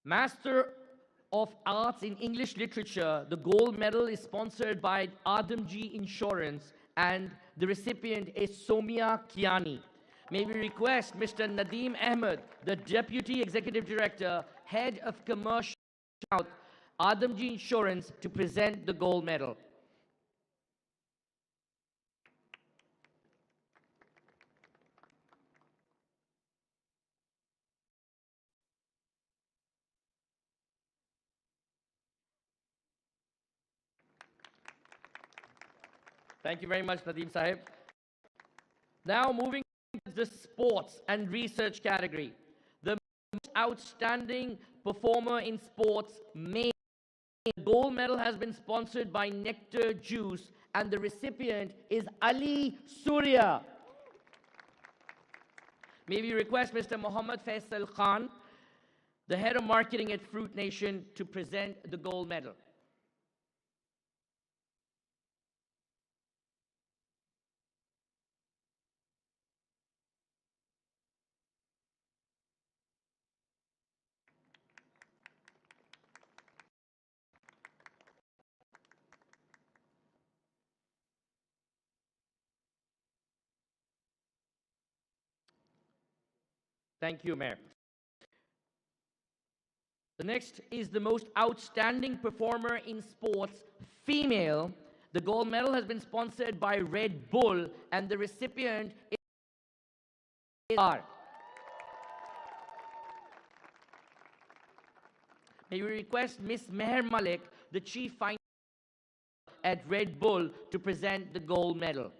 Speaker 1: Master of Arts in English Literature, the gold medal is sponsored by Adamji Insurance and the recipient is Somia Kiani. May we request Mr. Nadeem Ahmed, the Deputy Executive Director, Head of Commercial South, Adamji Insurance, to present the gold medal. Thank you very much, Nadeem Sahib. Now moving to the sports and research category. The most outstanding performer in sports, male. The gold medal has been sponsored by Nectar Juice and the recipient is Ali Surya. May we request Mr. Mohammad Faisal Khan, the head of marketing at Fruit Nation, to present the gold medal. Thank you, Mayor. The next is the most outstanding performer in sports, female. The gold medal has been sponsored by Red Bull and the recipient is R. May we request Ms. Meher Malik, the Chief Financial Officer at Red Bull, to present the gold medal.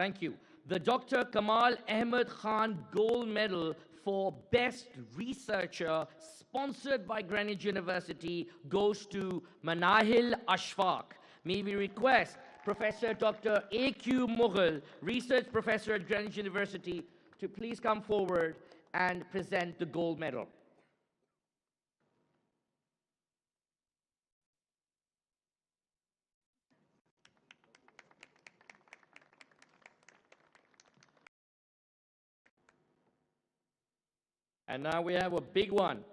Speaker 1: Thank you. The Dr. Kamal Ahmed Khan Gold Medal for Best Researcher, sponsored by Greenwich University, goes to Manahil Ashfaq. May we request Professor Dr. A.Q. Mughal, Research Professor at Greenwich University, to please come forward and present the gold medal. And now we have a big one,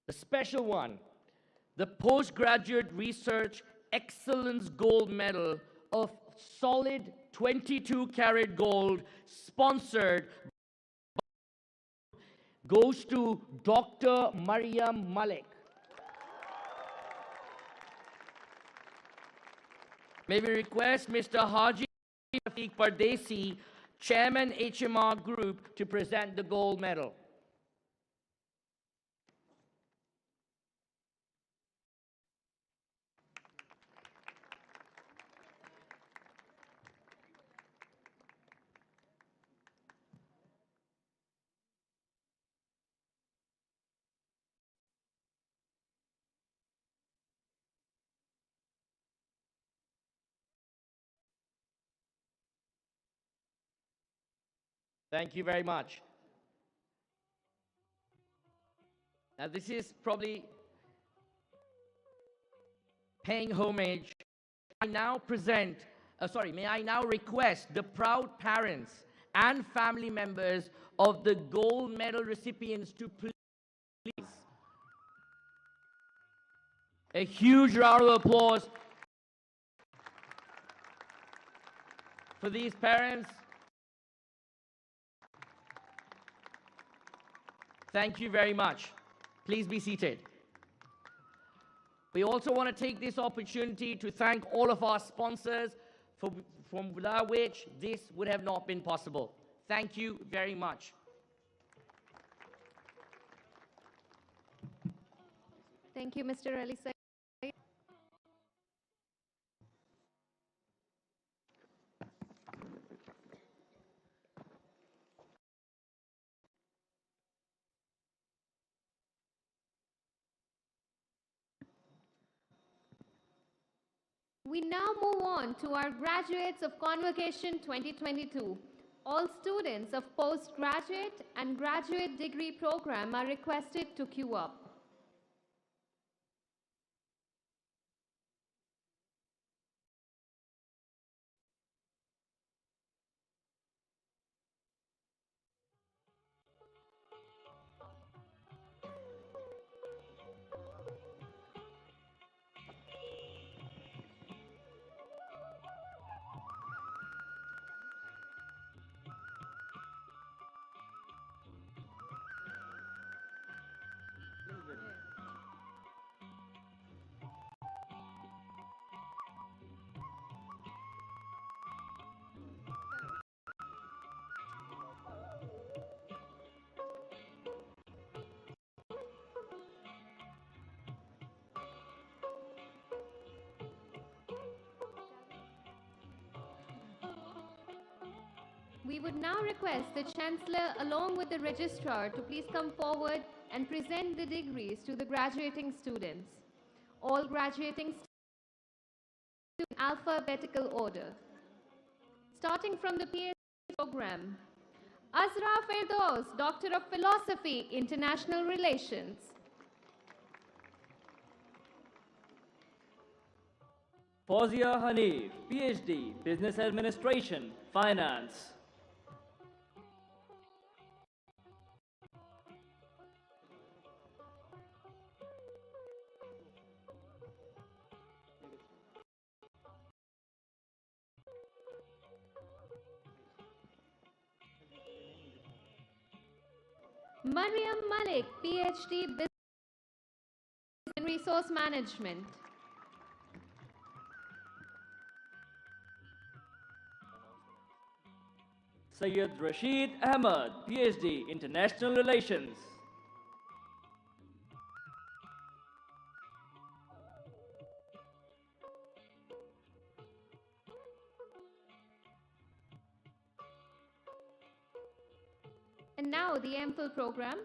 Speaker 1: a special one, the Postgraduate Research Excellence Gold Medal of solid 22-karat gold, sponsored, goes to Dr. Mariam Malik. May we request Mr. Haji Rafiq Pardesi, Chairman HMR Group, to present the gold medal. Thank you very much. Now, this is probably paying homage. I now present, may I now request the proud parents and family members of the gold medal recipients to please. A huge round of applause for these parents. Thank you very much. Please be seated. We also want to take this opportunity to thank all of our sponsors, from without which this would have not been possible. Thank you very much.
Speaker 6: Thank you, Mr. Ali Said. We now move on to our graduates of Convocation 2022. All students of postgraduate and graduate degree program are requested to queue up. We would now request the Chancellor along with the Registrar to please come forward and present the degrees to the graduating students. All graduating students in alphabetical order. Starting from the PhD program, Azra Firdaus, Doctor of Philosophy, International Relations.
Speaker 3: Fawzia Hanif, PhD, Business Administration, Finance.
Speaker 6: Mariam Malik, PhD, Business and Resource Management.
Speaker 3: Sayyid Rashid Ahmad, PhD, International Relations.
Speaker 6: now the MPhil program,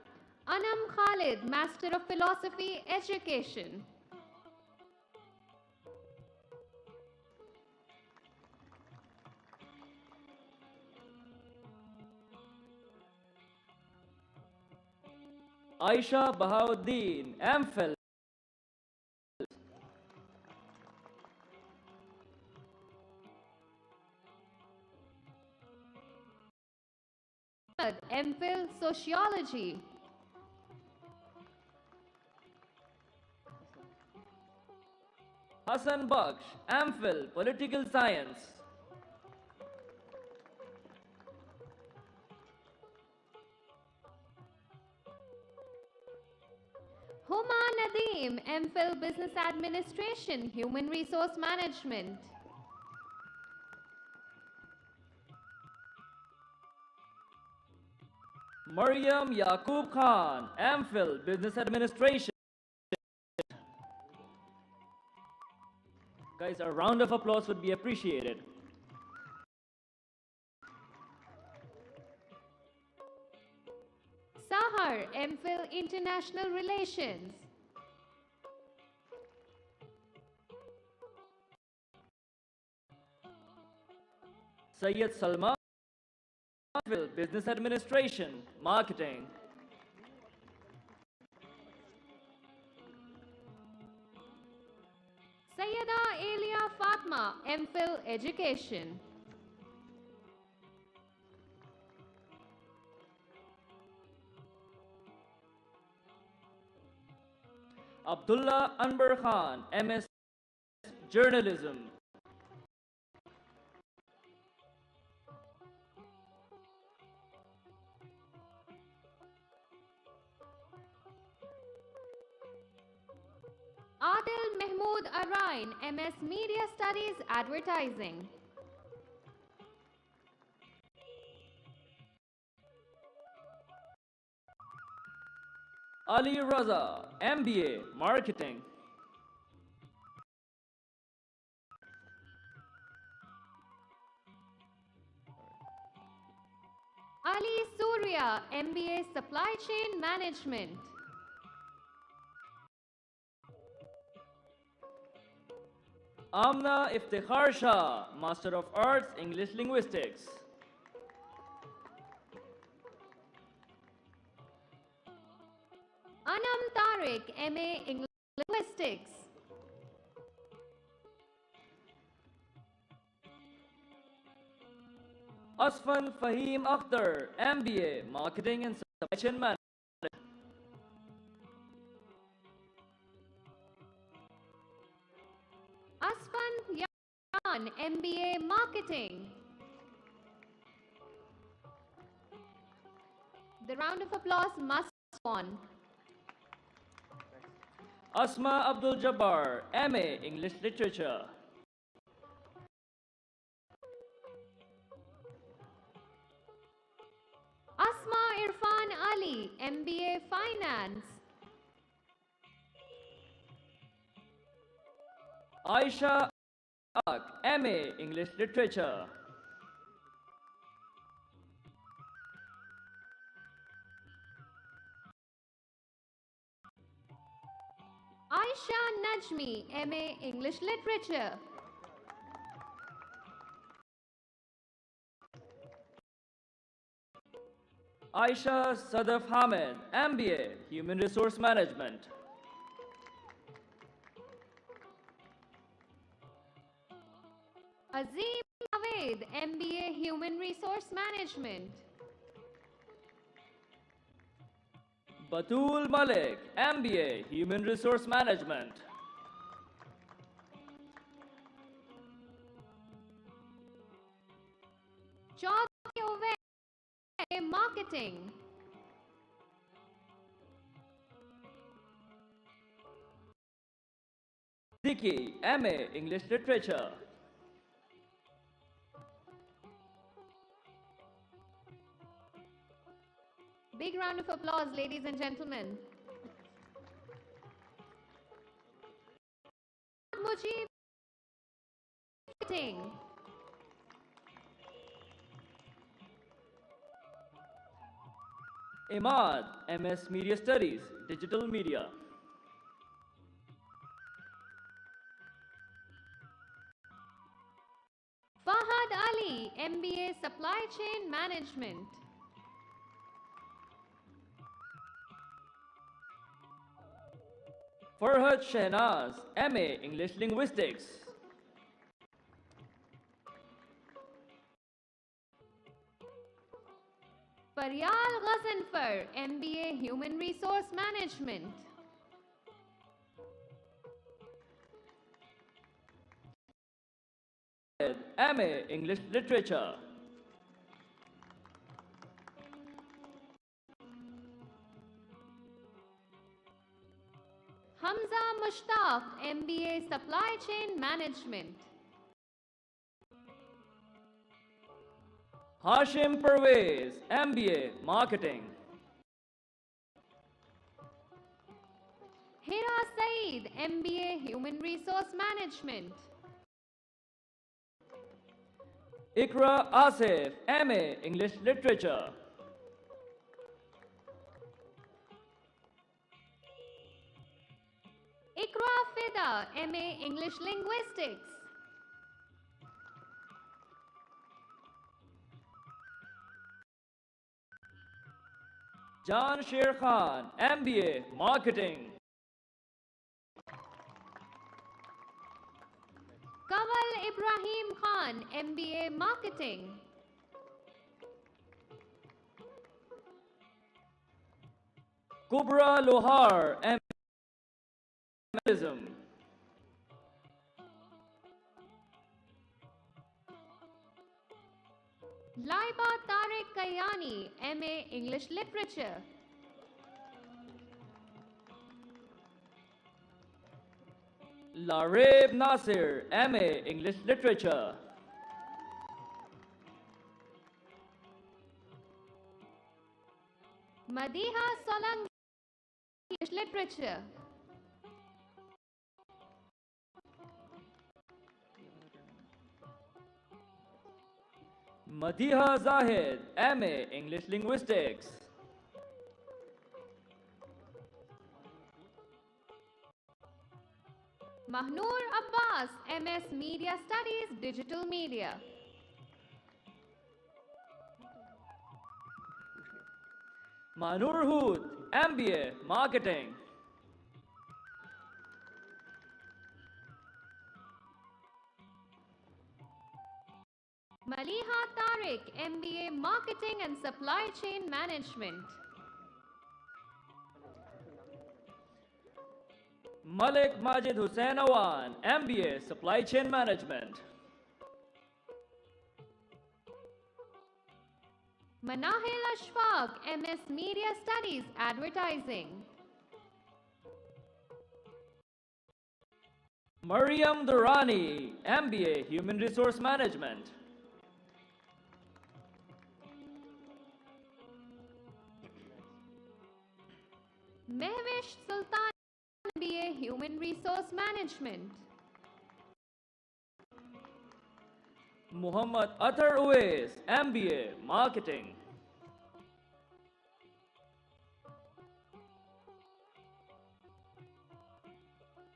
Speaker 6: Anam Khalid, Master of Philosophy, Education.
Speaker 3: Aisha Bahauddin, MPhil.
Speaker 6: MPhil Sociology.
Speaker 3: Hassan Baksh, MPhil Political Science.
Speaker 6: Huma Nadeem, MPhil Business Administration, Human Resource Management.
Speaker 3: Maryam Yaqub Khan, MPhil Business Administration. Guys, a round of applause would be appreciated.
Speaker 6: Sahar, MPhil International Relations.
Speaker 3: Sayyid Salman, MPhil Business Administration, Marketing.
Speaker 6: Sayyida Elia Fatma, MPhil Education.
Speaker 3: Abdullah Anbar Khan, MS Journalism.
Speaker 6: Adil Mahmood Arain, MS Media Studies, Advertising.
Speaker 3: Ali Raza, MBA, Marketing.
Speaker 6: Ali Surya, MBA Supply Chain Management.
Speaker 3: Amna Iftikhar Shah, Master of Arts, English Linguistics.
Speaker 6: Anam Tariq, MA English Linguistics.
Speaker 3: Asfan Fahim Akhtar, MBA, Marketing and Supply Chain Management.
Speaker 6: Asfan Yan, MBA Marketing. The round of applause must go on.
Speaker 3: Asma Abdul Jabbar, MA, English Literature.
Speaker 6: Asma Irfan Ali, MBA Finance.
Speaker 3: Aisha Ak, MA, English Literature.
Speaker 6: Aisha Najmi, MA English Literature.
Speaker 3: Aisha Sadaf Hamid, MBA, Human Resource Management.
Speaker 6: Azim Javed, MBA Human Resource Management.
Speaker 3: Batul Malik, MBA, Human Resource Management.
Speaker 6: Chaudhary Ovais, MA Marketing.
Speaker 3: Diki, MA, English Literature.
Speaker 6: Big round of applause, ladies and gentlemen. Mujib Marketing.
Speaker 3: Imad, MS Media Studies, Digital Media.
Speaker 6: Fahad Ali, MBA Supply Chain Management.
Speaker 3: Farhad Shehnaz, MA English Linguistics.
Speaker 6: Faryal Ghazanfar, MBA Human Resource Management.
Speaker 3: MA English Literature.
Speaker 6: Hamza Mushtaq, MBA Supply Chain Management.
Speaker 3: Hashim Pervez, MBA Marketing.
Speaker 6: Hira Saeed, MBA Human Resource Management.
Speaker 3: Ikra Asif, MA English Literature.
Speaker 6: Ikra Fida, MA English Linguistics.
Speaker 3: Jan Sher Khan, MBA Marketing.
Speaker 6: Kawal Ibrahim Khan, MBA Marketing.
Speaker 3: Kubra Lohar, MBA Journalism.
Speaker 6: Laiba Tariq Kayani, MA English Literature.
Speaker 3: Lareb Nasir, MA English Literature.
Speaker 6: Madiha Solangi, English Literature.
Speaker 3: Madiha Zahid, MA English Linguistics.
Speaker 6: Mahnur Abbas, MS Media Studies, Digital Media.
Speaker 3: Manur Hood, MBA Marketing.
Speaker 6: Maliha Tariq, MBA Marketing and Supply Chain Management.
Speaker 3: Malik Majid Hussain Awan, MBA Supply Chain Management.
Speaker 6: Manahil Ashfaq, MS Media Studies, Advertising.
Speaker 3: Mariam Durrani, MBA Human Resource Management.
Speaker 6: Mehwish Sultan, MBA Human Resource Management.
Speaker 3: Muhammad Athar Uwais, MBA Marketing.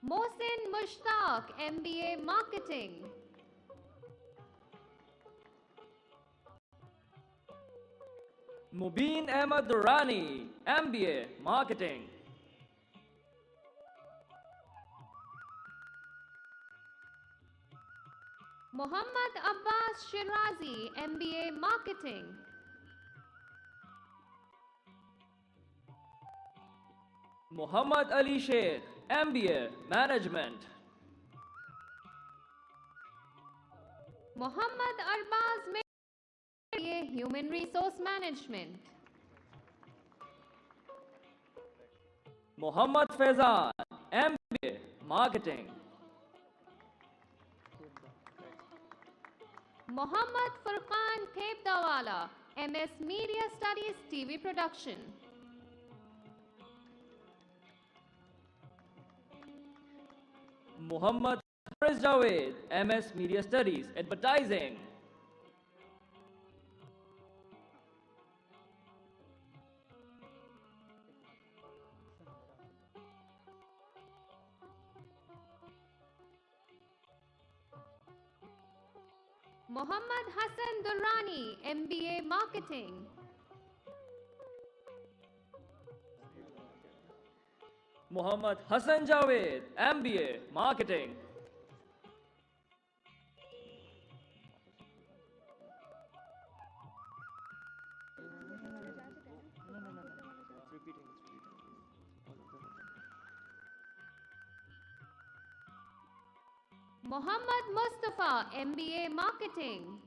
Speaker 6: Mohsin Mushtaq, MBA Marketing.
Speaker 3: Mubin Ahmad Durrani, MBA Marketing.
Speaker 6: Muhammad Abbas Shirazi, MBA Marketing.
Speaker 3: Muhammad Ali Sheikh, MBA Management.
Speaker 6: Muhammad Arbaz MBA Human Resource Management.
Speaker 3: Muhammad Faizan, MBA Marketing.
Speaker 6: Muhammad Furqan Khebdawala, MS Media Studies, TV Production.
Speaker 3: Muhammad Hafiz Javed, MS Media Studies, Advertising.
Speaker 6: Mohammad Hassan Durrani, MBA Marketing.
Speaker 3: Muhammad Hassan Javed, MBA Marketing.
Speaker 6: Mohammad Mustafa, MBA Marketing.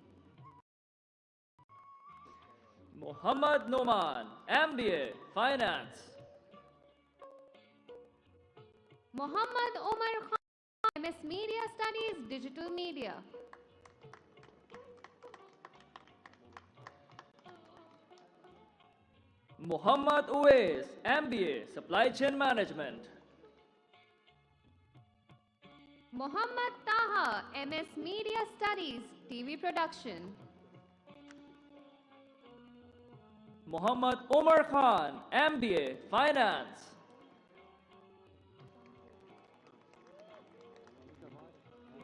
Speaker 3: Muhammad Noman, MBA Finance.
Speaker 6: Muhammad Omar Khan, MS Media Studies, Digital Media.
Speaker 3: Muhammad Uwais, MBA Supply Chain Management.
Speaker 6: Muhammad Taha, MS Media Studies, TV Production.
Speaker 3: Muhammad Omar Khan, MBA Finance.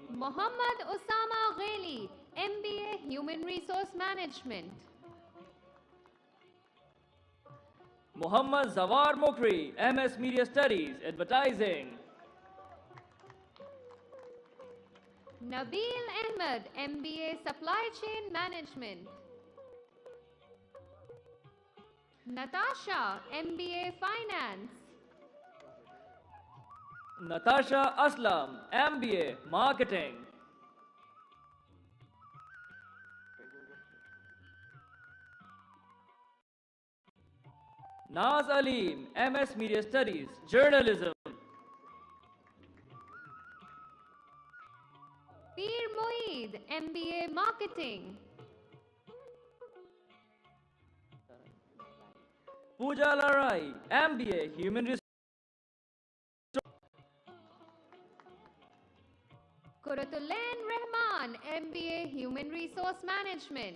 Speaker 6: Muhammad Osama Ghali, MBA Human Resource Management.
Speaker 3: Muhammad Zawar Mukri, MS Media Studies, Advertising.
Speaker 6: Nabil Ahmed, MBA Supply Chain Management. Natasha, MBA Finance.
Speaker 3: Natasha Aslam, MBA Marketing. Naz Aleem, MS Media Studies, Journalism.
Speaker 6: Peer Moeed, MBA Marketing.
Speaker 3: Pooja Larai, MBA Human Resources.
Speaker 6: Kuratulain Rahman, MBA Human Resource Management.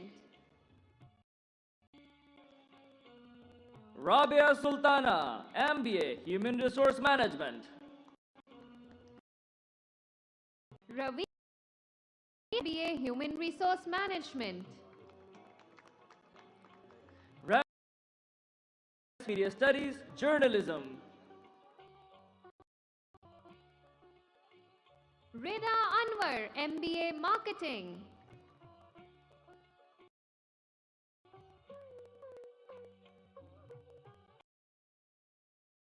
Speaker 3: Rabia Sultana, MBA Human Resource Management.
Speaker 6: Ravi, MBA Human Resource Management.
Speaker 3: Media Studies, Journalism.
Speaker 6: Rida Anwar, MBA Marketing.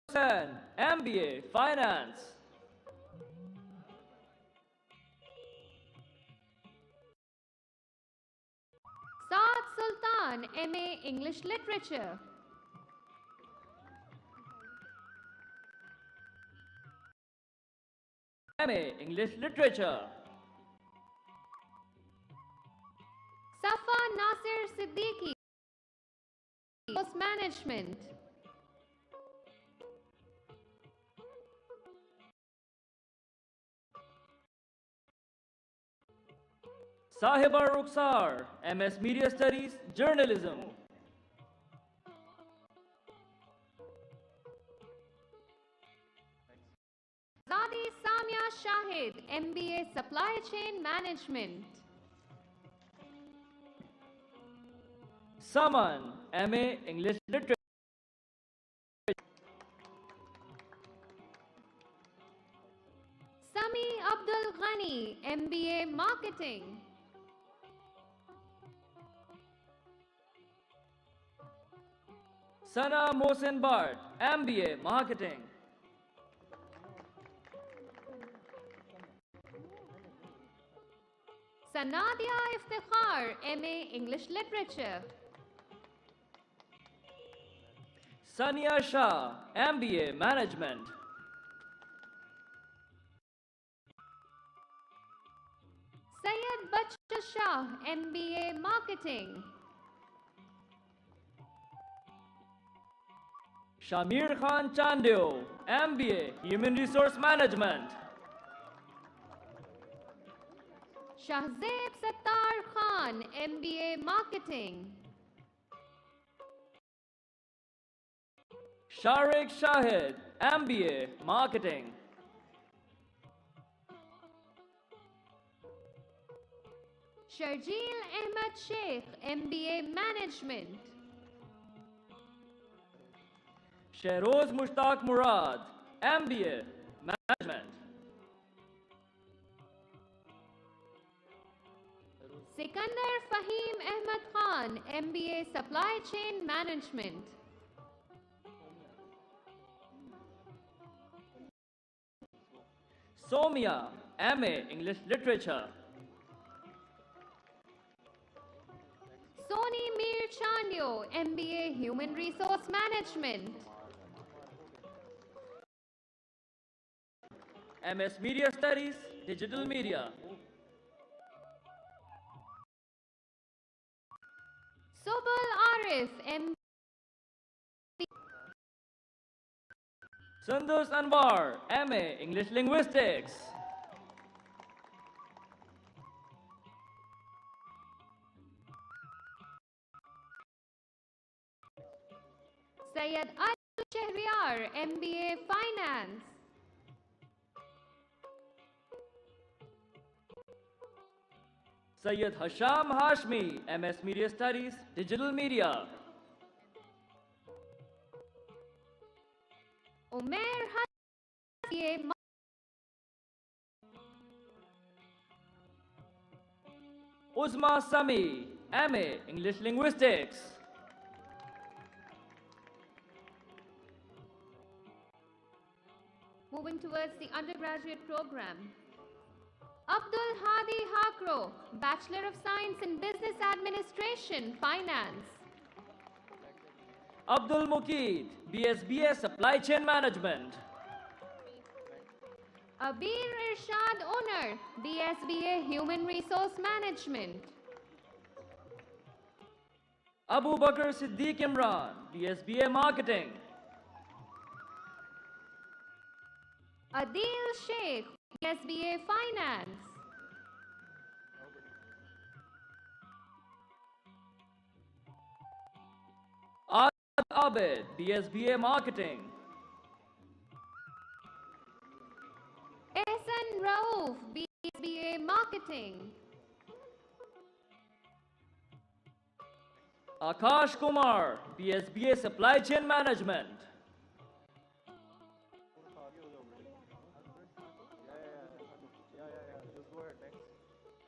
Speaker 3: Hassan, MBA Finance.
Speaker 6: Saad Sultan, MA English Literature.
Speaker 3: MA English Literature.
Speaker 6: Safa Nasir Siddiqui, Resource Management.
Speaker 3: Sahiba Rukhsar, MS Media Studies, Journalism.
Speaker 6: Zadi Samia Shahid, MBA Supply Chain Management.
Speaker 3: Saman, MA English Literature.
Speaker 6: Sami Abdul Ghani, MBA Marketing.
Speaker 3: Sana Mohsen Bart, MBA Marketing.
Speaker 6: Sanadia Iftikhar, MA English Literature.
Speaker 3: Sania Shah, MBA Management.
Speaker 6: Syed Bachcha Shah, MBA Marketing.
Speaker 3: Shamir Khan Chandio, MBA Human Resource Management.
Speaker 6: Shahzeb Sattar Khan, MBA Marketing.
Speaker 3: Sharik Shahid, MBA Marketing.
Speaker 6: Sharjeel Ahmed Sheikh, MBA Management.
Speaker 3: Shehroz Mushtaq Murad, MBA Management.
Speaker 6: Sikandar Fahim Ahmed Khan, MBA Supply Chain Management.
Speaker 3: Somia, MA English Literature.
Speaker 6: Soni Mir Chandyo, MBA Human Resource Management.
Speaker 3: MS Media Studies, Digital Media.
Speaker 6: Sobal Arif, MBA.
Speaker 3: Sundus Anwar, MA English Linguistics.
Speaker 6: Syed Ali Shehryar, MBA Finance.
Speaker 3: Syed Hasham Hashmi, MS Media Studies, Digital Media.
Speaker 6: Umair Hassan,
Speaker 3: Uzma Sami, MA English Linguistics.
Speaker 6: Moving towards the undergraduate program. Abdul Hadi Hakro, Bachelor of Science in Business Administration, Finance.
Speaker 3: Abdul Muqeed, BSBA Supply Chain Management.
Speaker 6: Abir Irshad Owner, BSBA Human Resource Management.
Speaker 3: Abu Bakr Siddiq Imran, BSBA Marketing.
Speaker 6: Adil Sheikh, BSBA Finance.
Speaker 3: Ahmad Abed, BSBA Marketing.
Speaker 6: Ehsan Rauf, BSBA Marketing.
Speaker 3: Akash Kumar, BSBA Supply Chain Management.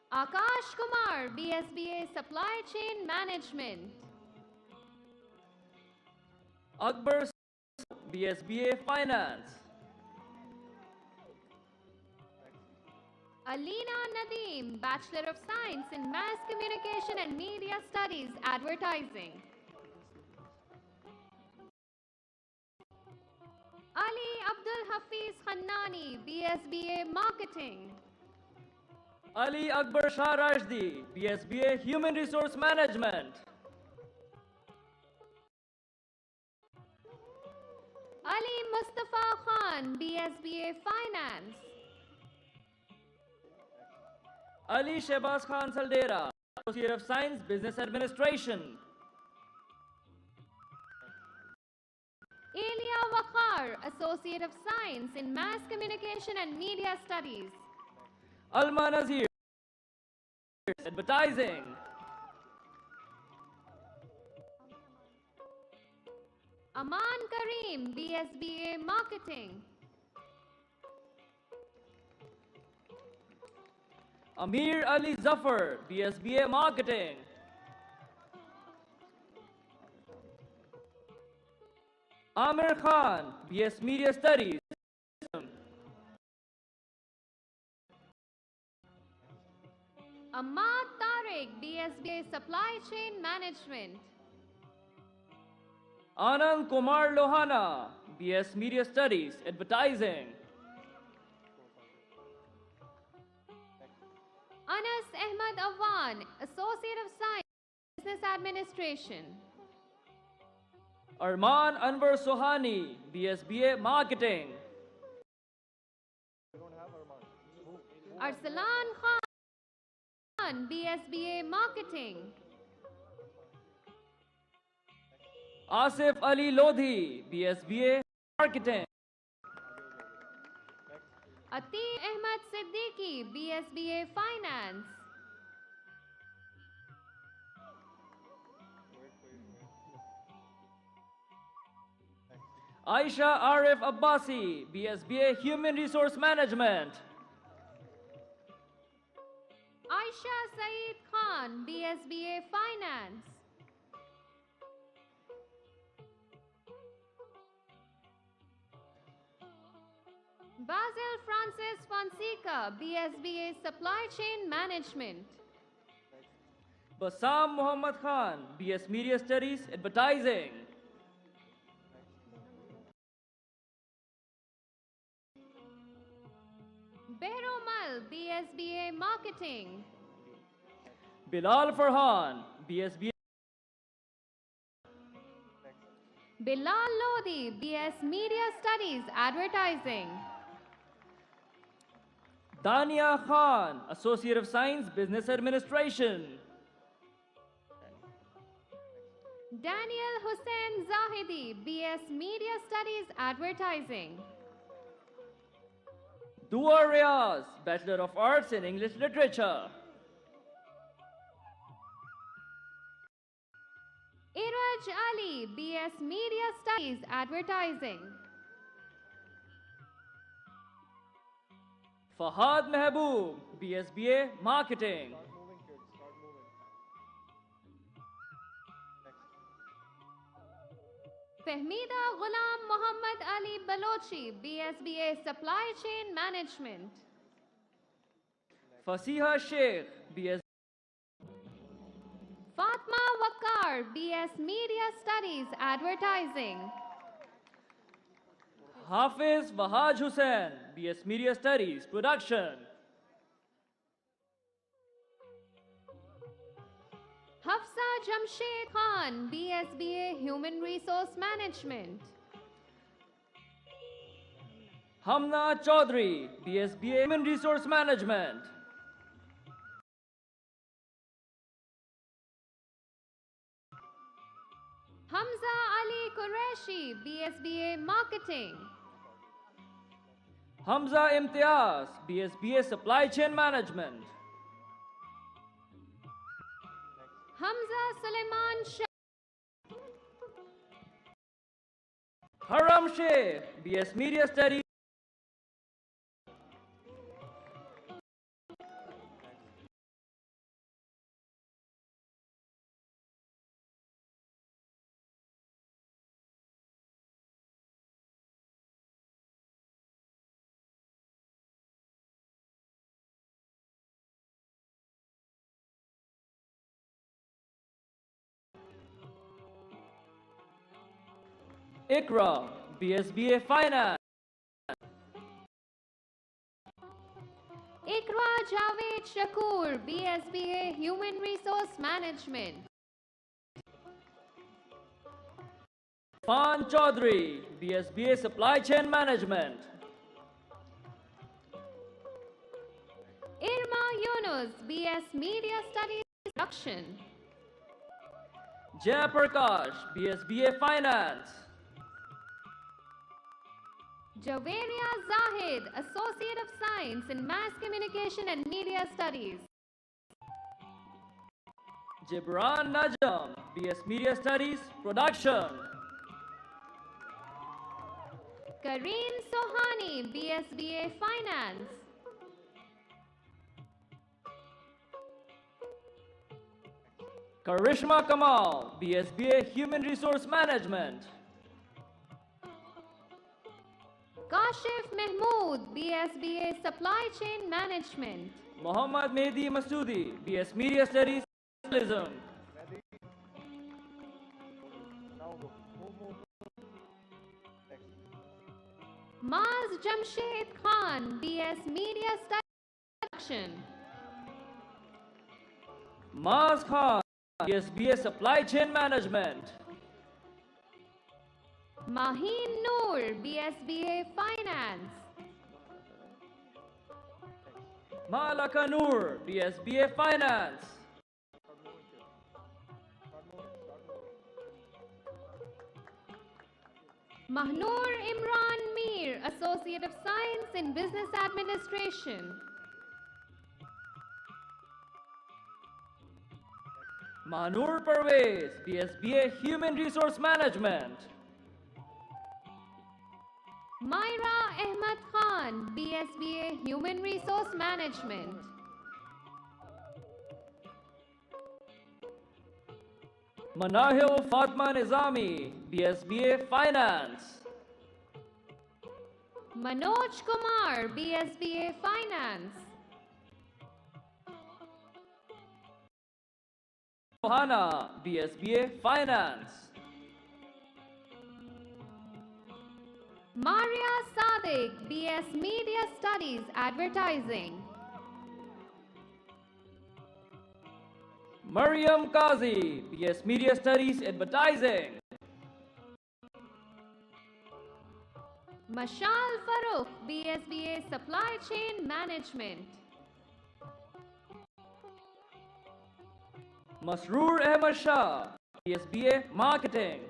Speaker 6: Akash Kumar, BSBA Supply Chain Management.
Speaker 3: Akbar, BSBA Finance.
Speaker 6: Alina Nadeem, Bachelor of Science in Mass Communication and Media Studies, Advertising. Ali Abdul Hafiz Khannani, BSBA Marketing.
Speaker 3: Ali Akbar Shah Rashdi, BSBA Human Resource Management.
Speaker 6: Ali Mustafa Khan, BSBA Finance.
Speaker 3: Ali Shehbaz Khan Saldera, Associate of Science, Business Administration.
Speaker 6: Elia Waqar, Associate of Science in Mass Communication and Media Studies.
Speaker 3: Alma Nazir, Advertising.
Speaker 6: Aman Karim, BSBA Marketing.
Speaker 3: Amir Ali Zafar, BSBA Marketing. Amir Khan, BS Media Studies.
Speaker 6: Ahmad Tariq, BSBA Supply Chain Management.
Speaker 3: Anand Kumar Lohana, BS Media Studies, Advertising.
Speaker 6: Anas Ahmad Awan, Associate of Science, Business Administration.
Speaker 3: Arman Anwar Sohani, BSBA Marketing.
Speaker 6: Arsalan Khan, BSBA Marketing.
Speaker 3: Asif Ali Lodhi, BSBA Marketing.
Speaker 6: Atiq Ahmad Siddiqui, BSBA Finance.
Speaker 3: Aisha Arif Abbasi, BSBA Human Resource Management.
Speaker 6: Aisha Saeed Khan, BSBA Finance. Basil Francis Fonseca, BSBA Supply Chain Management.
Speaker 3: Bassam Muhammad Khan, BS Media Studies, Advertising.
Speaker 6: Behromal, BSBA Marketing.
Speaker 3: Bilal Farhan, BSBA.
Speaker 6: Bilal Lodi, BS Media Studies, Advertising.
Speaker 3: Dania Khan, Associate of Science, Business Administration.
Speaker 6: Daniel Hussain Zahidi, BS Media Studies, Advertising.
Speaker 3: Dua Riaz, Bachelor of Arts in English Literature.
Speaker 6: Iraj Ali, BS Media Studies, Advertising.
Speaker 3: Fahad Mehboob, BSBA Marketing.
Speaker 6: Fahmida Ghulam Muhammad Ali Balochi, BSBA Supply Chain Management.
Speaker 3: Fasiha Sheikh, BS.
Speaker 6: Fatma Wakar, BS Media Studies, Advertising.
Speaker 3: Hafiz Wahaj Hussain, BS Media Studies, Production.
Speaker 6: Hafsa Jamshed Khan, BSBA Human Resource Management.
Speaker 3: Hamna Chaudhary, BSBA Human Resource Management.
Speaker 6: Hamza Ali Qureshi, BSBA Marketing.
Speaker 3: Hamza Imtiaz, BSBA Supply Chain Management.
Speaker 6: Hamza Suleiman Shah.
Speaker 3: Haram Sheikh, BS Media Studies. Ikra, BSBA Finance.
Speaker 6: Ikra Javed Shakur, BSBA Human Resource Management.
Speaker 3: Irfan Chaudhary, BSBA Supply Chain Management.
Speaker 6: Irma Yunus, BS Media Studies Production.
Speaker 3: Jay Prakash, BSBA Finance.
Speaker 6: Javeria Zahid, Associate of Science in Mass Communication and Media Studies.
Speaker 3: Gibran Najam, BS Media Studies, Production.
Speaker 6: Kareen Sohani, BSBA Finance.
Speaker 3: Karishma Kamal, BSBA Human Resource Management.
Speaker 6: Kashif Mahmood, BSBA Supply Chain Management.
Speaker 3: Muhammad Mehdi Masoodi, BS Media Studies, Journalism.
Speaker 6: Maz Jamshed Khan, BS Media Studies Production.
Speaker 3: Maz Khan, BSBA Supply Chain Management.
Speaker 6: Maheen Noor, BSBA Finance.
Speaker 3: Malaka Noor, BSBA Finance.
Speaker 6: Mahnur Imran Mir, Associate of Science in Business Administration.
Speaker 3: Manur Parvez, BSBA Human Resource Management.
Speaker 6: Myra Ahmed Khan, BSBA Human Resource Management.
Speaker 3: Manahil Fatma Nizami, BSBA Finance.
Speaker 6: Manoj Kumar, BSBA Finance.
Speaker 3: Johanna, BSBA Finance.
Speaker 6: Maria Sadiq, BS Media Studies Advertising.
Speaker 3: Mariam Kazi, BS Media Studies Advertising.
Speaker 6: Mashal Farooq, BSBA Supply Chain Management.
Speaker 3: Masroor Ahmad Shah, BSBA Marketing.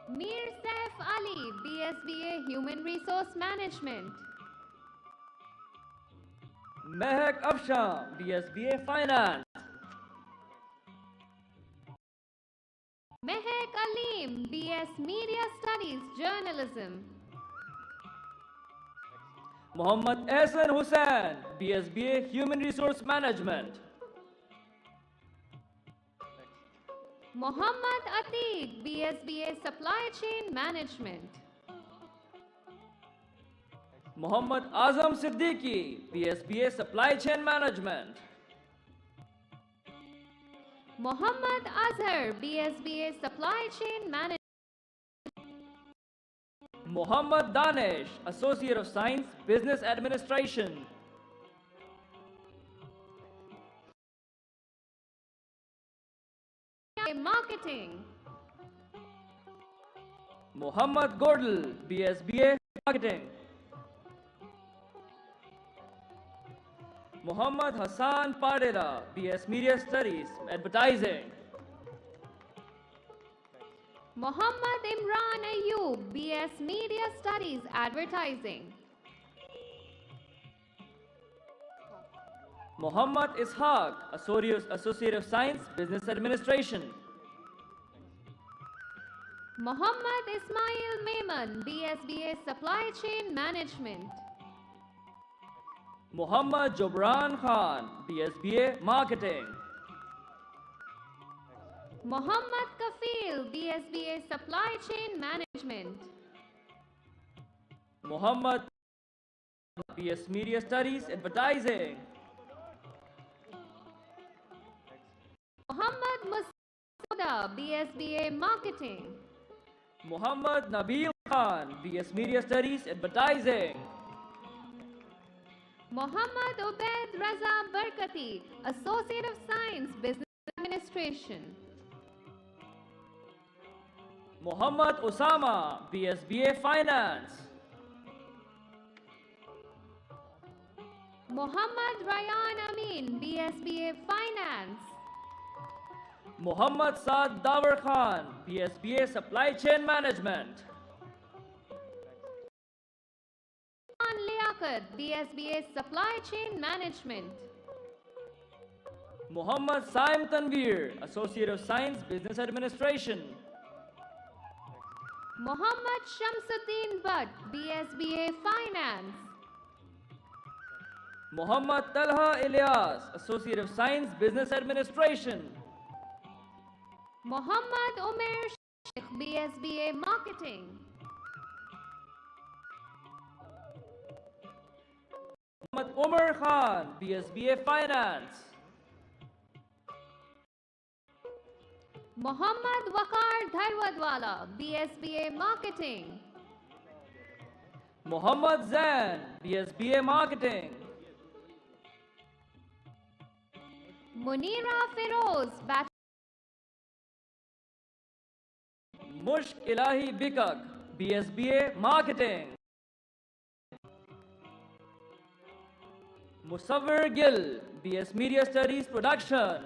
Speaker 6: Mir Saif Ali, BSBA Human Resource Management.
Speaker 3: Mehak Afshan, BSBA Finance.
Speaker 6: Mehek Aleem, BS Media Studies Journalism.
Speaker 3: Muhammad Ehsan Hussain, BSBA Human Resource Management.
Speaker 6: Muhammad Atiq, BSBA Supply Chain Management.
Speaker 3: Muhammad Azam Siddiqui, BSBA Supply Chain Management.
Speaker 6: Muhammad Azhar, BSBA Supply Chain Management.
Speaker 3: Muhammad Danish, Associate of Science, Business Administration.
Speaker 6: Marketing.
Speaker 3: Muhammad Godel, BSBA Marketing. Muhammad Hassan Padera, BS Media Studies, Advertising.
Speaker 6: Muhammad Imran Ayub, BS Media Studies Advertising.
Speaker 3: Muhammad Ishaq, Associate of Science, Business Administration.
Speaker 6: Muhammad Ismail Maiman, BSBA Supply Chain Management.
Speaker 3: Muhammad Jobran Khan, BSBA Marketing.
Speaker 6: Muhammad Kafil, BSBA Supply Chain Management.
Speaker 3: Muhammad BS Media Studies, Advertising.
Speaker 6: Muhammad Musauda, BSBA Marketing.
Speaker 3: Muhammad Nabil Khan, BS Media Studies, Advertising.
Speaker 6: Muhammad Ubaid Raza Barkati, Associate of Science, Business Administration.
Speaker 3: Muhammad Osama, BSBA Finance.
Speaker 6: Muhammad Ryan Amin, BSBA Finance.
Speaker 3: Muhammad Saad Dawar Khan, BSBA Supply Chain Management.
Speaker 6: Khan Liaquat, BSBA Supply Chain Management.
Speaker 3: Muhammad Saim Tanveer, Associate of Science, Business Administration.
Speaker 6: Muhammad Shamsuddin Bhatt, BSBA Finance.
Speaker 3: Muhammad Talha Ilyas, Associate of Science, Business Administration.
Speaker 6: Muhammad Umair Sheikh, BSBA Marketing.
Speaker 3: Muhammad Umar Khan, BSBA Finance.
Speaker 6: Muhammad Waqar Dharwadwala, BSBA Marketing.
Speaker 3: Muhammad Zain, BSBA Marketing.
Speaker 6: Munira Feroz,
Speaker 3: Mushk Ilahi Bikak, BSBA Marketing. Musawwir Gill, BS Media Studies Production.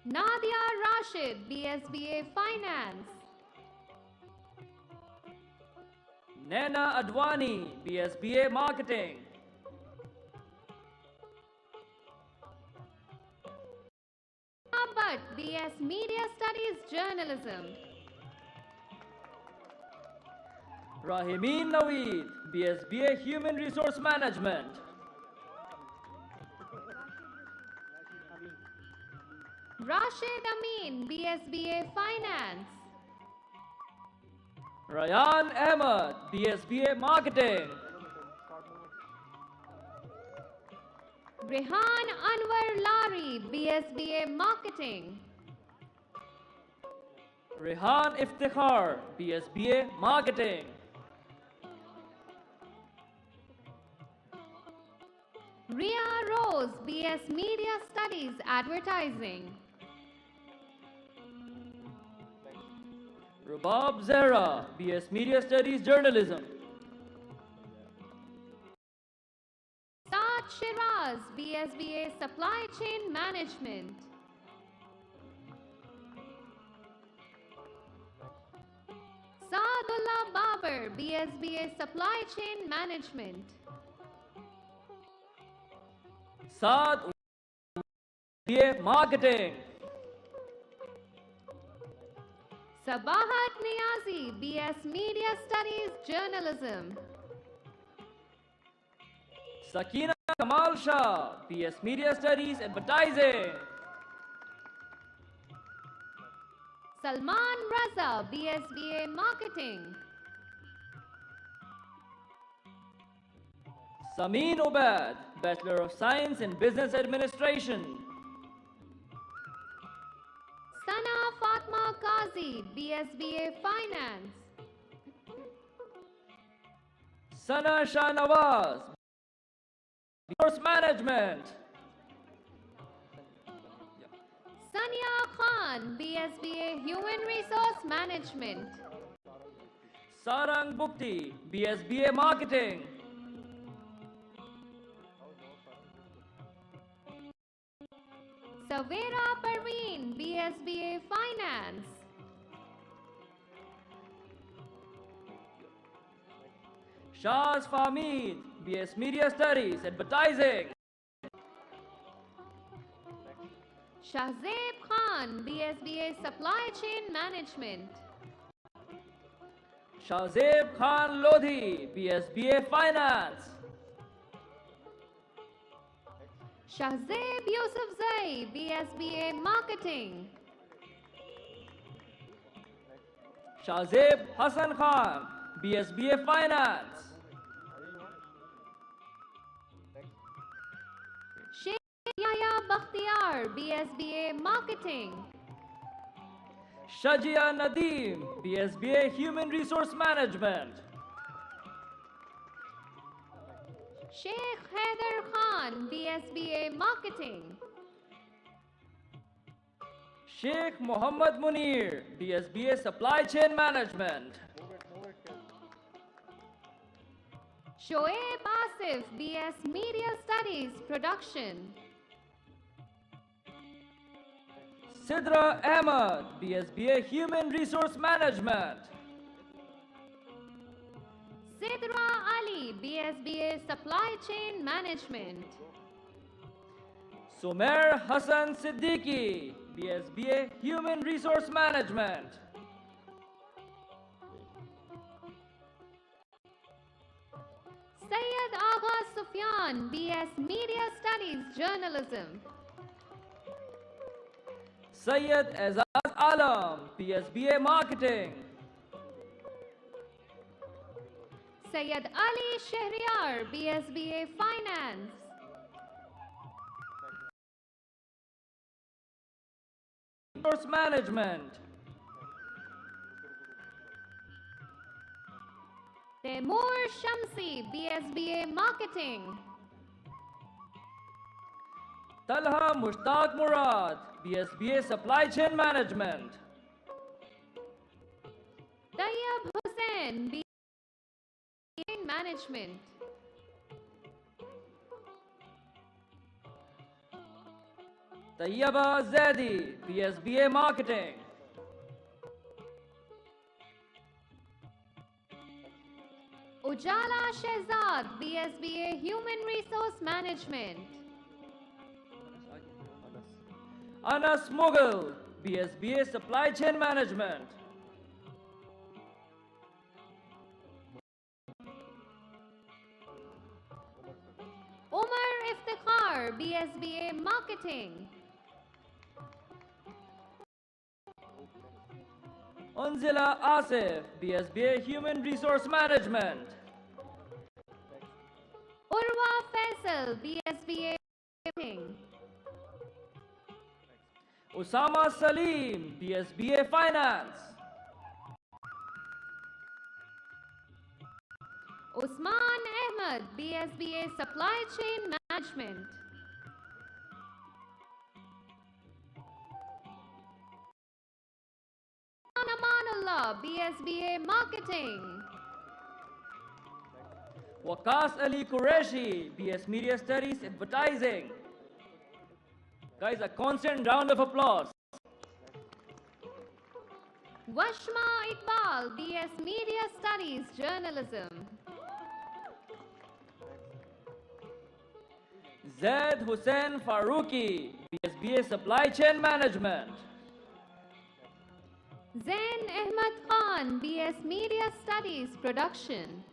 Speaker 6: Nadia Rashid, BSBA Finance.
Speaker 3: Naina Advani, BSBA Marketing.
Speaker 6: But BS Media Studies Journalism.
Speaker 3: Rahimeen Naweed, BSBA Human Resource Management.
Speaker 6: Rashid Amin, BSBA Finance.
Speaker 3: Rayan Ahmed, BSBA Marketing.
Speaker 6: Rehan Anwar Lari, BSBA Marketing.
Speaker 3: Rehan Iftikhar, BSBA Marketing.
Speaker 6: Ria Rose, BS Media Studies Advertising.
Speaker 3: Rubab Zahra, BS Media Studies Journalism.
Speaker 6: Saad Shiraz, BSBA Supply Chain Management. Saadullah Babar, BSBA Supply Chain Management.
Speaker 3: Saad BSBA Marketing.
Speaker 6: Sabahat Niazi, BS Media Studies Journalism.
Speaker 3: Sakina Kamal Shah, BS Media Studies Advertising.
Speaker 6: Salman Raza, BSBA Marketing.
Speaker 3: Samin Obad, Bachelor of Science in Business Administration.
Speaker 6: Sana Fatma Qazi, BSBA Finance.
Speaker 3: Sana Shah Nawaz, Resource Management.
Speaker 6: Sania Khan, BSBA Human Resource Management.
Speaker 3: Sarang Bukti, BSBA Marketing.
Speaker 6: Savera Parveen, BSBA Finance.
Speaker 3: Shahz Fahmid, BS Media Studies Advertising.
Speaker 6: Shahzeb Khan, BSBA Supply Chain Management.
Speaker 3: Shahzeb Khan Lodhi, BSBA Finance.
Speaker 6: Shahzeb Yousufzai, BSBA Marketing.
Speaker 3: Shahzeb Hassan Khan, BSBA Finance.
Speaker 6: Sheikh Yahya Bakhtiar, BSBA Marketing.
Speaker 3: Shajia Nadeem, BSBA Human Resource Management.
Speaker 6: Sheikh Haider Khan, BSBA Marketing.
Speaker 3: Sheikh Muhammad Munir, BSBA Supply Chain Management.
Speaker 6: Shoaib Asif, BS Media Studies Production.
Speaker 3: Sidra Ahmed, BSBA Human Resource Management.
Speaker 6: Sidra Ali, BSBA Supply Chain Management.
Speaker 3: Sumer Hassan Siddiqui, BSBA Human Resource Management.
Speaker 6: Sayyid Agha Sofian, BS Media Studies Journalism.
Speaker 3: Sayyid Azaz Alam, BSBA Marketing.
Speaker 6: Sayyid Ali Shahriar, BSBA Finance.
Speaker 3: Resource Management.
Speaker 6: Taimur Shamsi, BSBA Marketing.
Speaker 3: Talha Mushtaq Murad, BSBA Supply Chain Management.
Speaker 6: Tayyab Hussain, BSBA Management.
Speaker 3: Tayyaba Zaidi, BSBA Marketing.
Speaker 6: Ujala Shehzad, BSBA Human Resource Management.
Speaker 3: Anas Mughal, BSBA Supply Chain Management.
Speaker 6: Umar Iftikhar, BSBA Marketing.
Speaker 3: Unzila Asif, BSBA Human Resource Management.
Speaker 6: Urwa Faisal, BSBA Marketing.
Speaker 3: Usama Saleem, BSBA Finance.
Speaker 6: Usman Ahmed, BSBA Supply Chain Management. Amanullah, BSBA Marketing.
Speaker 3: Waqas Ali Qureshi, BS Media Studies Advertising. Guys, a constant round of applause.
Speaker 6: Washma Iqbal, BS Media Studies Journalism.
Speaker 3: Zaid Hussain Faruqi, BSBA Supply Chain Management.
Speaker 6: Zain Ahmad Khan, BS Media Studies Production.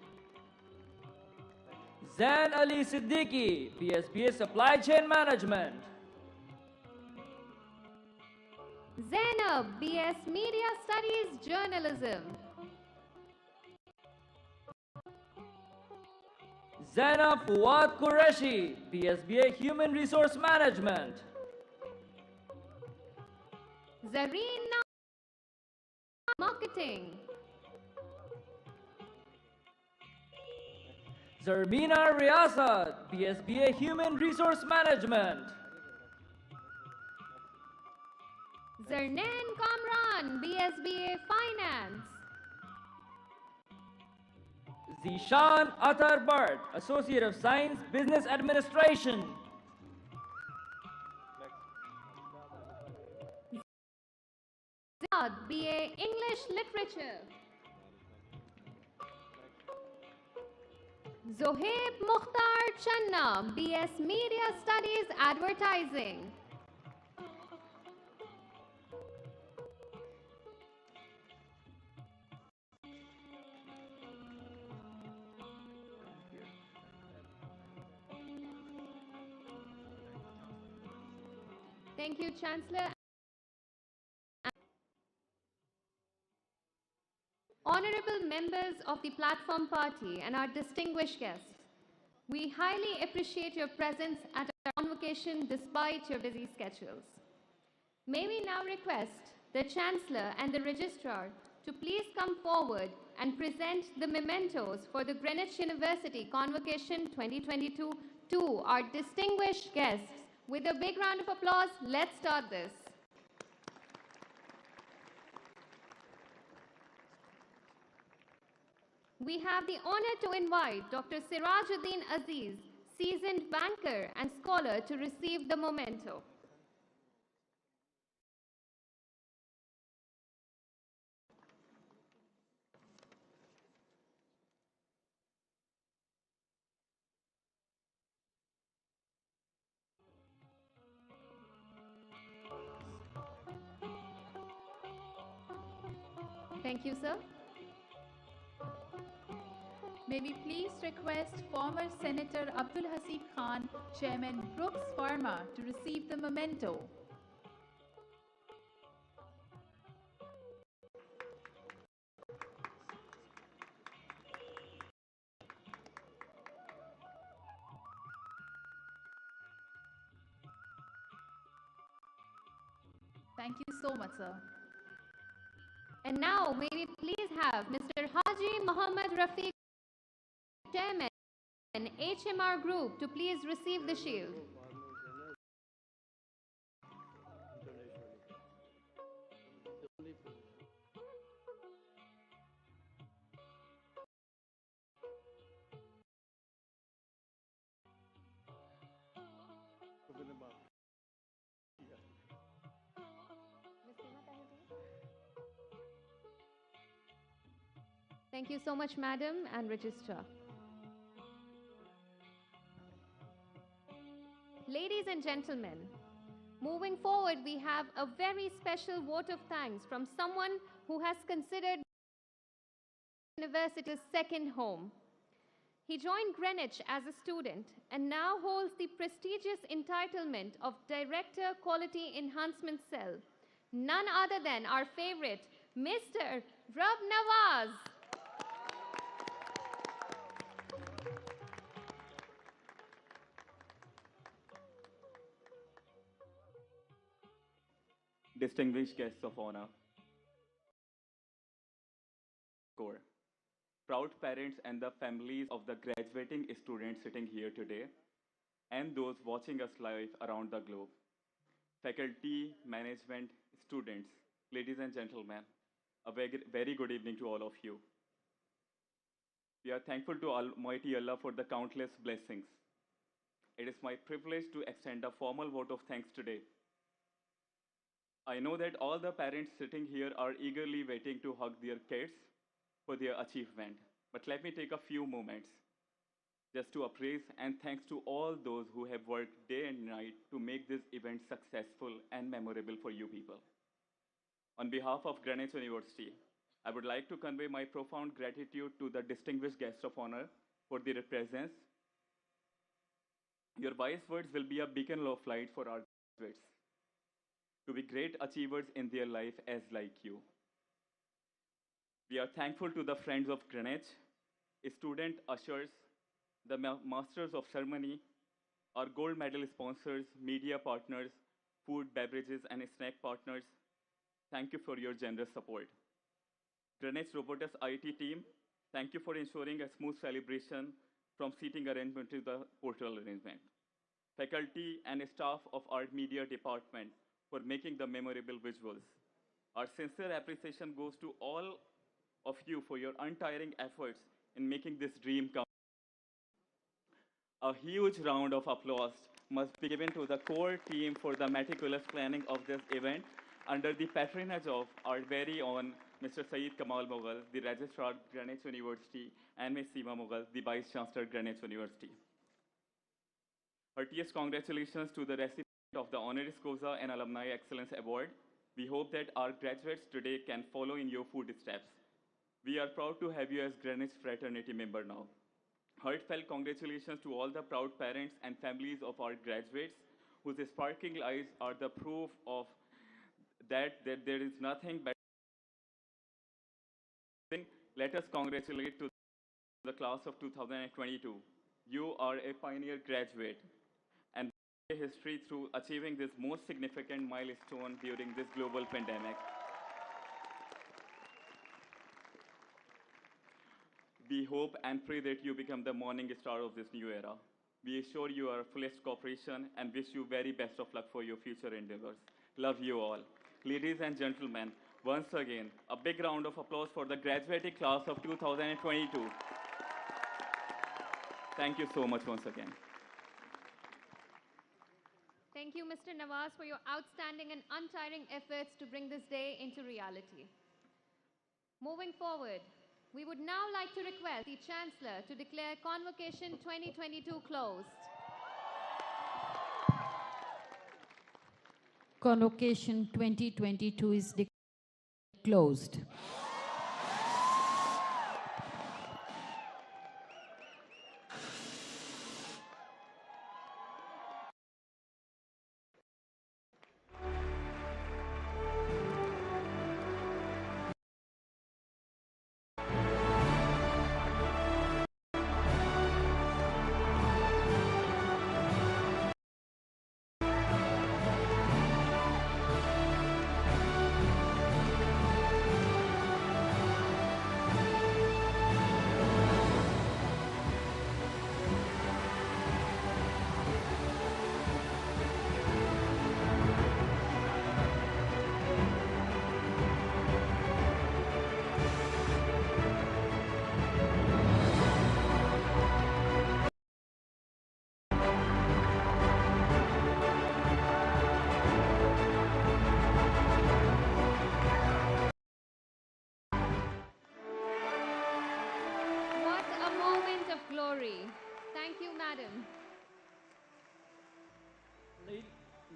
Speaker 3: Zain Ali Siddiqui, BSBA Supply Chain Management.
Speaker 6: Zainab, BS Media Studies Journalism.
Speaker 3: Zainab Fuad Qureshi, BSBA Human Resource Management.
Speaker 6: Zareen Marketing.
Speaker 3: Zarmina Riyasat, BSBA Human Resource Management.
Speaker 6: Zarnain Kamran, BSBA Finance.
Speaker 3: Zishan Atar Bart, Associate of Science, Business Administration.
Speaker 6: Ziyad, BA English Literature. Zohaib Mukhtar Channa, BS Media Studies Advertising. Thank you, Chancellor. Honorable members of the Platform Party and our distinguished guests, we highly appreciate your presence at our convocation despite your busy schedules. May we now request the Chancellor and the Registrar to please come forward and present the mementos for the Greenwich University Convocation 2022 to our distinguished guests. With a big round of applause, let's start this. We have the honor to invite Dr. Sirajuddin Aziz, seasoned banker and scholar, to receive the memento. Thank you, sir.
Speaker 14: May we please request former Senator Abdul Hasib Khan, Chairman Brooks Pharma, to receive the memento. Thank you so much, sir.
Speaker 6: And now, may we please have Mr. Haji Muhammad Rafiq, Chairman and HMR Group, to please receive the shield. Thank you so much, Madam and Registrar. Ladies and gentlemen, moving forward, we have a very special vote of thanks from someone who has considered university's second home. He joined Greenwich as a student and now holds the prestigious entitlement of Director Quality Enhancement Cell. None other than our favorite, Mr. Rab Nawaz.
Speaker 4: Distinguished guests of honor, core, proud parents and the families of the graduating students sitting here today, and those watching us live around the globe, faculty, management, students, ladies and gentlemen, a very good evening to all of you. We are thankful to Almighty Allah for the countless blessings. It is my privilege to extend a formal vote of thanks today. I know that all the parents sitting here are eagerly waiting to hug their kids for their achievement. But let me take a few moments just to appraise and thanks to all those who have worked day and night to make this event successful and memorable for you people. On behalf of Greenwich University, I would like to convey my profound gratitude to the distinguished guests of honor for their presence. Your wise words will be a beacon of light for our graduates to be great achievers in their life as like you. We are thankful to the friends of Greenwich, student ushers, the masters of ceremony, our gold medal sponsors, media partners, food, beverages, and snack partners. Thank you for your generous support. Greenwich Robotics IT team, thank you for ensuring a smooth celebration from seating arrangement to the portal arrangement. Faculty and staff of our media department for making the memorable visuals. Our sincere appreciation goes to all of you for your untiring efforts in making this dream come. A huge round of applause must be given to the core team for the meticulous planning of this event under the patronage of our very own Mr. Saeed Kamal Mughal, the Registrar, Greenwich University, and Ms. Seema Mughal, the Vice Chancellor, Greenwich University. Heartiest congratulations to the recipient of the Honoris Causa and Alumni Excellence Award. We hope that our graduates today can follow in your footsteps. We are proud to have you as Greenwich fraternity member now. Heartfelt congratulations to all the proud parents and families of our graduates whose sparkling eyes are the proof of that there is nothing better. Let us congratulate to the class of 2022. You are a pioneer graduate and history through achieving this most significant milestone during this global pandemic. We hope and pray that you become the morning star of this new era. We assure you our fullest cooperation and wish you very best of luck for your future endeavors. Love you all. Ladies and gentlemen, once again, a big round of applause for the graduating class of 2022. Thank you so much once again.
Speaker 6: Thank you, Mr. Nawaz, for your outstanding and untiring efforts to bring this day into reality. Moving forward, we would now like to request the Chancellor to declare Convocation 2022 closed.
Speaker 19: Convocation 2022 is closed.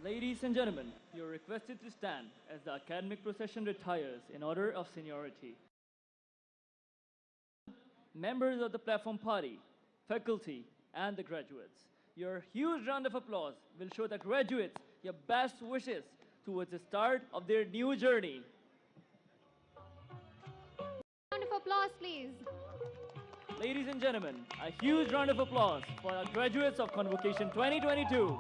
Speaker 3: Ladies and gentlemen, you're requested to stand as the academic procession retires in order of seniority. Members of the platform party, faculty, and the graduates, your huge round of applause will show the graduates your best wishes towards the start of their new journey.
Speaker 6: Round of applause, please.
Speaker 3: Ladies and gentlemen, a huge round of applause for our graduates of Convocation 2022.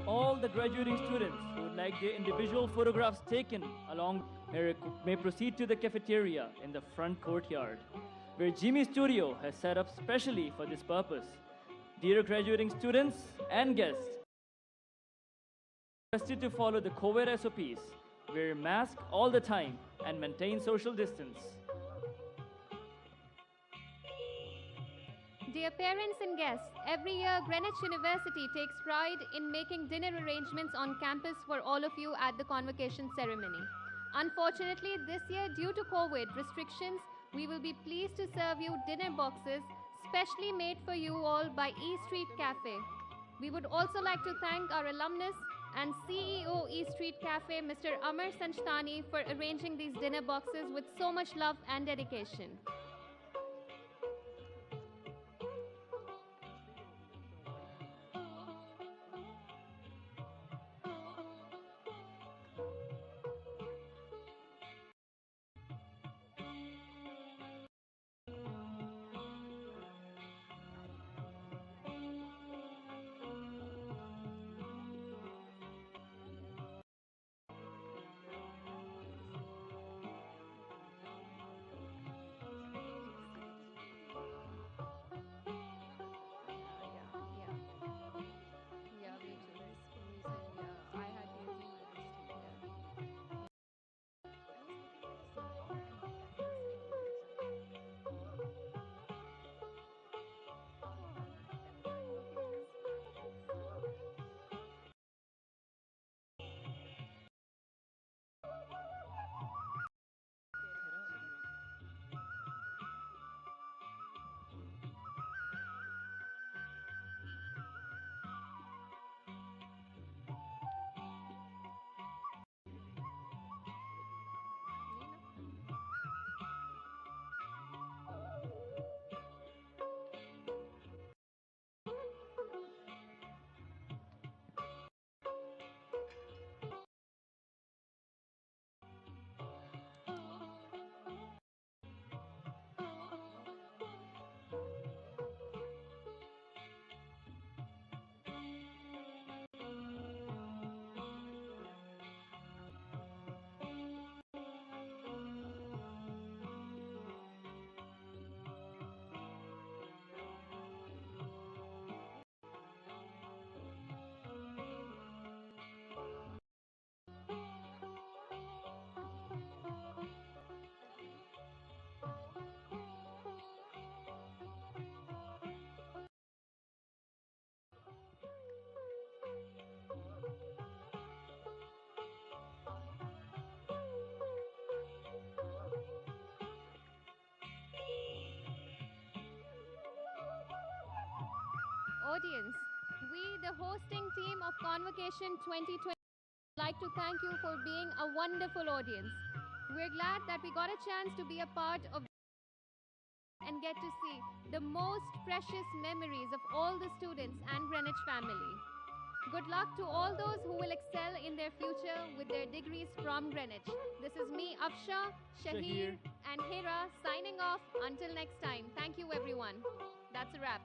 Speaker 3: All the graduating students who would like their individual photographs taken along may proceed to the cafeteria in the front courtyard, where Jimmy Studio has set up specially for this purpose. Dear graduating students and guests, requested to follow the COVID SOPs, wear mask all the time and maintain social distance.
Speaker 6: Dear parents and guests, every year Greenwich University takes pride in making dinner arrangements on campus for all of you at the convocation ceremony. Unfortunately, this year due to COVID restrictions, we will be pleased to serve you dinner boxes specially made for you all by E Street Cafe. We would also like to thank our alumnus and CEO E Street Cafe, Mr. Amar Sanchtani, for arranging these dinner boxes with so much love and dedication. audience, we, the hosting team of Convocation 2020, would like to thank you for being a wonderful audience. We're glad that we got a chance to be a part of and get to see the most precious memories of all the students and Greenwich family. Good luck to all those who will excel in their future with their degrees from Greenwich. This is me, Afsha, Shahir, and Hira signing off. Until next time. Thank you, everyone. That's a wrap.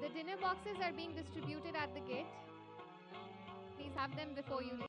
Speaker 6: The dinner boxes are being distributed at the gate. Please have them before you leave.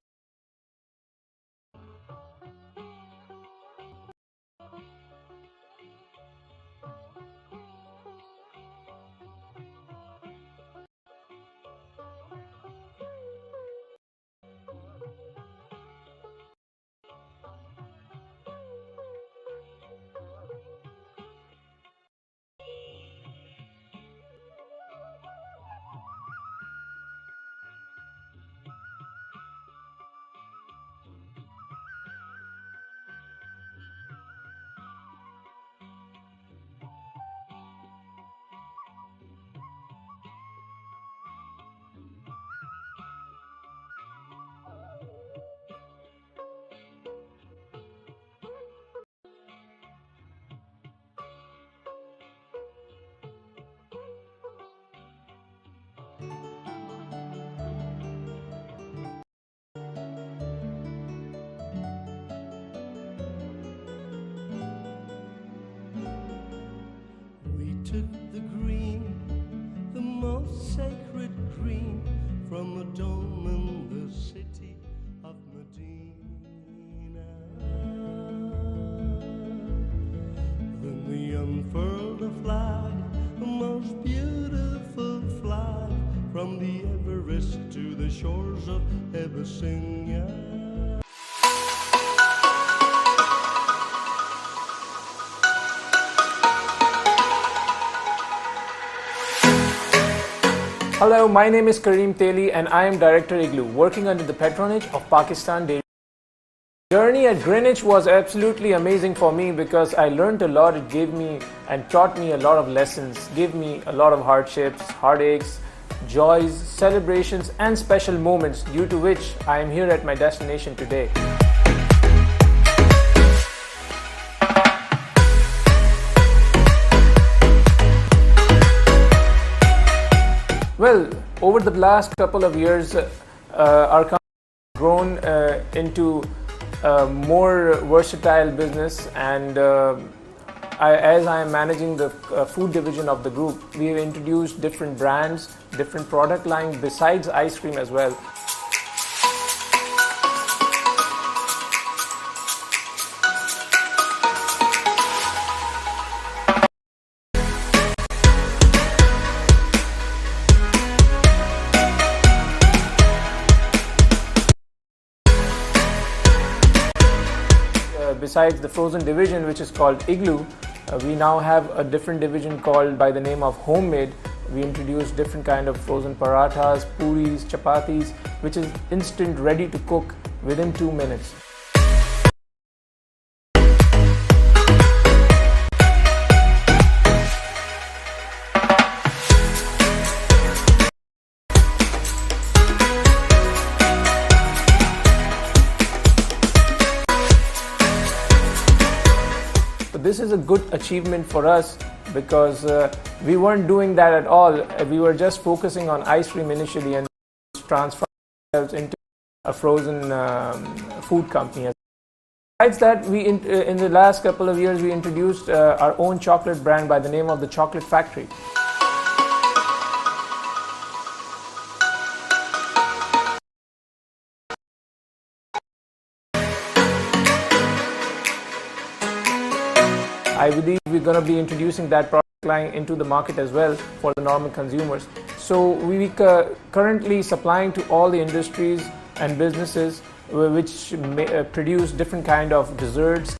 Speaker 7: Took the green, the most sacred green, from a dome in the city of Medina. Then we unfurled a flag, the most beautiful flag, from the Everest to the shores of Abyssinia.
Speaker 12: Hello, my name is Kareem Teli and I am Director Igloo, working under the patronage of Pakistan Dairy. The journey at Greenwich was absolutely amazing for me because I learned a lot. It gave me and taught me a lot of lessons, gave me a lot of hardships, heartaches, joys, celebrations and special moments, due to which I am here at my destination today. Well, over the last couple of years, our company has grown into a more versatile business, and as I am managing the food division of the group, we have introduced different brands, different product lines besides ice cream as well. Besides the frozen division, which is called Igloo, we now have a different division called by the name of Homemade. We introduced different kind of frozen parathas, puris, chapatis, which is instant, ready to cook within 2 minutes. This is a good achievement for us because we weren't doing that at all. We were just focusing on ice cream initially and transferring ourselves into a frozen food company. Besides that, in the last couple of years we introduced our own chocolate brand by the name of the Chocolate Factory. I believe we're going to be introducing that product line into the market as well for the normal consumers. So we currently supplying to all the industries and businesses which produce different kind of desserts,